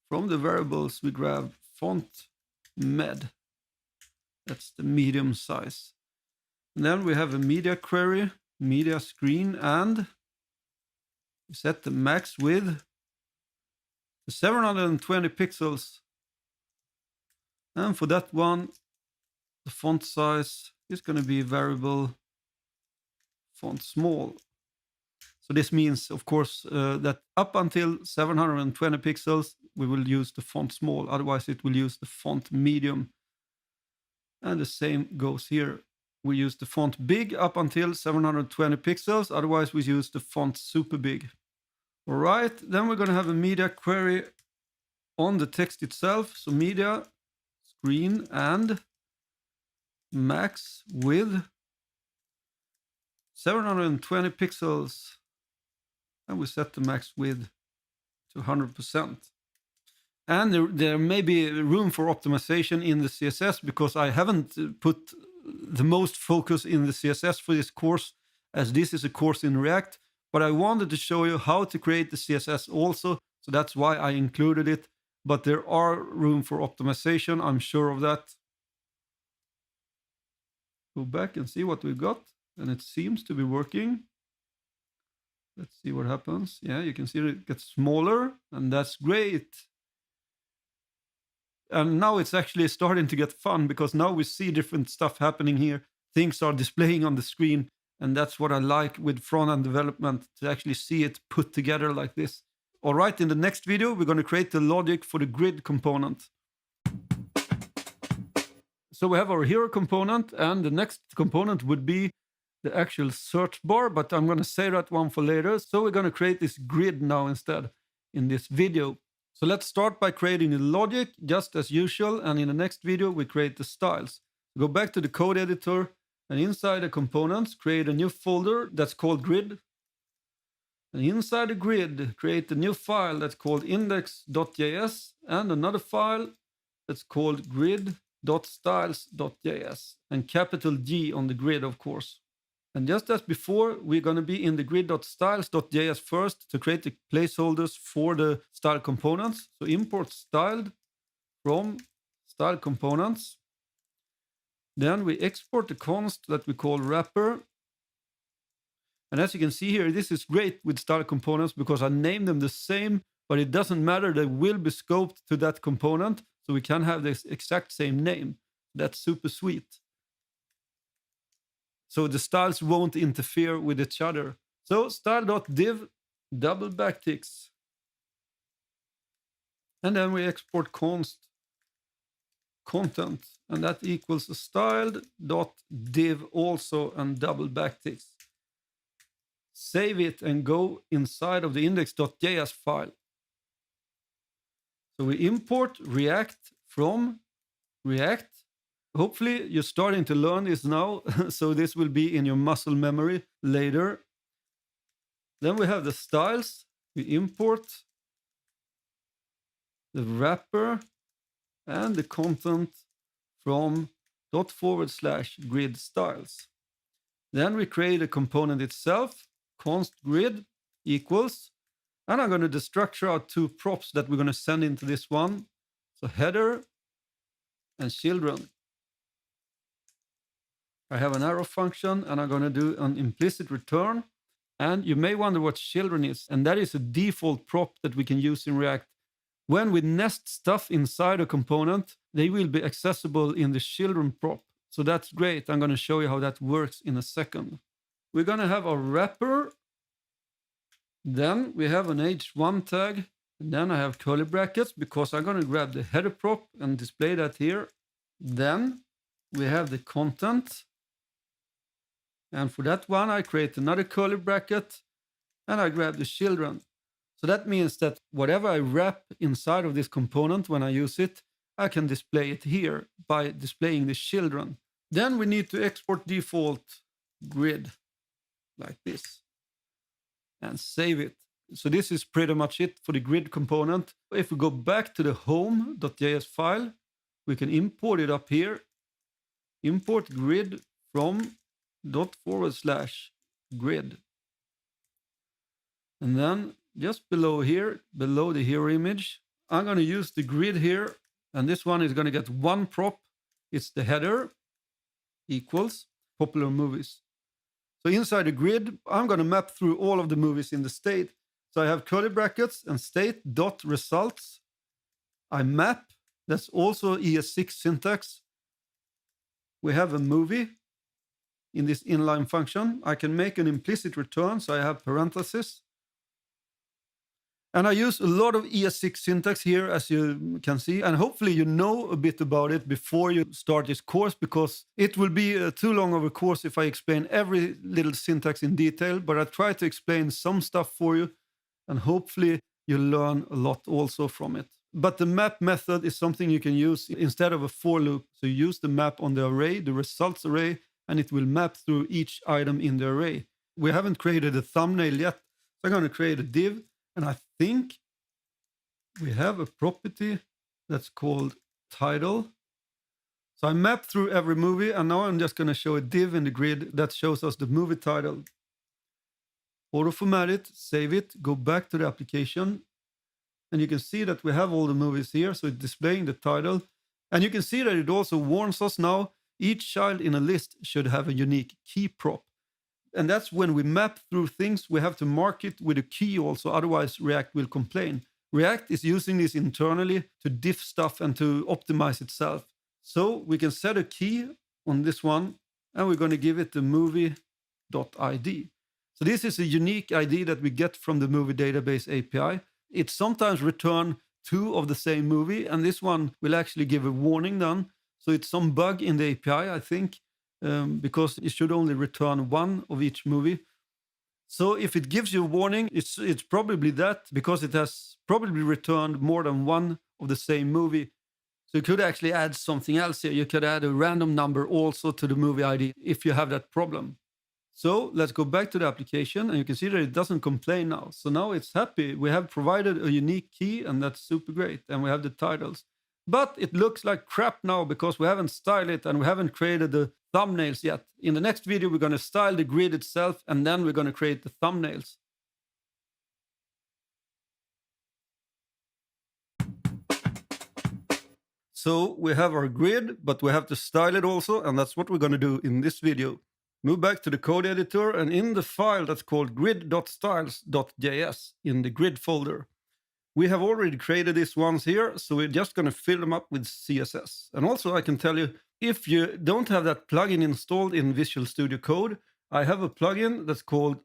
From the variables, we grab font med. That's the medium size. And then we have a media query, media screen, and we set the max width to 720 pixels. And for that one, the font size is going to be variable font small. So this means, of course, that up until 720 pixels, we will use the font small. Otherwise, it will use the font medium. And the same goes here. We use the font big up until 720 pixels. Otherwise, we use the font super big. All right, then we're going to have a media query on the text itself. So media, screen, and max width 720 pixels. And we set the max width to 100%. And there may be room for optimization in the CSS because I haven't put the most focus in the CSS for this course, as this is a course in React. But I wanted to show you how to create the CSS also, so that's why I included it. But there are room for optimization, I'm sure of that. Go back and see what we got, and it seems to be working. Let's see what happens. Yeah, you can see it gets smaller, and that's great. And now it's actually starting to get fun because now we see different stuff happening here. Things are displaying on the screen. And that's what I like with front-end development, to actually see it put together like this. All right, in the next video, we're going to create the logic for the grid component. So we have our hero component, and the next component would be the actual search bar, but I'm going to save that one for later. So we're going to create this grid now instead in this video. So let's start by creating the logic just as usual, and in the next video, we create the styles. Go back to the code editor, and inside the components, create a new folder that's called grid. And inside the grid, create a new file that's called index.js and another file that's called grid.styles.js, and capital G on the grid, of course. And just as before, we're going to be in the grid.styles.js first to create the placeholders for the style components. So import styled from style components. Then we export the const that we call wrapper. And as you can see here, this is great with style components because I named them the same, but it doesn't matter. They will be scoped to that component, so we can have this exact same name. That's super sweet. So the styles won't interfere with each other. So style.div double backticks. And then we export const content, and that equals a styled.div also and double backticks. Save it and go inside of the index.js file. So we import React from React. Hopefully you're starting to learn this now, so this will be in your muscle memory later. Then we have the styles. We import the wrapper and the content from /grid styles. Then we create a component itself, const grid equals, and I'm going to destructure out two props that we're going to send into this one. So header and children. I have an arrow function, and I'm going to do an implicit return. And you may wonder what children is, and that is a default prop that we can use in React. When we nest stuff inside a component, they will be accessible in the children prop. So that's great. I'm going to show you how that works in a second. We're going to have a wrapper. Then we have an h1 tag. And then I have curly brackets because I'm going to grab the header prop and display that here. Then we have the content. And for that one, I create another curly bracket and I grab the children. So that means that whatever I wrap inside of this component when I use it, I can display it here by displaying the children. Then we need to export default grid like this and save it. So this is pretty much it for the grid component. If we go back to the home.js file, we can import it up here. Import grid from /grid. And then just below here, below the hero image, I'm going to use the grid here. And this one is going to get one prop. It's the header equals popular movies. So inside the grid, I'm going to map through all of the movies in the state. So I have curly brackets and state.results. I map. That's also ES6 syntax. We have a movie. in this inline function. I can make an implicit return, so I have parentheses. And I use a lot of ES6 syntax here, as you can see. And hopefully you know a bit about it before you start this course, because it will be too long of a course if I explain every little syntax in detail. But I try to explain some stuff for you, and hopefully you learn a lot also from it. But the map method is something you can use instead of a for loop. So you use the map on the array, the results array, and it will map through each item in the array. We haven't created a thumbnail yet, so I'm going to create a div. And I think we have a property that's called title. So I map through every movie, and now I'm just going to show a div in the grid that shows us the movie title. Auto format it, save it, go back to the application, and you can see that we have all the movies here. So it's displaying the title, and you can see that it also warns us now each child in a list should have a unique key prop. And that's when we map through things, we have to mark it with a key also, otherwise React will complain. React is using this internally to diff stuff and to optimize itself. So we can set a key on this one, and we're going to give it the movie.id. So this is a unique ID that we get from the movie database API. It sometimes returns 2 of the same movie, and this one will actually give a warning then. So it's some bug in the API, I think. Because it should only return 1 of each movie. So if it gives you a warning, it's probably that, because it has probably returned more than 1 of the same movie. So you could actually add something else here. You could add a random number also to the movie ID if you have that problem. So let's go back to the application, and you can see that it doesn't complain now. So now it's happy. We have provided a unique key, and that's super great. And we have the titles. But it looks like crap now because we haven't styled it and we haven't created the thumbnails yet. In the next video, we're going to style the grid itself, and then we're going to create the thumbnails. So we have our grid, but we have to style it also, and that's what we're going to do in this video. Move back to the code editor, and in the file that's called grid.styles.js in the grid folder, we have already created these ones here, so we're just going to fill them up with CSS. And also I can tell you, if you don't have that plugin installed in Visual Studio Code, I have a plugin that's called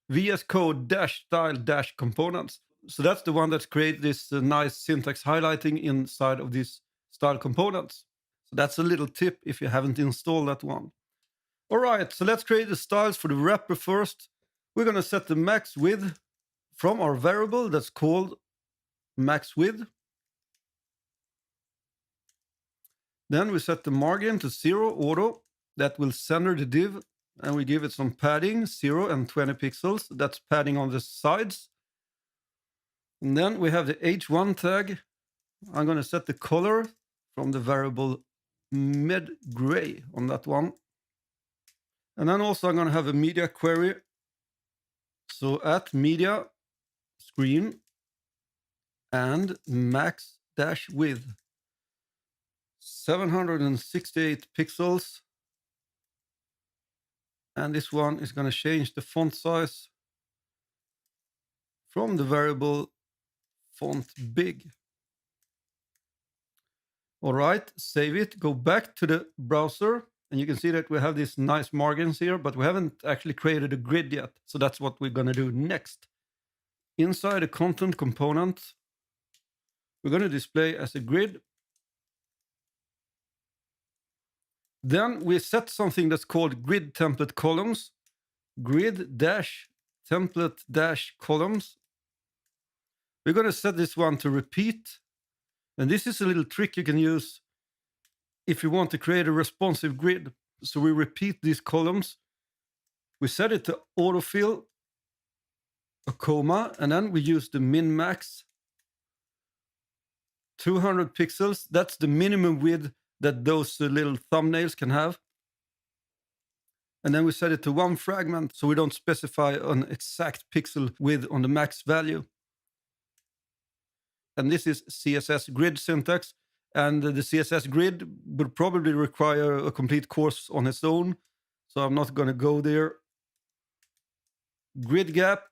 VS Code-style-components. So that's the one that creates this nice syntax highlighting inside of these style components. So that's a little tip if you haven't installed that one. All right, so let's create the styles for the wrapper first. We're going to set the max width from our variable that's called max width. Then we set the margin to 0 auto. That will center the div, and we give it some padding, 0 and 20 pixels. That's padding on the sides. And then we have the h1 tag. I'm going to set the color from the variable med gray on that one. And then also I'm going to have a media query. So at media screen and max dash width 768 pixels, and this one is going to change the font size from the variable font big. All right, save it, go back to the browser, and you can see that we have these nice margins here, but we haven't actually created a grid yet. So that's what we're going to do next. Inside the content component, we're going to display as a grid. Then we set something that's called grid template columns, grid dash template dash columns. We're going to set this one to repeat. And this is a little trick you can use if you want to create a responsive grid. So we repeat these columns. We set it to autofill, a comma, and then we use the min max 200 pixels. That's the minimum width that those little thumbnails can have. And then we set it to 1 fragment, so we don't specify an exact pixel width on the max value. And this is CSS grid syntax. And the CSS grid would probably require a complete course on its own. So I'm not going to go there. Grid gap,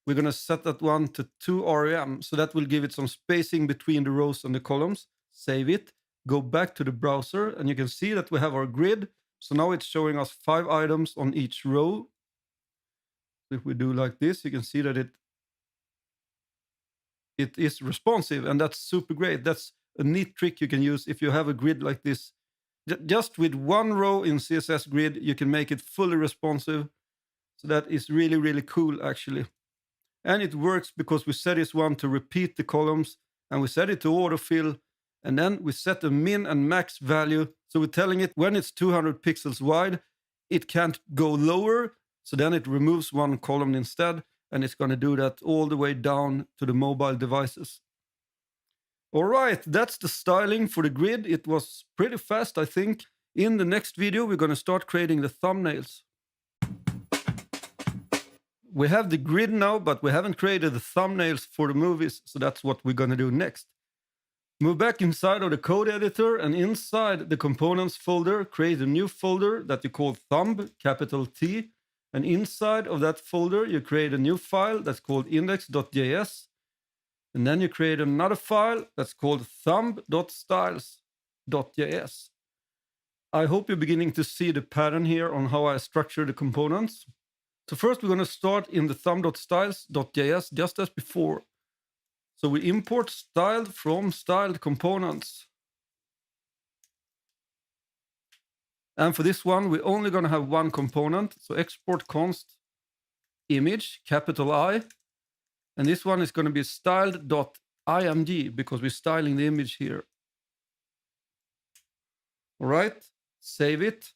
we're going to set that one to 2 rem. So that will give it some spacing between the rows and the columns. Save it. Go back to the browser, and you can see that we have our grid. So now it's showing us 5 items on each row. If we do like this, you can see that it is responsive, and that's super great. That's a neat trick you can use if you have a grid like this. Just with one row in CSS Grid, you can make it fully responsive. So that is really, really cool, actually. And it works because we set this one to repeat the columns, and we set it to autofill, and then we set a min and max value. So we're telling it when it's 200 pixels wide, it can't go lower. So then it removes one column instead, and it's going to do that all the way down to the mobile devices. All right, that's the styling for the grid. It was pretty fast, I think. In the next video, we're going to start creating the thumbnails. We have the grid now, but we haven't created the thumbnails for the movies, so that's what we're going to do next. Move back inside of the code editor, and inside the components folder, create a new folder that you call thumb, capital T. And inside of that folder, you create a new file that's called index.js. And then you create another file that's called thumb.styles.js. I hope you're beginning to see the pattern here on how I structure the components. So first we're going to start in the thumb.styles.js just as before. So we import styled from styled components. And for this one, we're only going to have one component. So export const image, capital I. And this one is going to be styled.img because we're styling the image here. All right, save it.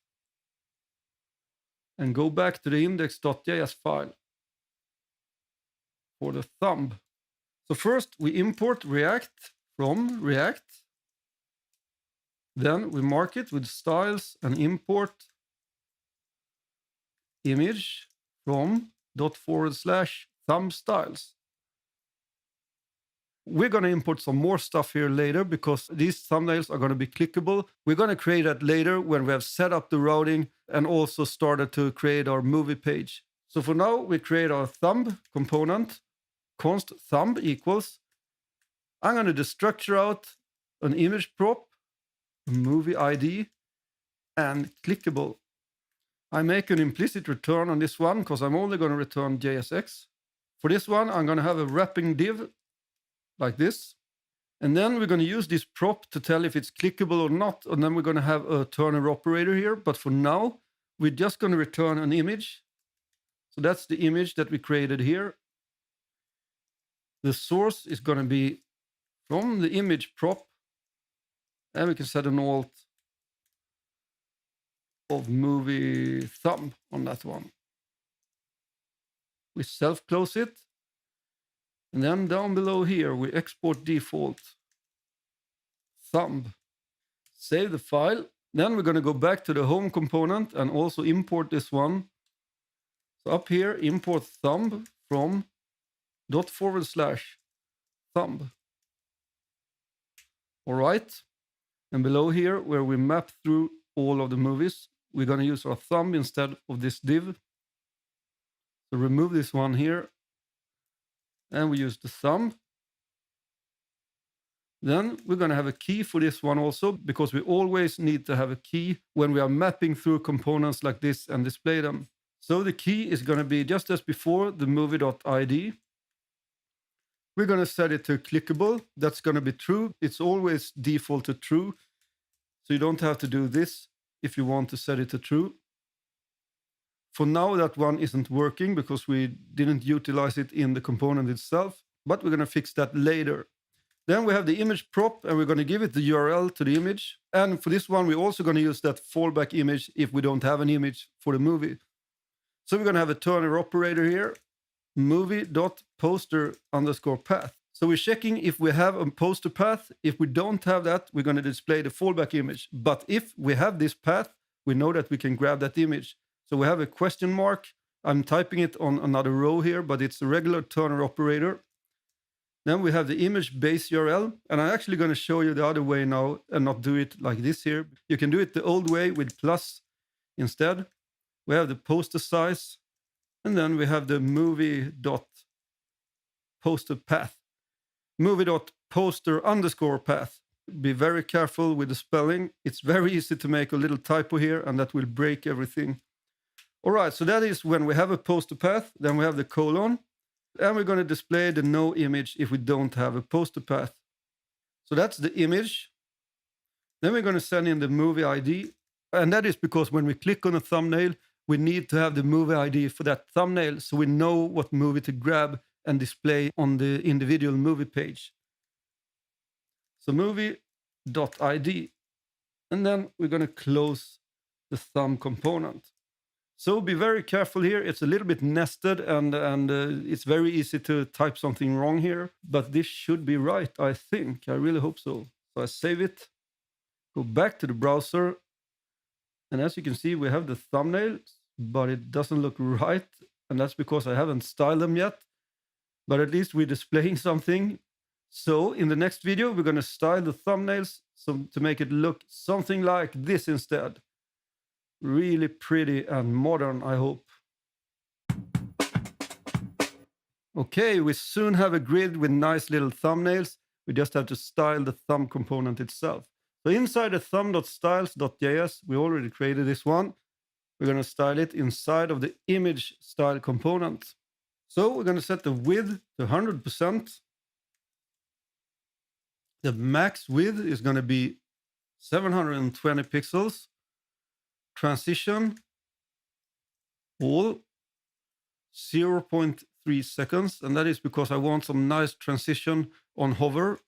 And go back to the index.js file for the thumb. So first we import React from React. Then we mark it with styles and import image from /thumb styles. We're going to import some more stuff here later because these thumbnails are going to be clickable. We're going to create that later when we have set up the routing and also started to create our movie page. So for now, we create our thumb component, const thumb equals. I'm going to destructure out an image prop, movie ID, and clickable. I make an implicit return on this one because I'm only going to return JSX. For this one, I'm going to have a wrapping div like this. And then we're going to use this prop to tell if it's clickable or not. And then we're going to have a turner operator here. But for now, we're just going to return an image. So that's the image that we created here. The source is going to be from the image prop. And we can set an alt of movie thumb on that one. We self-close it. And then down below here, we export default thumb. Save the file. Then we're going to go back to the home component and also import this one. So up here, import thumb from /thumb. All right. And below here, where we map through all of the movies, we're going to use our thumb instead of this div. So remove this one here. And we use the thumb. Then we're going to have a key for this one also, because we always need to have a key when we are mapping through components like this and display them. So the key is going to be just as before, the movie.id. We're going to set it to clickable. That's going to be true. It's always default to true. So you don't have to do this if you want to set it to true. For now, that one isn't working because we didn't utilize it in the component itself, but we're going to fix that later. Then we have the image prop, and we're going to give it the URL to the image. And for this one, we're also going to use that fallback image if we don't have an image for the movie. So we're going to have a turner operator here, movie.poster_path. So we're checking if we have a poster path. If we don't have that, we're going to display the fallback image. But if we have this path, we know that we can grab that image. So we have a question mark. I'm typing it on another row here, but it's a regular turner operator. Then we have the image base URL. And I'm actually going to show you the other way now and not do it like this here. You can do it the old way with plus instead. We have the poster size. And then we have the movie.poster path. Movie.poster_path. Be very careful with the spelling. It's very easy to make a little typo here, and that will break everything. All right, so that is when we have a poster path, then we have the colon, and we're going to display the no image if we don't have a poster path. So that's the image. Then we're going to send in the movie ID, and that is because when we click on a thumbnail, we need to have the movie ID for that thumbnail so we know what movie to grab and display on the individual movie page. So movie.id, and then we're going to close the thumb component. So be very careful here. It's a little bit nested, and it's very easy to type something wrong here, but this should be right, I think. I really hope so. So I save it, go back to the browser, and as you can see, we have the thumbnail, but it doesn't look right, and that's because I haven't styled them yet, but at least we're displaying something. So in the next video, we're going to style the thumbnails to make it look something like this instead. Really pretty and modern, I hope. Okay, we soon have a grid with nice little thumbnails. We just have to style the thumb component itself. So inside the thumb.styles.js, we already created this one. We're going to style it inside of the image style component. So we're going to set the width to 100%. The max width is going to be 720 pixels. Transition, all 0.3 seconds. And that is because I want some nice transition on hover.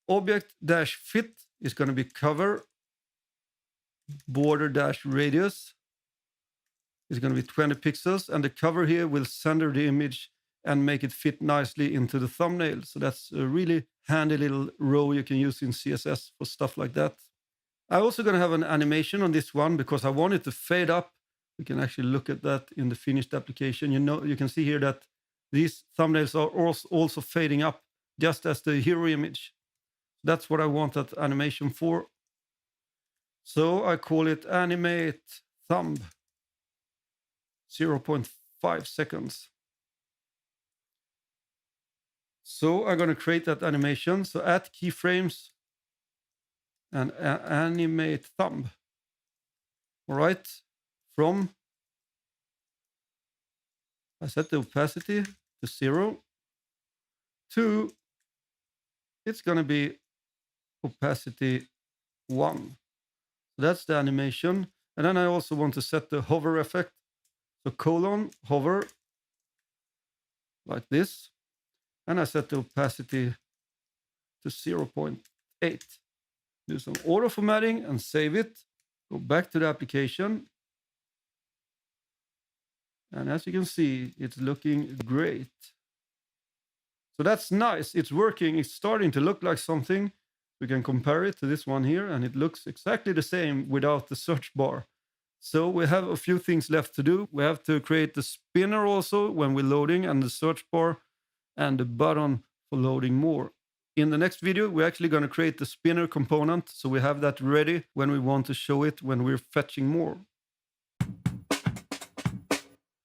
Object-fit is going to be cover. Border-radius is going to be 20 pixels. And the cover here will center the image and make it fit nicely into the thumbnail. So that's a really handy little row you can use in CSS for stuff like that. I'm also going to have an animation on this one because I want it to fade up. We can actually look at that in the finished application. You can see here that these thumbnails are also fading up just as the hero image. That's what I want that animation for. So I call it animate thumb, 0.5 seconds. So I'm going to create that animation. So add keyframes and animate thumb. All right, I set the opacity to 0 to, it's going to be opacity 1. So that's the animation. And then I also want to set the hover effect. So colon, hover, like this. And I set the opacity to 0.8. Do some auto formatting and save it. Go back to the application. And as you can see, it's looking great. So that's nice. It's working. It's starting to look like something. We can compare it to this one here, and it looks exactly the same without the search bar. So we have a few things left to do. We have to create the spinner also when we're loading, and the search bar, and the button for loading more. In the next video, we're actually going to create the spinner component, so we have that ready when we want to show it when we're fetching more.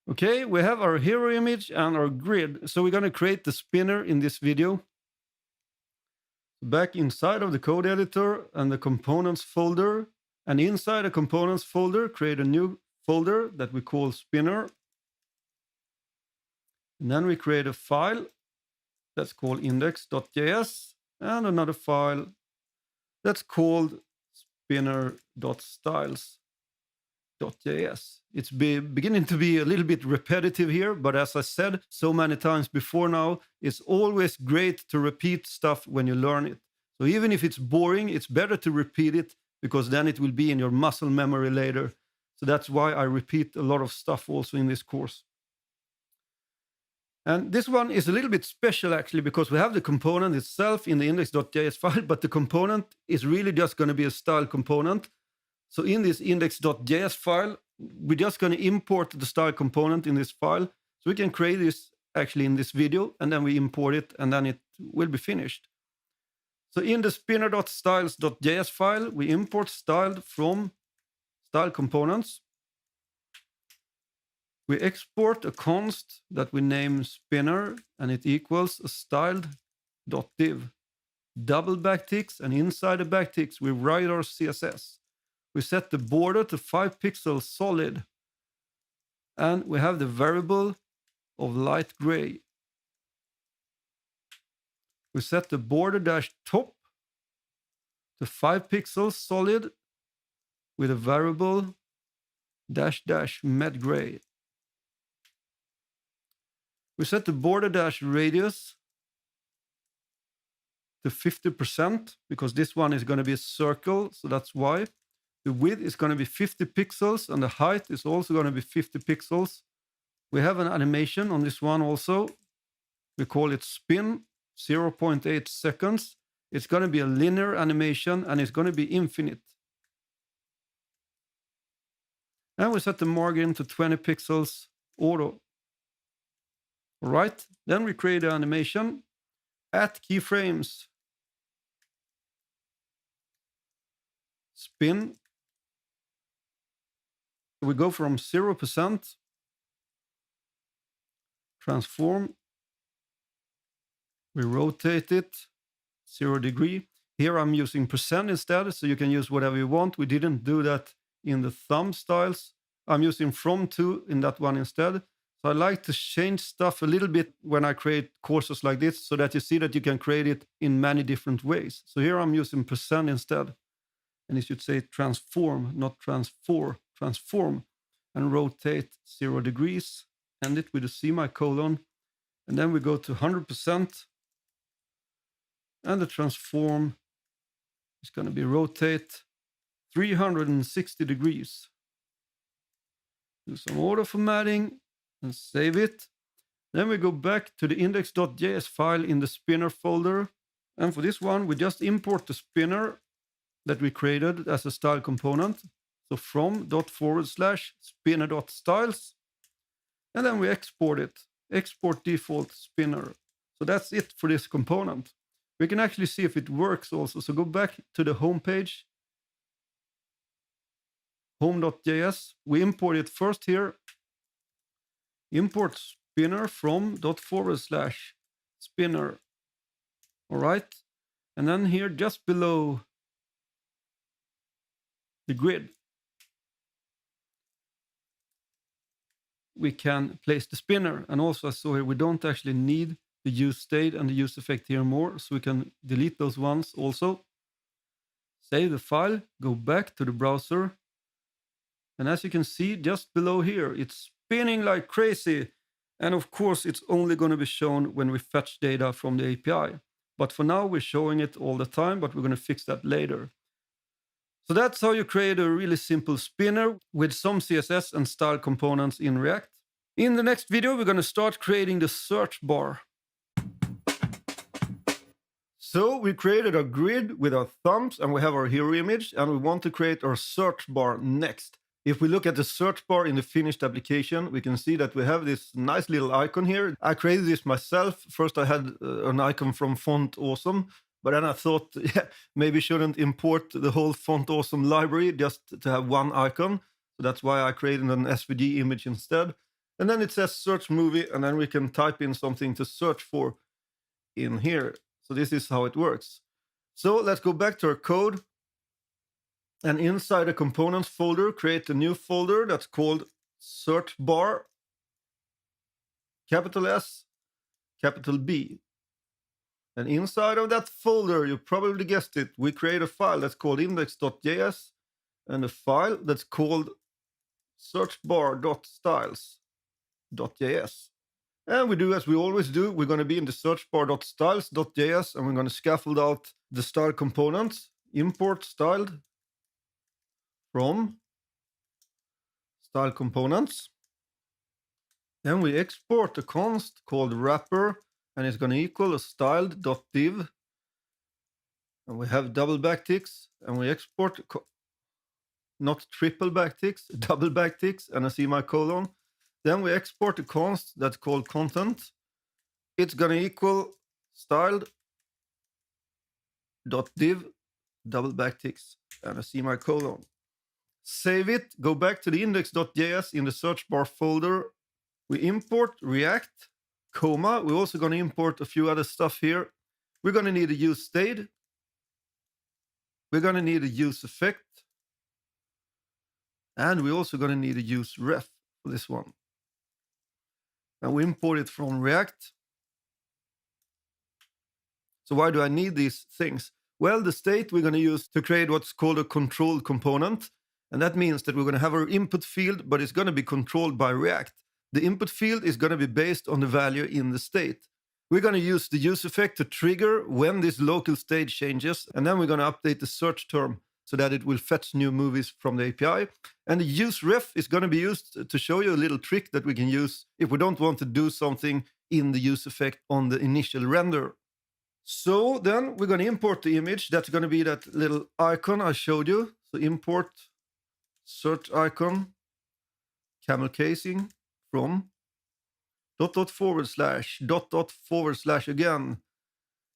Okay, we have our hero image and our grid. So we're going to create the spinner in this video. Back inside of the code editor and the components folder. And inside the components folder, create a new folder that we call spinner. And then we create a file that's called index.js and another file that's called spinner.styles.js. It's beginning to be a little bit repetitive here, but as I said so many times before now, it's always great to repeat stuff when you learn it. So even if it's boring, it's better to repeat it because then it will be in your muscle memory later. So that's why I repeat a lot of stuff also in this course. And this one is a little bit special actually because we have the component itself in the index.js file, but the component is really just going to be a style component. So in this index.js file, we're just going to import the style component in this file. So we can create this actually in this video, and then we import it, and then it will be finished. So in the spinner.styles.js file, we import styled from style components. We export a const that we name spinner, and it equals a styled.div. double backticks, and inside the backticks we write our CSS. We set the border to 5 pixels solid, and we have the variable of light gray. We set the border dash top to 5 pixels solid with a variable dash dash med gray. We set the border dash radius to 50% because this one is going to be a circle, so that's why. The width is going to be 50 pixels and the height is also going to be 50 pixels. We have an animation on this one also. We call it spin, 0.8 seconds. It's going to be a linear animation and it's going to be infinite. And we set the margin to 20 pixels auto. All right, then we create an animation at keyframes. Spin. We go from 0%, transform, we rotate it 0 degree. Here I'm using percent instead, so you can use whatever you want. We didn't do that in the thumb styles. I'm using from to in that one instead. So I like to change stuff a little bit when I create courses like this so that you see that you can create it in many different ways. So here I'm using percent instead. And it should say transform, not transform. Transform and rotate 0 degrees. End it with a semicolon. And then we go to 100%. And the transform is going to be rotate 360 degrees. Do some auto formatting and save it. Then we go back to the index.js file in the spinner folder. And for this one, we just import the spinner that we created as a style component. So from ./spinner.styles. And then we export it. Export default spinner. So that's it for this component. We can actually see if it works also. So go back to the home page. Home.js. We import it first here. Import spinner from ./spinner. All right. And then here just below the grid, we can place the spinner. And also I saw here we don't actually need the use state and the use effect here more, so we can delete those ones also. Save the file, go back to the browser, and as you can see just below here, it's spinning like crazy. And of course it's only going to be shown when we fetch data from the API. But for now we're showing it all the time, but we're going to fix that later. So that's how you create a really simple spinner with some CSS and style components in React. In the next video, we're going to start creating the search bar. So we created a grid with our thumbs and we have our hero image and we want to create our search bar next. If we look at the search bar in the finished application, we can see that we have this nice little icon here. I created this myself. First I had an icon from Font Awesome, but then I thought, yeah, maybe shouldn't import the whole Font Awesome library just to have one icon. So that's why I created an SVG image instead. And then it says search movie, and then we can type in something to search for in here. So this is how it works. So let's go back to our code. And inside the components folder, create a new folder that's called search bar, capital S, capital B. And inside of that folder, you probably guessed it, we create a file that's called index.js and a file that's called searchbar.styles.js. And we do as we always do. We're going to be in the searchbar.styles.js and we're going to scaffold out the style components. Import styled from style components. Then we export a const called wrapper and it's going to equal a styled.div. And we have double backticks and we export not triple backticks, double backticks and a semicolon. Then we export a const that's called content. It's going to equal styled.div, double backticks and a semicolon. Save it, go back to the index.js in the search bar folder. We import React, comma. We're also going to import a few other stuff here. We're going to need a use state. We're going to need a use effect. And we're also going to need a use ref for this one. And we import it from React. So why do I need these things? Well, the state we're going to use to create what's called a controlled component. And that means that we're going to have our input field, but it's going to be controlled by React. The input field is going to be based on the value in the state. We're going to use the use effect to trigger when this local state changes. And then we're going to update the search term so that it will fetch new movies from the API. And the use ref is going to be used to show you a little trick that we can use if we don't want to do something in the use effect on the initial render. So then we're going to import the image. That's going to be that little icon I showed you. So import search icon, camel casing from // again,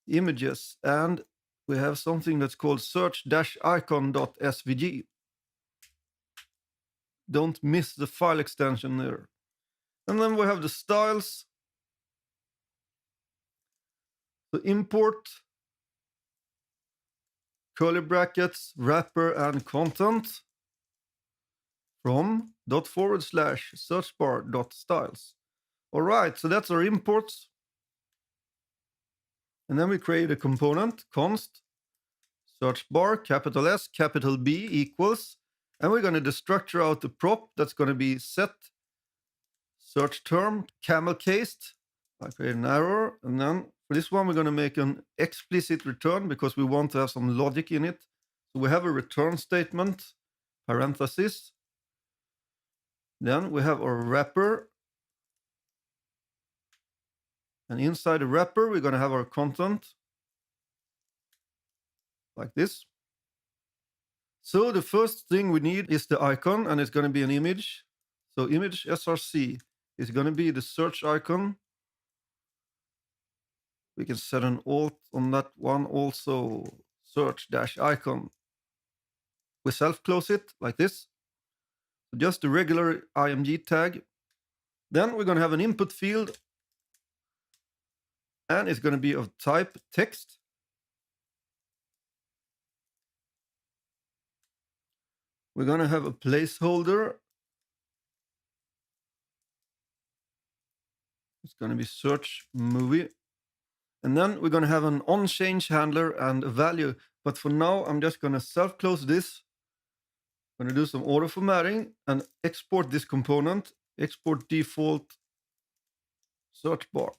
images. And we have something that's called search-icon.svg. Don't miss the file extension there. And then we have the styles. So import curly brackets, wrapper, and content from /searchbar.styles. All right, so that's our imports. And then we create a component, const search bar, capital S, capital B equals, and we're going to destructure out the prop that's going to be set search term camel cased. I create an error, and then for this one we're going to make an explicit return because we want to have some logic in it. So we have a return statement, parenthesis. Then we have our wrapper. And inside the wrapper, we're going to have our content like this. So the first thing we need is the icon, and it's going to be an image. So image src is going to be the search icon. We can set an alt on that one also, search-icon. We self-close it like this. So just the regular img tag. Then we're going to have an input field, and it's going to be of type text. We're going to have a placeholder. It's going to be search movie. And then we're going to have an onChange handler and a value. But for now, I'm just going to self-close this. I'm going to do some auto formatting and export this component. Export default search bar.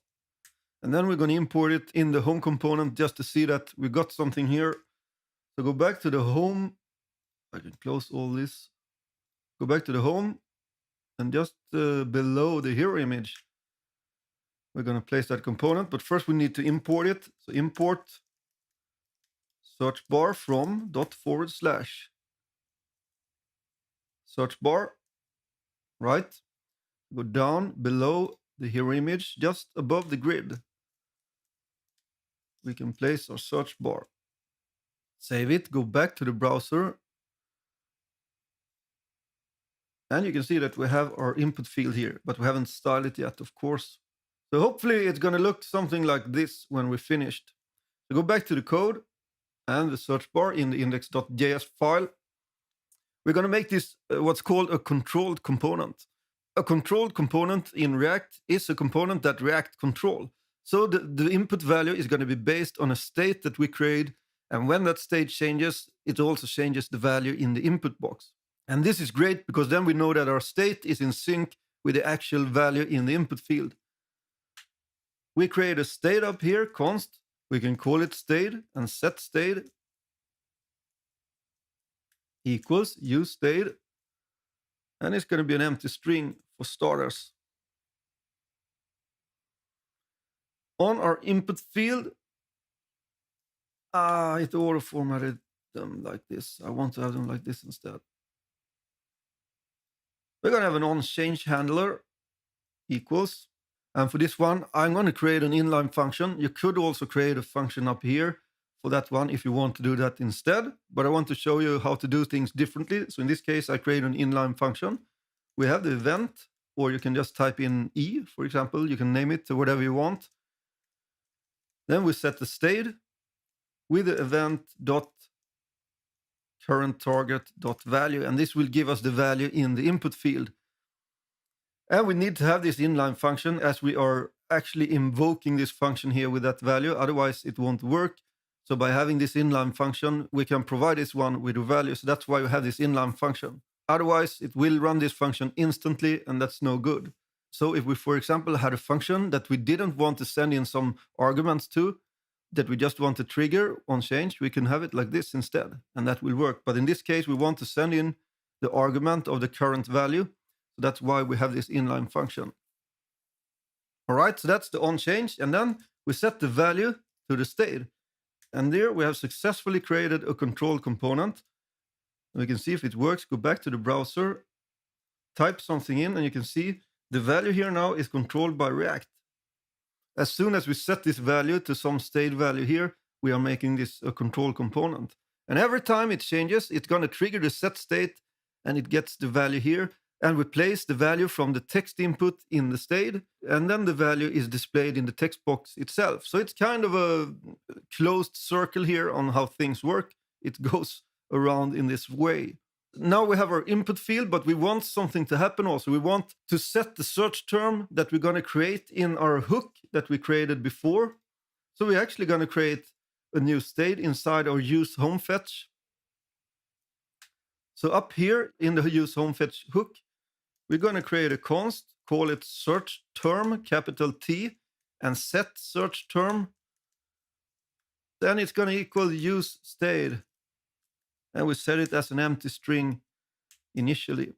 And then we're going to import it in the home component just to see that we got something here. So go back to the home. I can close all this. Go back to the home. And just below the hero image, we're going to place that component. But first we need to import it. So import search bar from // search bar. Right. Go down below the hero image, just above the grid. We can place our search bar. Save it, go back to the browser. And you can see that we have our input field here, but we haven't styled it yet, of course. So hopefully it's going to look something like this when we're finished. So go back to the code and the search bar in the index.js file. We're going to make this what's called a controlled component. A controlled component in React is a component that React control. So the input value is going to be based on a state that we create. And when that state changes, it also changes the value in the input box. And this is great because then we know that our state is in sync with the actual value in the input field. We create a state up here, const. We can call it state and set state equals use state. And it's going to be an empty string for starters. On our input field, it auto formatted them like this. I want to have them like this instead. We're going to have an onChange handler equals. And for this one, I'm going to create an inline function. You could also create a function up here for that one if you want to do that instead. But I want to show you how to do things differently. So in this case, I create an inline function. We have the event, or you can just type in E, for example. You can name it to whatever you want. Then we set the state with the event dot current target dot value, and this will give us the value in the input field. And we need to have this inline function as we are actually invoking this function here with that value, otherwise it won't work. So by having this inline function, we can provide this one with a value. So that's why we have this inline function. Otherwise, it will run this function instantly, and that's no good. So if we, for example, had a function that we didn't want to send in some arguments to, that we just want to trigger on change, we can have it like this instead, and that will work. But in this case, we want to send in the argument of the current value. So that's why we have this inline function. All right, so that's the onChange, and then we set the value to the state. And there we have successfully created a control component. We can see if it works. Go back to the browser, type something in, and you can see the value here now is controlled by React. As soon as we set this value to some state value here, we are making this a control component. And every time it changes, it's going to trigger the set state, and it gets the value here. And we place the value from the text input in the state, and then the value is displayed in the text box itself. So it's kind of a closed circle here on how things work. It goes around in this way. Now we have our input field, but we want something to happen also. We want to set the search term that we're going to create in our hook that we created before. So we're actually going to create a new state inside our use home fetch. So up here in the use home fetch hook, we're going to create a const, call it search term, capital T, and set search term. Then it's going to equal use state. And we set it as an empty string initially.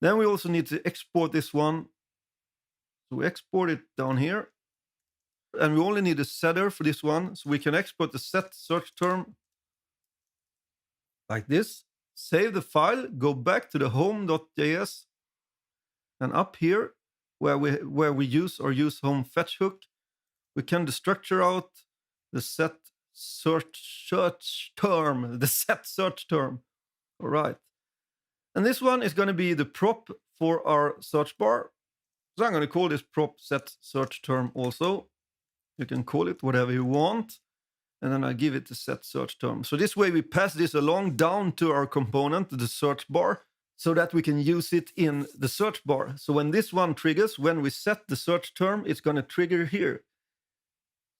Then we also need to export this one. So we export it down here. And we only need a setter for this one. So we can export the set search term like this. Save the file, go back to the home.js. And up here, where we use our use home fetch hook, we can destructure out the set search term, the set search term. All right. And this one is going to be the prop for our search bar. So I'm going to call this prop set search term also. You can call it whatever you want. And then I give it the set search term. So this way we pass this along down to our component, the search bar, so that we can use it in the search bar. So when this one triggers, when we set the search term, it's going to trigger here.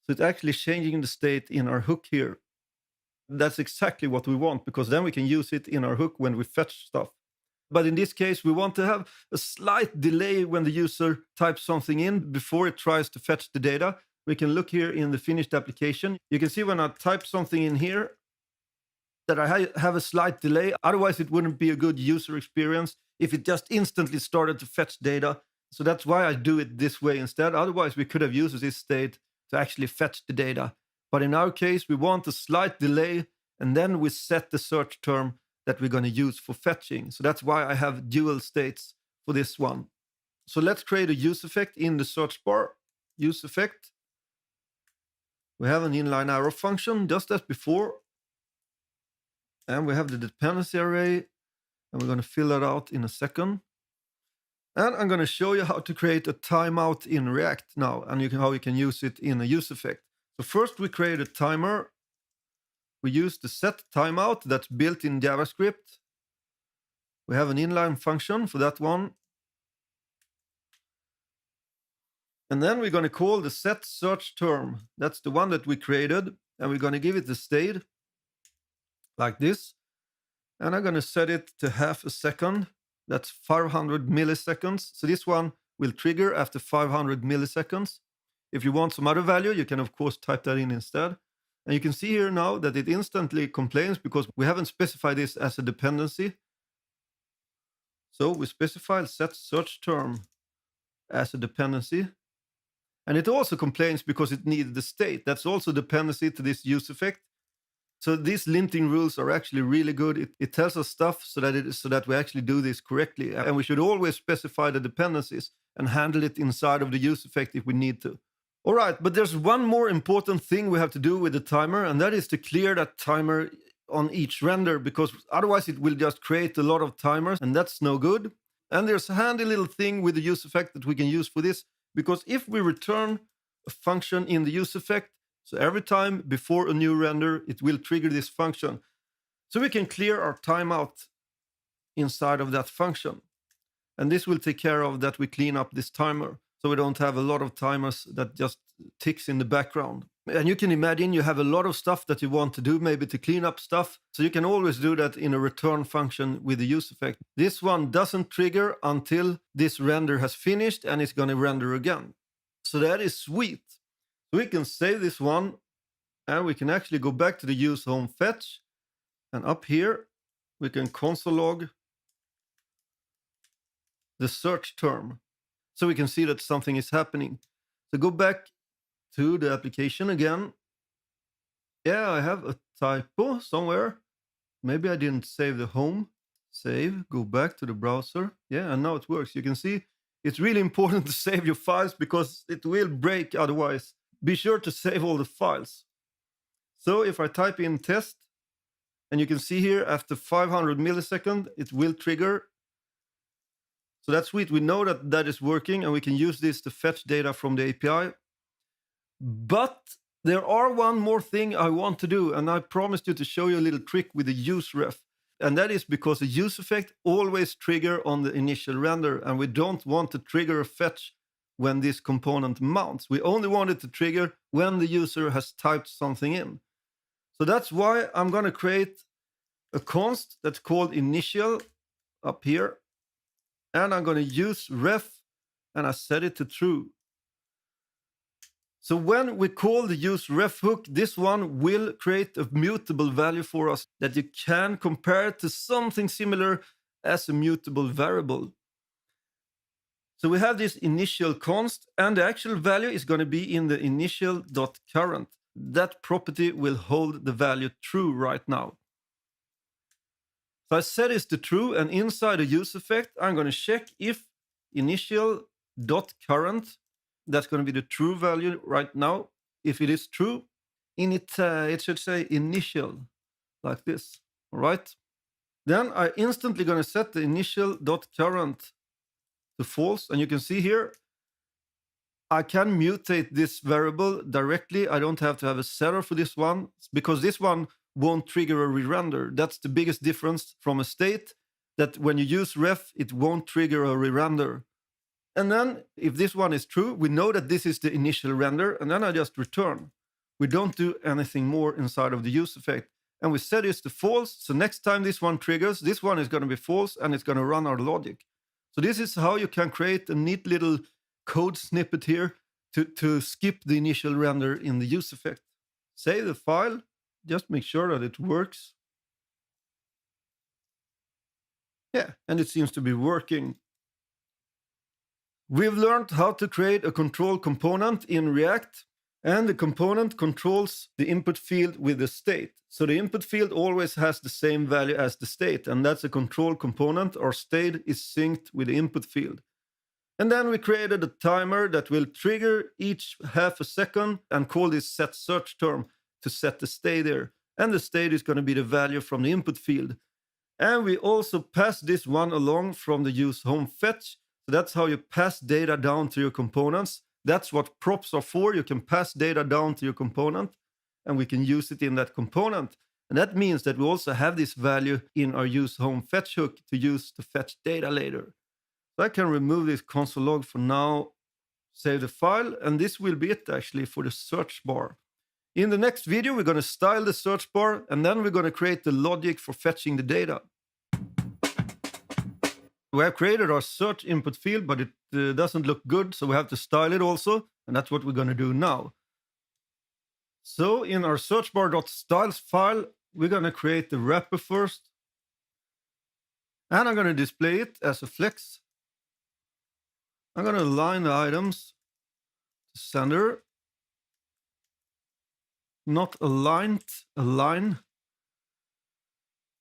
So it's actually changing the state in our hook here. That's exactly what we want, because then we can use it in our hook when we fetch stuff. But in this case, we want to have a slight delay when the user types something in before it tries to fetch the data. We can look here in the finished application. You can see when I type something in here that I have a slight delay. Otherwise, it wouldn't be a good user experience if it just instantly started to fetch data. So that's why I do it this way instead. Otherwise, we could have used this state to actually fetch the data. But in our case, we want a slight delay, and then we set the search term that we're going to use for fetching. So that's why I have dual states for this one. So let's create a use effect in the search bar. Use effect. We have an inline arrow function, just as before. And we have the dependency array, and we're going to fill that out in a second. And I'm going to show you how to create a timeout in React now, and how you can use it in a use effect. So first we create a timer. We use the set timeout that's built in JavaScript. We have an inline function for that one. And then we're going to call the set search term. That's the one that we created, and we're going to give it the state like this. And I'm going to set it to half a second. That's 500 milliseconds. So this one will trigger after 500 milliseconds. If you want some other value, you can of course type that in instead. And you can see here now that it instantly complains because we haven't specified this as a dependency. So we specify set search term as a dependency. And it also complains because it needs the state. That's also dependency to this use effect. So these linting rules are actually really good. It tells us stuff so that we actually do this correctly. And we should always specify the dependencies and handle it inside of the use effect if we need to. All right, but there's one more important thing we have to do with the timer, and that is to clear that timer on each render, because otherwise it will just create a lot of timers, and that's no good. And there's a handy little thing with the use effect that we can use for this, because if we return a function in the use effect, So every time before a new render, it will trigger this function. So we can clear our timeout inside of that function. And this will take care of that we clean up this timer. So we don't have a lot of timers that just ticks in the background. And you can imagine you have a lot of stuff that you want to do, maybe to clean up stuff. So you can always do that in a return function with the use effect. This one doesn't trigger until this render has finished and it's going to render again. So that is sweet. So we can save this one and we can actually go back to the use home fetch. And up here, we can console log the search term. So we can see that something is happening. So go back to the application again. Yeah, I have a typo somewhere. Maybe I didn't save the home. Save, go back to the browser. Yeah, and now it works. You can see it's really important to save your files because it will break otherwise. Be sure to save all the files. So if I type in test, and you can see here after 500 milliseconds, it will trigger. So that's sweet. We know that that is working and we can use this to fetch data from the API. But there are one more thing I want to do, and I promised you to show you a little trick with the use ref. And that is because the use effect always trigger on the initial render, and we don't want to trigger a fetch when this component mounts. We only want it to trigger when the user has typed something in. So that's why I'm going to create a const that's called initial up here. And I'm going to use ref, and I set it to true. So when we call the use ref hook, this one will create a mutable value for us that you can compare to something similar as a mutable variable. So we have this initial const, and the actual value is going to be in the initial.current. That property will hold the value true right now. So I set this to true, and inside the use effect, I'm going to check if initial.current, that's going to be the true value right now. If it is true, it should say initial, like this. All right. Then I instantly going to set the initial.current to false, and you can see here, I can mutate this variable directly. I don't have to have a setter for this one because this one won't trigger a re-render. That's the biggest difference from a state, that when you use ref, it won't trigger a re-render. And then if this one is true, we know that this is the initial render, and then I just return. We don't do anything more inside of the use effect. And we set this to false. So next time this one triggers, this one is going to be false and it's going to run our logic. So this is how you can create a neat little code snippet here to skip the initial render in the use effect. Save the file. Just make sure that it works. Yeah, and it seems to be working. We've learned how to create a control component in React, and the component controls the input field with the state. So the input field always has the same value as the state, and that's a control component. Our state is synced with the input field. And then we created a timer that will trigger each half a second and call this set search term to set the state there. And the state is going to be the value from the input field. And we also pass this one along from the use home fetch. So that's how you pass data down to your components. That's what props are for. You can pass data down to your component, and we can use it in that component. And that means that we also have this value in our use home fetch hook to use to fetch data later. So I can remove this console log for now, save the file, and this will be it actually for the search bar. In the next video, we're going to style the search bar, and then we're going to create the logic for fetching the data. We have created our search input field, but it doesn't look good, so we have to style it also, and that's what we're going to do now. So in our search bar.styles file, we're going to create the wrapper first, and I'm going to display it as a flex. I'm going to align the items to center, not aligned, align.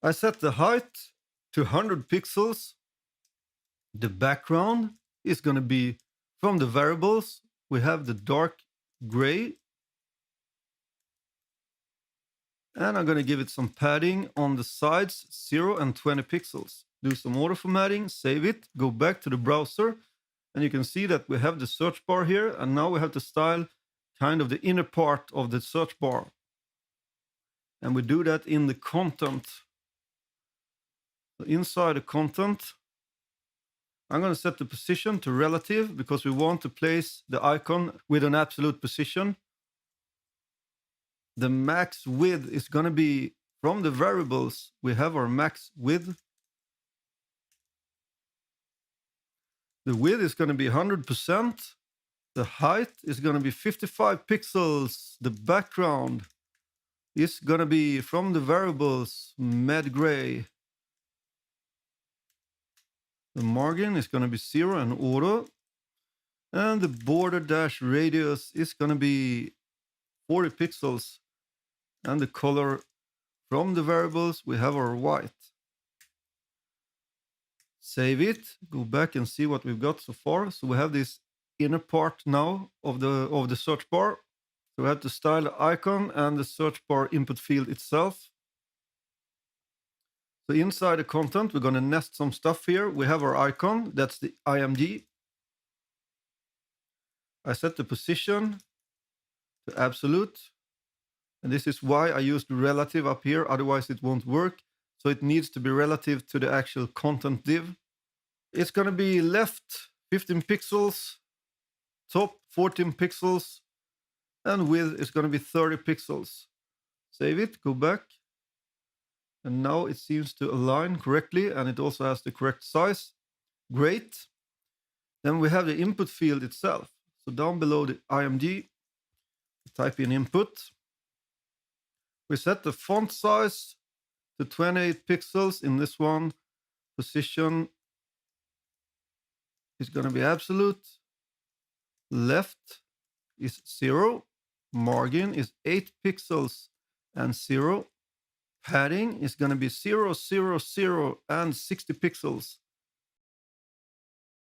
I set the height to 100 pixels. The background is going to be from the variables. We have the dark gray. And I'm going to give it some padding on the sides, 0 and 20 pixels. Do some auto formatting, save it, go back to the browser. And you can see that we have the search bar here. And now we have to style kind of the inner part of the search bar. And we do that in the content. So inside the content, I'm going to set the position to relative because we want to place the icon with an absolute position. The max width is going to be from the variables. We have our max width. The width is going to be 100%. The height is going to be 55 pixels. The background is going to be from the variables med gray. The margin is going to be 0 and auto. And the border dash radius is going to be 40 pixels. And the color from the variables, we have our white. Save it, go back and see what we've got so far. So we have this inner part now of the search bar. So we have to style the icon and the search bar input field itself. So inside the content, we're going to nest some stuff here. We have our icon, that's the IMG. I set the position to absolute. And this is why I used relative up here, otherwise it won't work. So it needs to be relative to the actual content div. It's going to be left 15 pixels, top 14 pixels, and width is going to be 30 pixels. Save it, go back. And now it seems to align correctly, and it also has the correct size. Great. Then we have the input field itself. So down below the IMG, type in input. We set the font size to 28 pixels in this one. Position is going to be absolute. Left is 0. Margin is 8 pixels and 0. Padding is going to be 0, 0, 0 and 60 pixels.